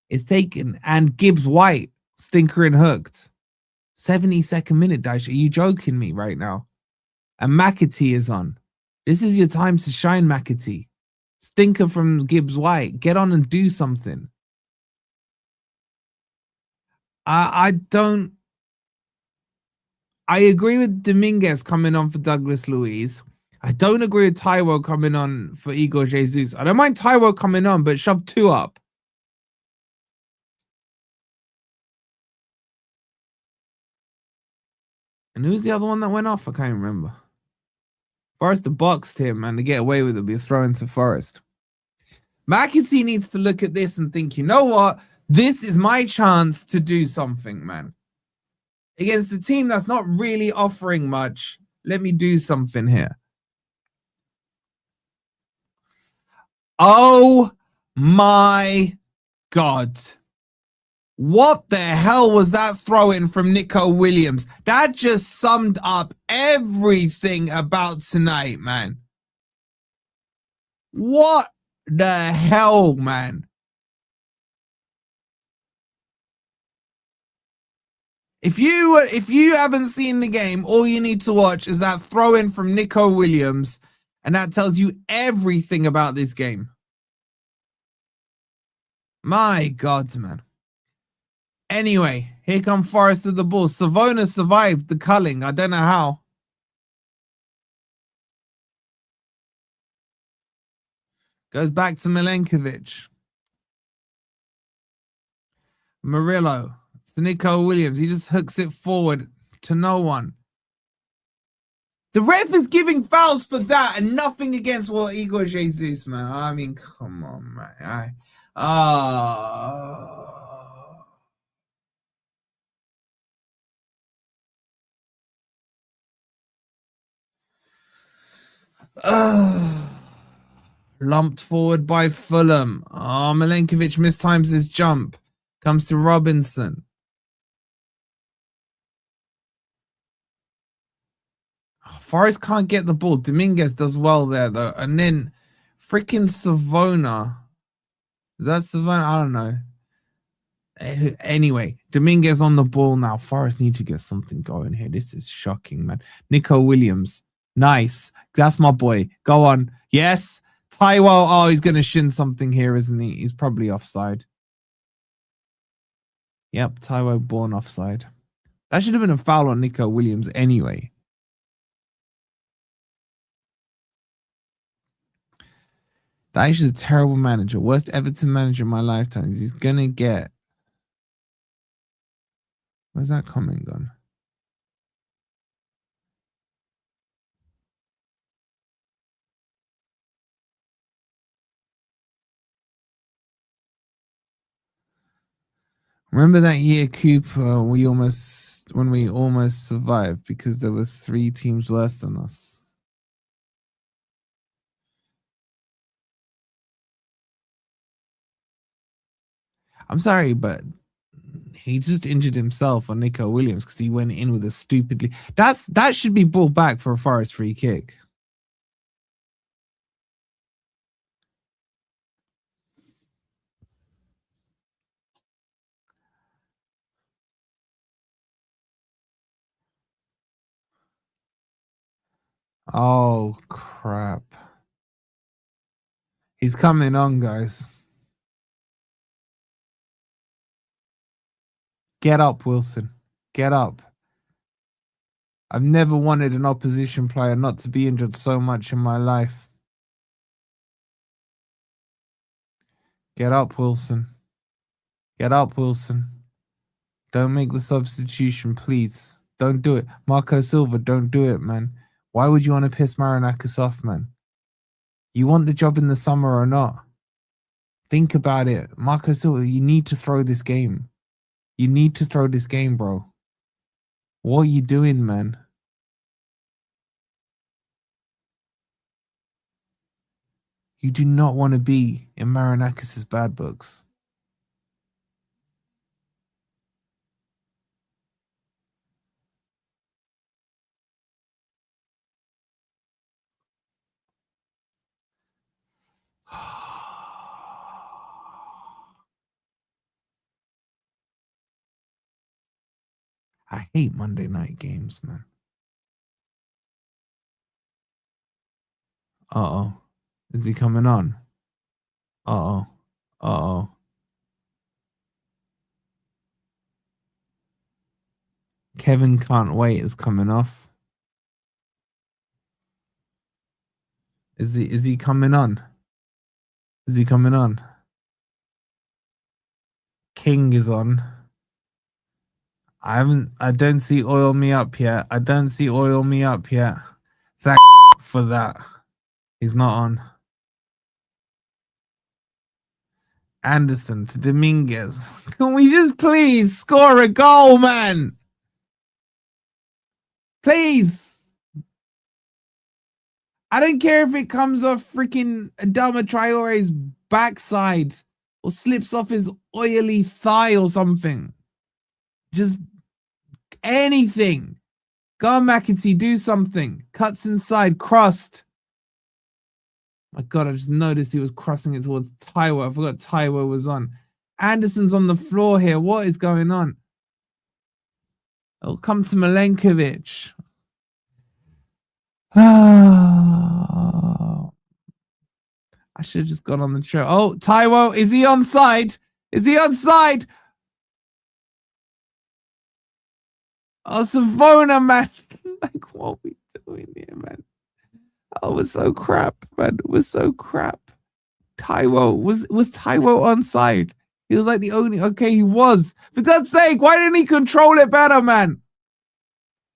It's taken. And Gibbs White, stinker and hooked. 72nd minute, Daesh. Are you joking me right now? And McAtee is on. This is your time to shine, McAtee. Stinker from Gibbs White. Get on and do something. I agree with Dominguez coming on for Douglas Luiz. I don't agree with Taiwo coming on for Igor Jesus. I don't mind Taiwo coming on, but shove two up. And who's the other one that went off? I can't remember. Forrester boxed him, and to get away with it, be a throw into Forrest. McAtee needs to look at this and think, you know what? This is my chance to do something, man. Against a team that's not really offering much, let me do something here. Oh my God. What the hell was that throw-in from Nico Williams? That just summed up everything about tonight, man. What the hell, man? If you haven't seen the game, all you need to watch is that throw-in from Nico Williams, and that tells you everything about this game. My God, man. Anyway, here come Forrest to the ball. Savona survived the culling. I don't know how. Goes back to Milenkovic. Murillo. To Nico Williams. He just hooks it forward to no one. The ref is giving fouls for that and nothing against Igor Jesus, man. I mean, come on, man. Lumped forward by Fulham. Milenkovic mistimes his jump. Comes to Robinson. Forrest can't get the ball. Dominguez does well there, though. And then freaking Savona. Is that Savona? I don't know. Anyway, Dominguez on the ball now. Forrest need to get something going here. This is shocking, man. Nico Williams. Nice. That's my boy. Go on. Yes. Taiwo. Oh, he's going to shin something here, isn't he? He's probably offside. Yep. Taiwo born offside. That should have been a foul on Nico Williams anyway. Daesh is a terrible manager. Worst Everton manager in my lifetime. He's going to get... Where's that comment gone? Remember that year, Cooper, when we almost survived because there were 3 teams worse than us. I'm sorry, but he just injured himself on Nico Williams because he went in with a stupidly. That should be brought back for a Forest free kick. Oh crap. He's coming on, guys. Get up, Wilson. Get up. I've never wanted an opposition player not to be injured so much in my life. Get up, Wilson. Get up, Wilson. Don't make the substitution, please. Don't do it. Marco Silva, don't do it, man. Why would you want to piss Marinakis off, man? You want the job in the summer or not? Think about it. Marco Silva, you need to throw this game. You need to throw this game, bro. What are you doing, man? You do not want to be in Marinakis' bad books. I hate Monday night games, man. Uh-oh. Is he coming on? Uh-oh. Uh-oh. Kevin Can't Wait is coming off. Is he coming on? Is he coming on? King is on. I don't see Oil Me Up yet. I don't see Oil Me Up yet. Thank for that. He's not on. Anderson to Dominguez. Can we just please score a goal, man? Please. I don't care if it comes off freaking Adama Traore's backside or slips off his oily thigh or something. Just anything. Go on, McAtee, do something. Cuts inside, crossed. My God, I just noticed he was crossing it towards Taiwo. I forgot Taiwo was on. Anderson's on the floor here. What is going on? It'll come to Milenkovic. Oh, I should have just gone on the show. Oh, Taiwo, is he onside? Is he onside? Oh, Savona, man. Like, what are we doing here, man? Oh, it was so crap, man. It was so crap. Taiwo, was Taiwo onside? He was like the only... Okay, he was. For God's sake, why didn't he control it better, man?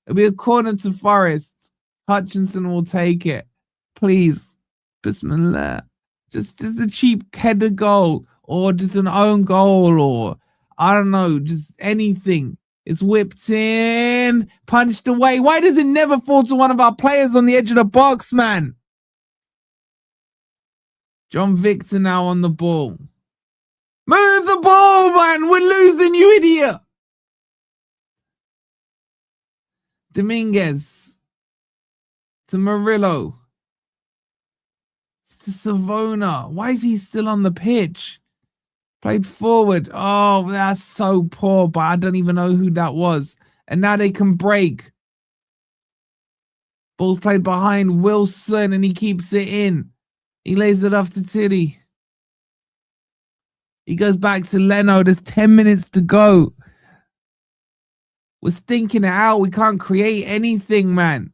It'll be a corner to Forest. Hutchinson will take it. Please. Bismillah. Just a cheap header goal. Or just an own goal. Or, I don't know, just anything. It's whipped in. Punched away. Why does it never fall to one of our players on the edge of the box, man? John Victor now on the ball. Move the ball, man. We're losing, you idiot. Dominguez. To Murillo. To Savona. Why is he still on the pitch? Played forward. Oh, that's so poor, but I don't even know who that was. And now they can break. Ball's played behind Wilson, and he keeps it in. He lays it off to Tiddy. He goes back to Leno. There's 10 minutes to go. We're stinking it out. We can't create anything, man.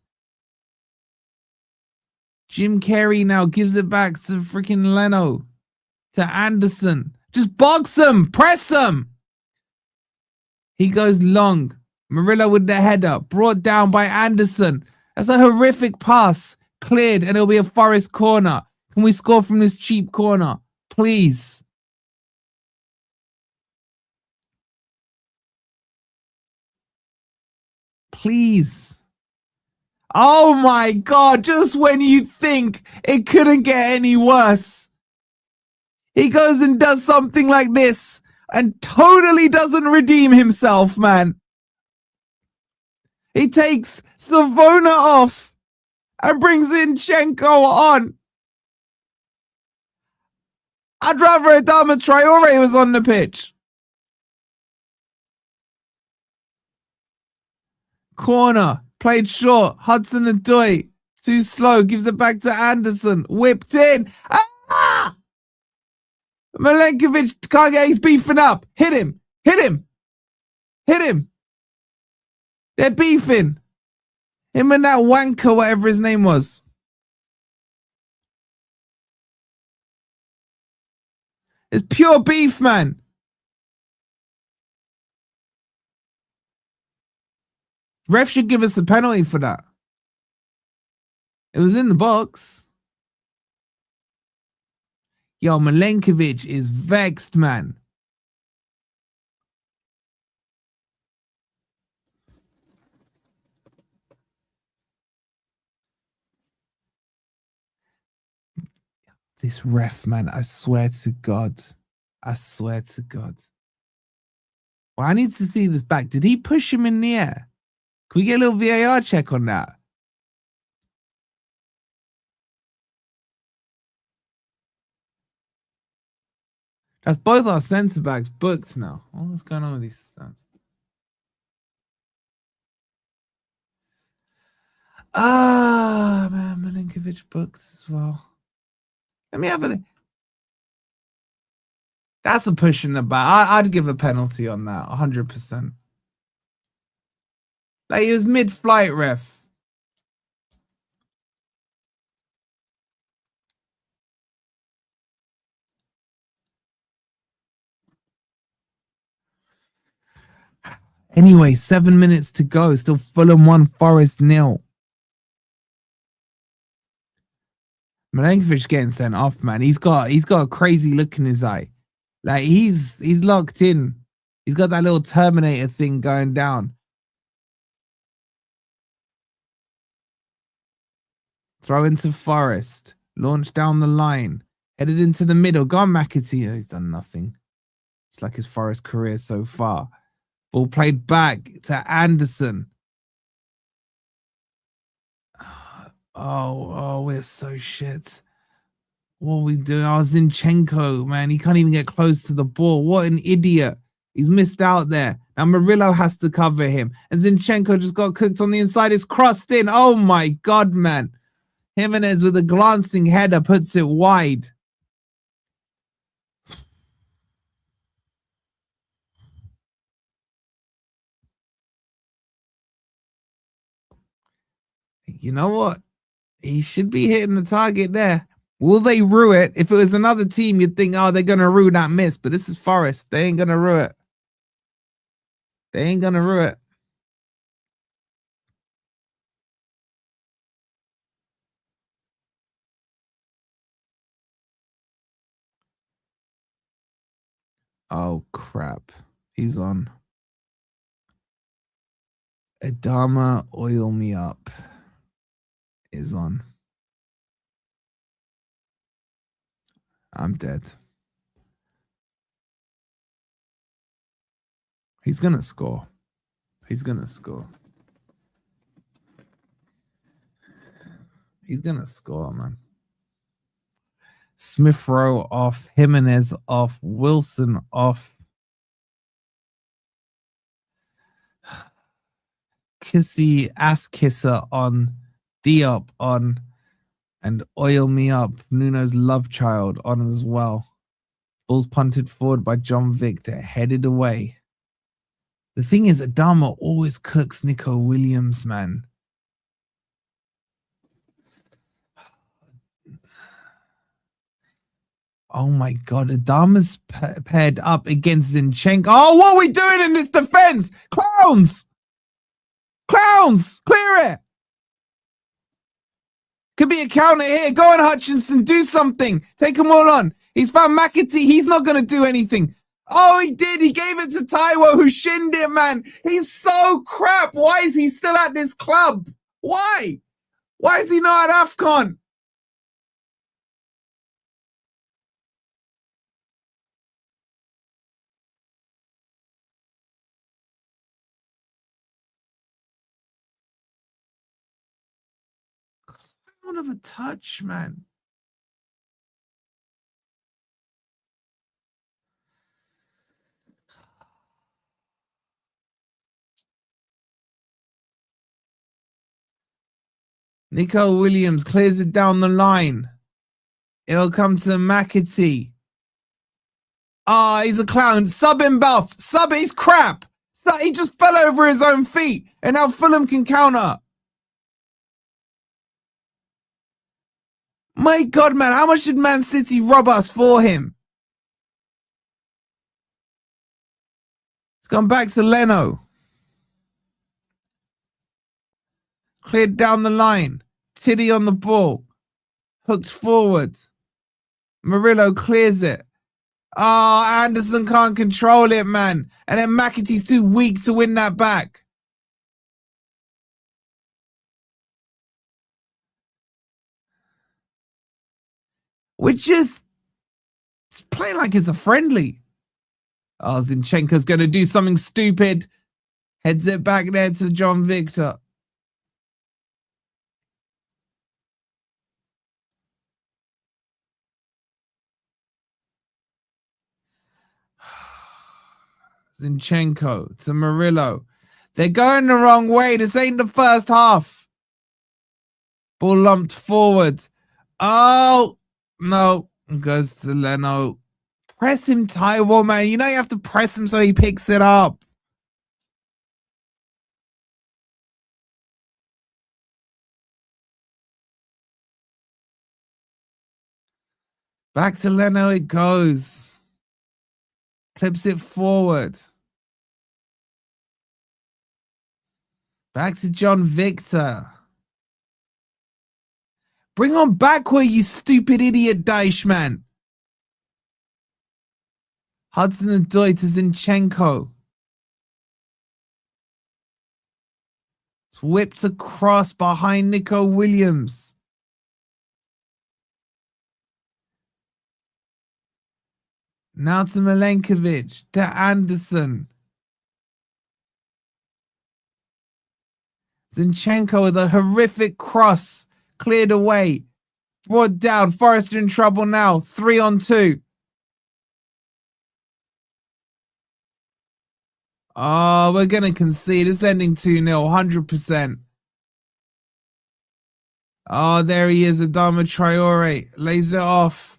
Jim Carrey now gives it back to freaking Leno. To Anderson. Just box him. Press him. He goes long. Murillo with the header. Brought down by Anderson. That's a horrific pass. Cleared, and it'll be a Forest corner. Can we score from this cheap corner? Please. Please. Oh my God. Just when you think it couldn't get any worse. He goes and does something like this. and totally doesn't redeem himself, man. He takes Savona off and brings Zinchenko on. I'd rather Adama Traore was on the pitch. Corner, played short. Hudson Odoi, too slow, gives it back to Anderson. Whipped in. Ah! Milenkovic can't get, he's beefing up. Hit him. Hit him. Hit him. They're beefing. Him and that wanker, whatever his name was. It's pure beef, man. Ref should give us a penalty for that. It was in the box. Yo, Milenkovic is vexed, man. This ref, man, I swear to God. I swear to God. Well, I need to see this back. Did he push him in the air? Can we get a little VAR check on that? That's both our centre backs booked now. What's going on with these stats? Ah, man, Milenkovic booked as well. Let me have a. That's a push in the back. I'd give a penalty on that, 100%. Like, he was mid-flight, ref. Anyway, 7 minutes to go. Still Fulham 1, Forest 0. Milenkovic getting sent off, man. He's got a crazy look in his eye. Like, he's locked in. He's got that little Terminator thing going down. Throw into Forest. Launch down the line. Headed into the middle. Go on, McAtee. He's done nothing. It's like his Forest career so far. Ball played back to Anderson. Oh, we're so shit. What are we doing? Oh, Zinchenko, man. He can't even get close to the ball. What an idiot. He's missed out there. Now Murillo has to cover him. And Zinchenko just got cooked on the inside. It's crossed in. Oh, my God, man. Jimenez with a glancing header puts it wide. You know what? He should be hitting the target there. Will they rue it? If it was another team, you'd think, oh, they're going to rue that miss. But this is Forest. They ain't going to rue it. They ain't going to rue it. Oh, crap. He's on. Adama, oil me up. Is on. I'm dead. He's going to score. He's going to score. He's going to score, man. Smith Rowe off. Jimenez off. Wilson off. Kissy, ass kisser on. Diop on. And oil me up. Nuno's love child on as well. Ball's punted forward by John Victor. Headed away. The thing is, Adama always cooks Nico Williams, man. Oh my God, Adama's paired up against Zinchenko. Oh, what are we doing in this defense? Clowns! Clowns! Clear it! Could be a counter here. Go on, Hutchinson. Do something. Take them all on. He's found McAtee. He's not going to do anything. Oh, he did. He gave it to Taiwo, who shinned it, man. He's so crap. Why is he still at this club? Why? Why is he not at AFCON? Somewhat of a touch, man. Nico Williams clears it down the line. It'll come to McAtee. Ah, he's a clown. Sub him, Buff. Sub it. He's crap. So he just fell over his own feet. And now Fulham can counter. My God, man. How much did Man City rob us for him? It's gone back to Leno. Cleared down the line. Tiddy on the ball. Hooked forward. Murillo clears it. Oh, Anderson can't control it, man. And then McAtee's too weak to win that back. We're just playing like it's a friendly. Oh, Zinchenko's going to do something stupid. Heads it back there to John Victor. Zinchenko to Murillo. They're going the wrong way. This ain't the first half. Ball lumped forward. Oh, no. Goes to Leno. Press him, Taiwo, man. You know you have to press him so he picks it up. Back to Leno it goes. Clips it forward. Back to John Victor. Bring on backward, you stupid idiot, Deichmann. Hudson-Odoi to Zinchenko. It's whipped across behind Nico Williams. Now to Milenkovic, to Anderson. Zinchenko with a horrific cross. Cleared away. Brought down. Forrester in trouble now. 3-on-2. Oh, we're going to concede. It's ending 2-0. 100%. Oh, there he is. Adama Traore. Lays it off.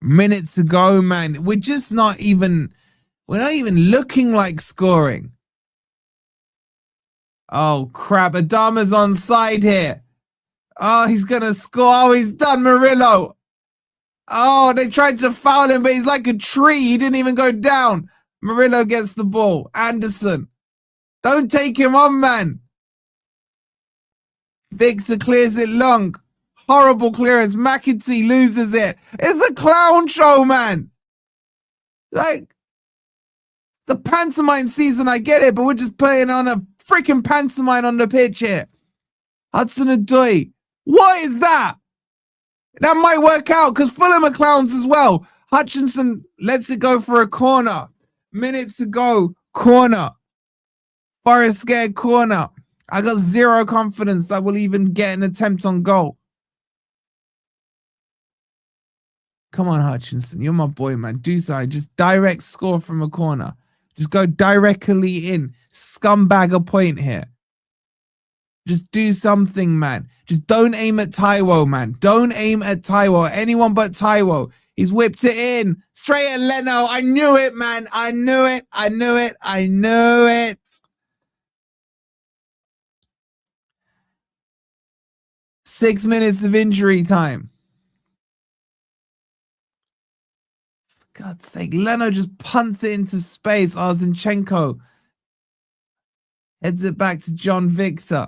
Minutes to go, man. We're not even looking like scoring. Oh, crap. Adama's onside here. Oh, he's going to score. Oh, he's done. Murillo. Oh, they tried to foul him, but he's like a tree. He didn't even go down. Murillo gets the ball. Anderson. Don't take him on, man. Victor clears it long. Horrible clearance. McAtee loses it. It's the clown show, man. Like, the pantomime season, I get it, but we're just putting on a freaking pantomime on the pitch here. Hudson-Odoi. What is that? That might work out because Fulham are clowns as well. Hutchinson lets it go for a corner. Minutes to go. Corner. Forest scared corner. I got zero confidence that we'll even get an attempt on goal. Come on, Hutchinson. You're my boy, man. Do something. Just direct score from a corner. Just go directly in. Scumbag a point here. Just do something, man. Just don't aim at Taiwo, man. Don't aim at Taiwo. Anyone but Taiwo. He's whipped it in. Straight at Leno. I knew it, man. I knew it. I knew it. I knew it. Six minutes of injury time. For God's sake. Leno just punts it into space. Zinchenko heads it back to John Victor.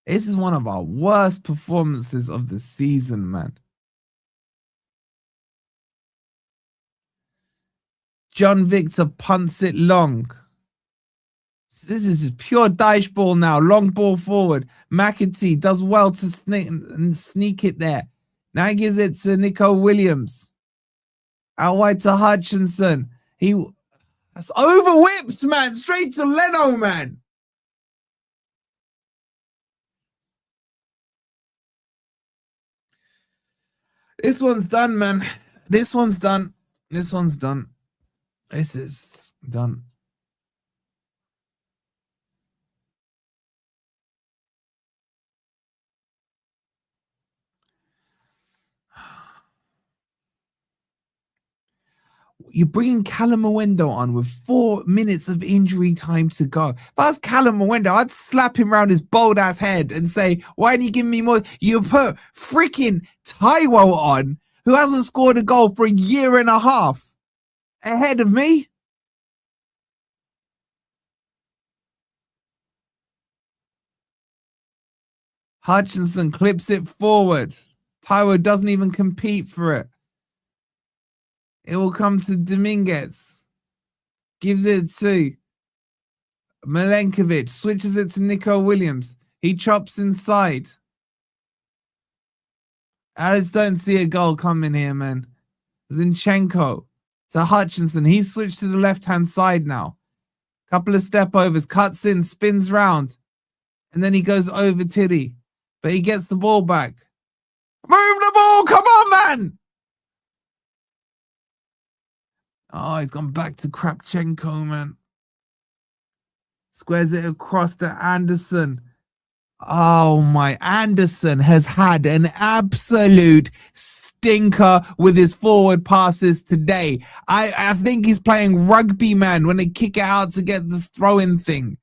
This is one of our worst performances of the season, man. John Victor punts it long. This is just pure Dyche ball now. Long ball forward. McAtee does well to sneak it there. Now he gives it to Nico Williams. Out wide to Hutchinson. That's over whipped, man. Straight to Leno, man. This one's done, man. This one's done. This one's done. This is done. You're bringing Callum Owendo on with 4 minutes of injury time to go. If I was Callum Owendo, I'd slap him around his bold ass head and say, why didn't you give me more? You put freaking Taiwo on, who hasn't scored a goal for a year and a half, ahead of me. Hutchinson clips it forward. Taiwo doesn't even compete for it. It will come to Dominguez. Gives it to Milenkovic. Switches it to Nico Williams. He chops inside. I just don't see a goal coming here, man. Zinchenko to Hutchinson. He's switched to the left-hand side now. Couple of step overs. Cuts in. Spins round. And then he goes over Tiddy. But he gets the ball back. Move the ball! Come on, man! Oh, he's gone back to Kravchenko, man. Squares it across to Anderson. Oh, my. Anderson has had an absolute stinker with his forward passes today. I think he's playing rugby, man, when they kick it out to get the throw-in thing.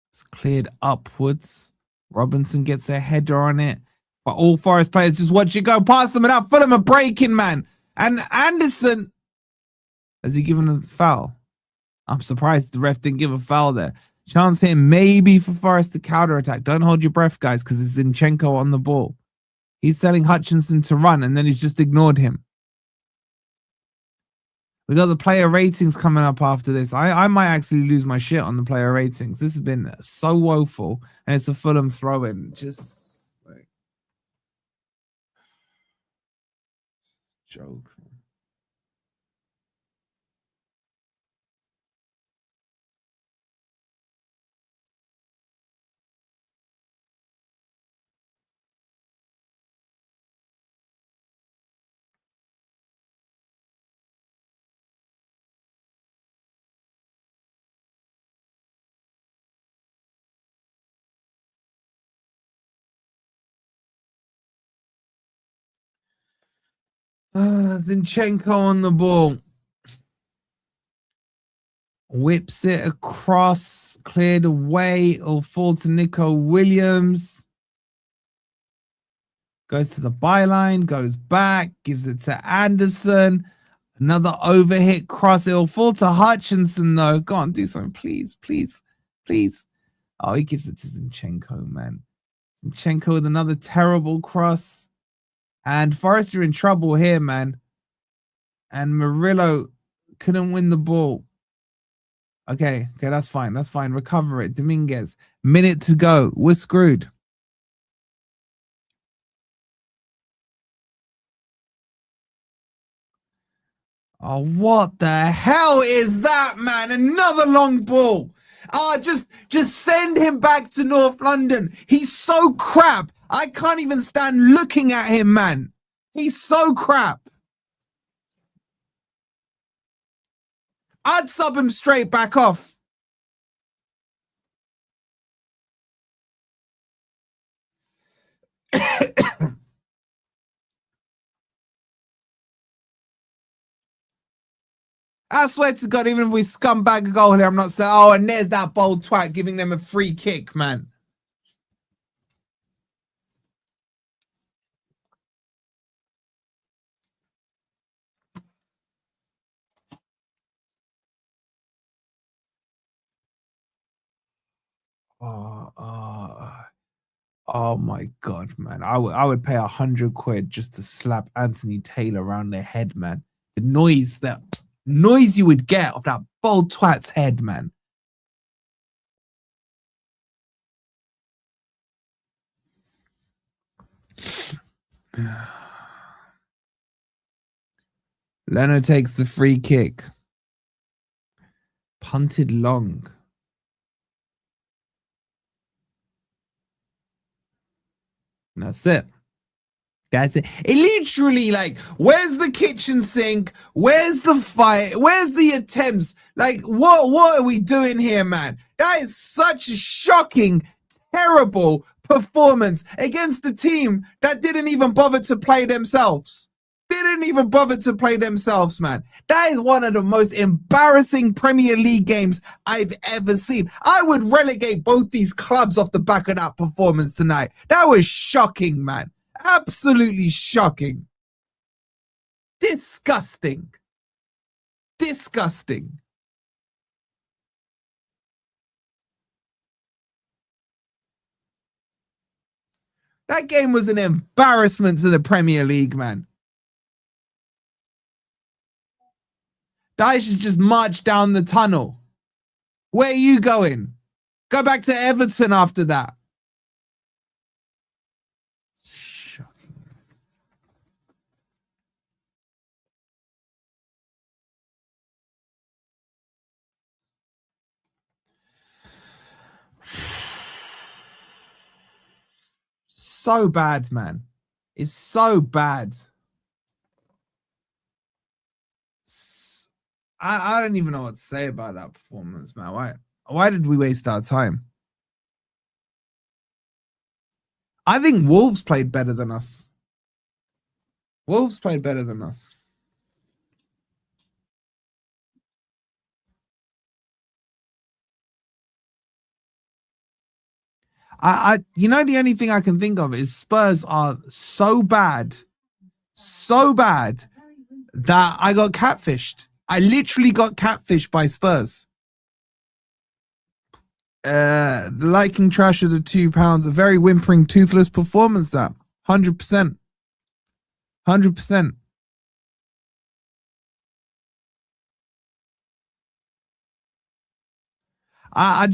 It's cleared upwards. Robinson gets a header on it. But all Forest players just watch it go past them and out. Fulham are breaking, man. And Anderson, has he given a foul? I'm surprised the ref didn't give a foul there. Chance here maybe for Forest to counter attack. Don't hold your breath, guys, because it's Zinchenko on the ball. He's telling Hutchinson to run, and then he's just ignored him. We got the player ratings coming up after this. I might actually lose my shit on the player ratings. This has been so woeful, and it's a Fulham throw-in. Just like joke. Zinchenko on the ball. Whips it across, cleared away. It'll fall to Nico Williams. Goes to the byline, goes back, gives it to Anderson. Another overhit cross. It'll fall to Hutchinson, though. Go on, do something, please, please, please. Oh, he gives it to Zinchenko, man. Zinchenko with another terrible cross. And Forest are in trouble here, man. And Murillo couldn't win the ball. Okay, that's fine. That's fine. Recover it. Dominguez. Minute to go. We're screwed. Oh, what the hell is that, man? Another long ball. Just send him back to North London. He's so crap. I can't even stand looking at him, man. He's so crap. I'd sub him straight back off. I swear to God, even if we scumbag a goal here, I'm not saying, oh, and there's that bold twat giving them a free kick, man. Oh my God, man. I would pay 100 quid just to slap Anthony Taylor around their head, man. The noise you would get off that bold twat's head, man. Leno takes the free kick. Punted long. That's it. That's it. It literally, like, where's the kitchen sink? Where's the fight? Where's the attempts? Like, what are we doing here, man? That is such a shocking, terrible performance against a team that didn't even bother to play themselves. Didn't even bother to play themselves, man. That is one of the most embarrassing Premier League games I've ever seen. I would relegate both these clubs off the back of that performance tonight. That was shocking, man. Absolutely shocking. Disgusting. Disgusting. That game was an embarrassment to the Premier League, man. Dyche has just marched down the tunnel. Where are you going? Go back to Everton after that. Shocking. So bad, man. It's so bad. I don't even know what to say about that performance, man. Why did we waste our time? I think Wolves played better than us. Wolves played better than us. You know, the only thing I can think of is Spurs are so bad that I got catfished. I literally got catfished by Spurs. Liking trash of the £2. A very whimpering, toothless performance, that. 100%. 100%. I'm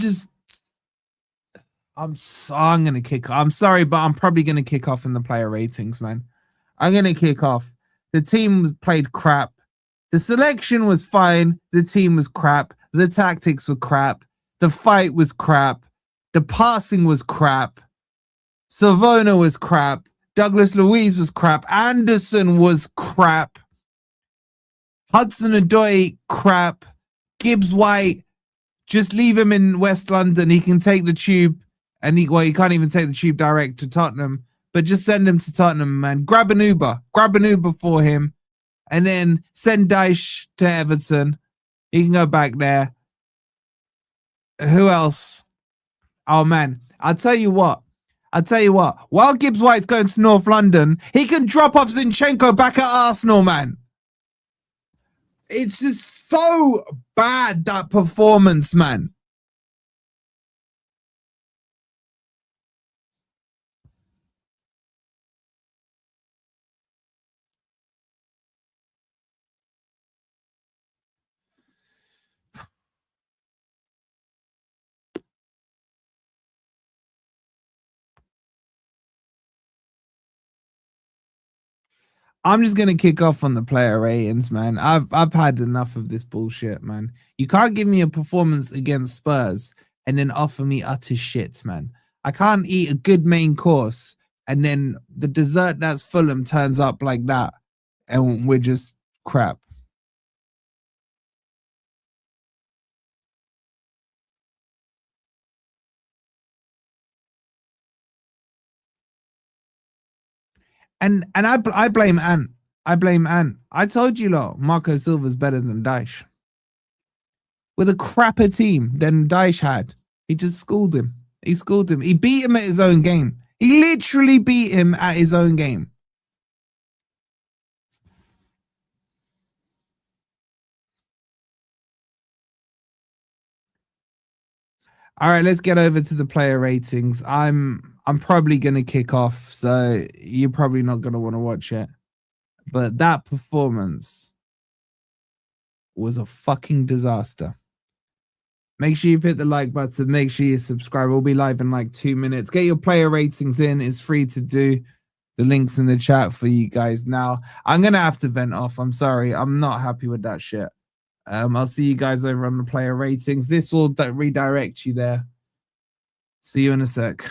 gonna kick off. I'm sorry, but I'm probably gonna kick off in the player ratings, man. I'm gonna kick off. The team played crap. The selection was fine. The team was crap. The tactics were crap. The fight was crap. The passing was crap. Savona was crap. Douglas Luiz was crap. Anderson was crap. Hudson-Odoi, crap. Gibbs White, just leave him in West London. He can take the tube. And he can't even take the tube direct to Tottenham. But just send him to Tottenham, man. Grab an Uber. Grab an Uber for him. And then send Dyche to Everton. He can go back there. Who else? Oh, man. I'll tell you what. While Gibbs White's going to North London, he can drop off Zinchenko back at Arsenal, man. It's just so bad, that performance, man. I'm just gonna kick off on the player ratings, man. I've had enough of this bullshit, man. You can't give me a performance against Spurs and then offer me utter shit, man. I can't eat a good main course and then the dessert that's Fulham turns up like that, and we're just crap. And I blame Ant. I blame Ant. I told you lot, Marco Silva's better than Dyche. With a crapper team than Dyche had. He just schooled him. He schooled him. He beat him at his own game. He literally beat him at his own game. All right, let's get over to the player ratings. I'm probably going to kick off, so you're probably not going to want to watch it. But that performance was a fucking disaster. Make sure you hit the like button. Make sure you subscribe. We'll be live in like 2 minutes. Get your player ratings in. It's free to do. The link's in the chat for you guys now. I'm going to have to vent off. I'm sorry. I'm not happy with that shit. I'll see you guys over on the player ratings. This will redirect you there. See you in a sec.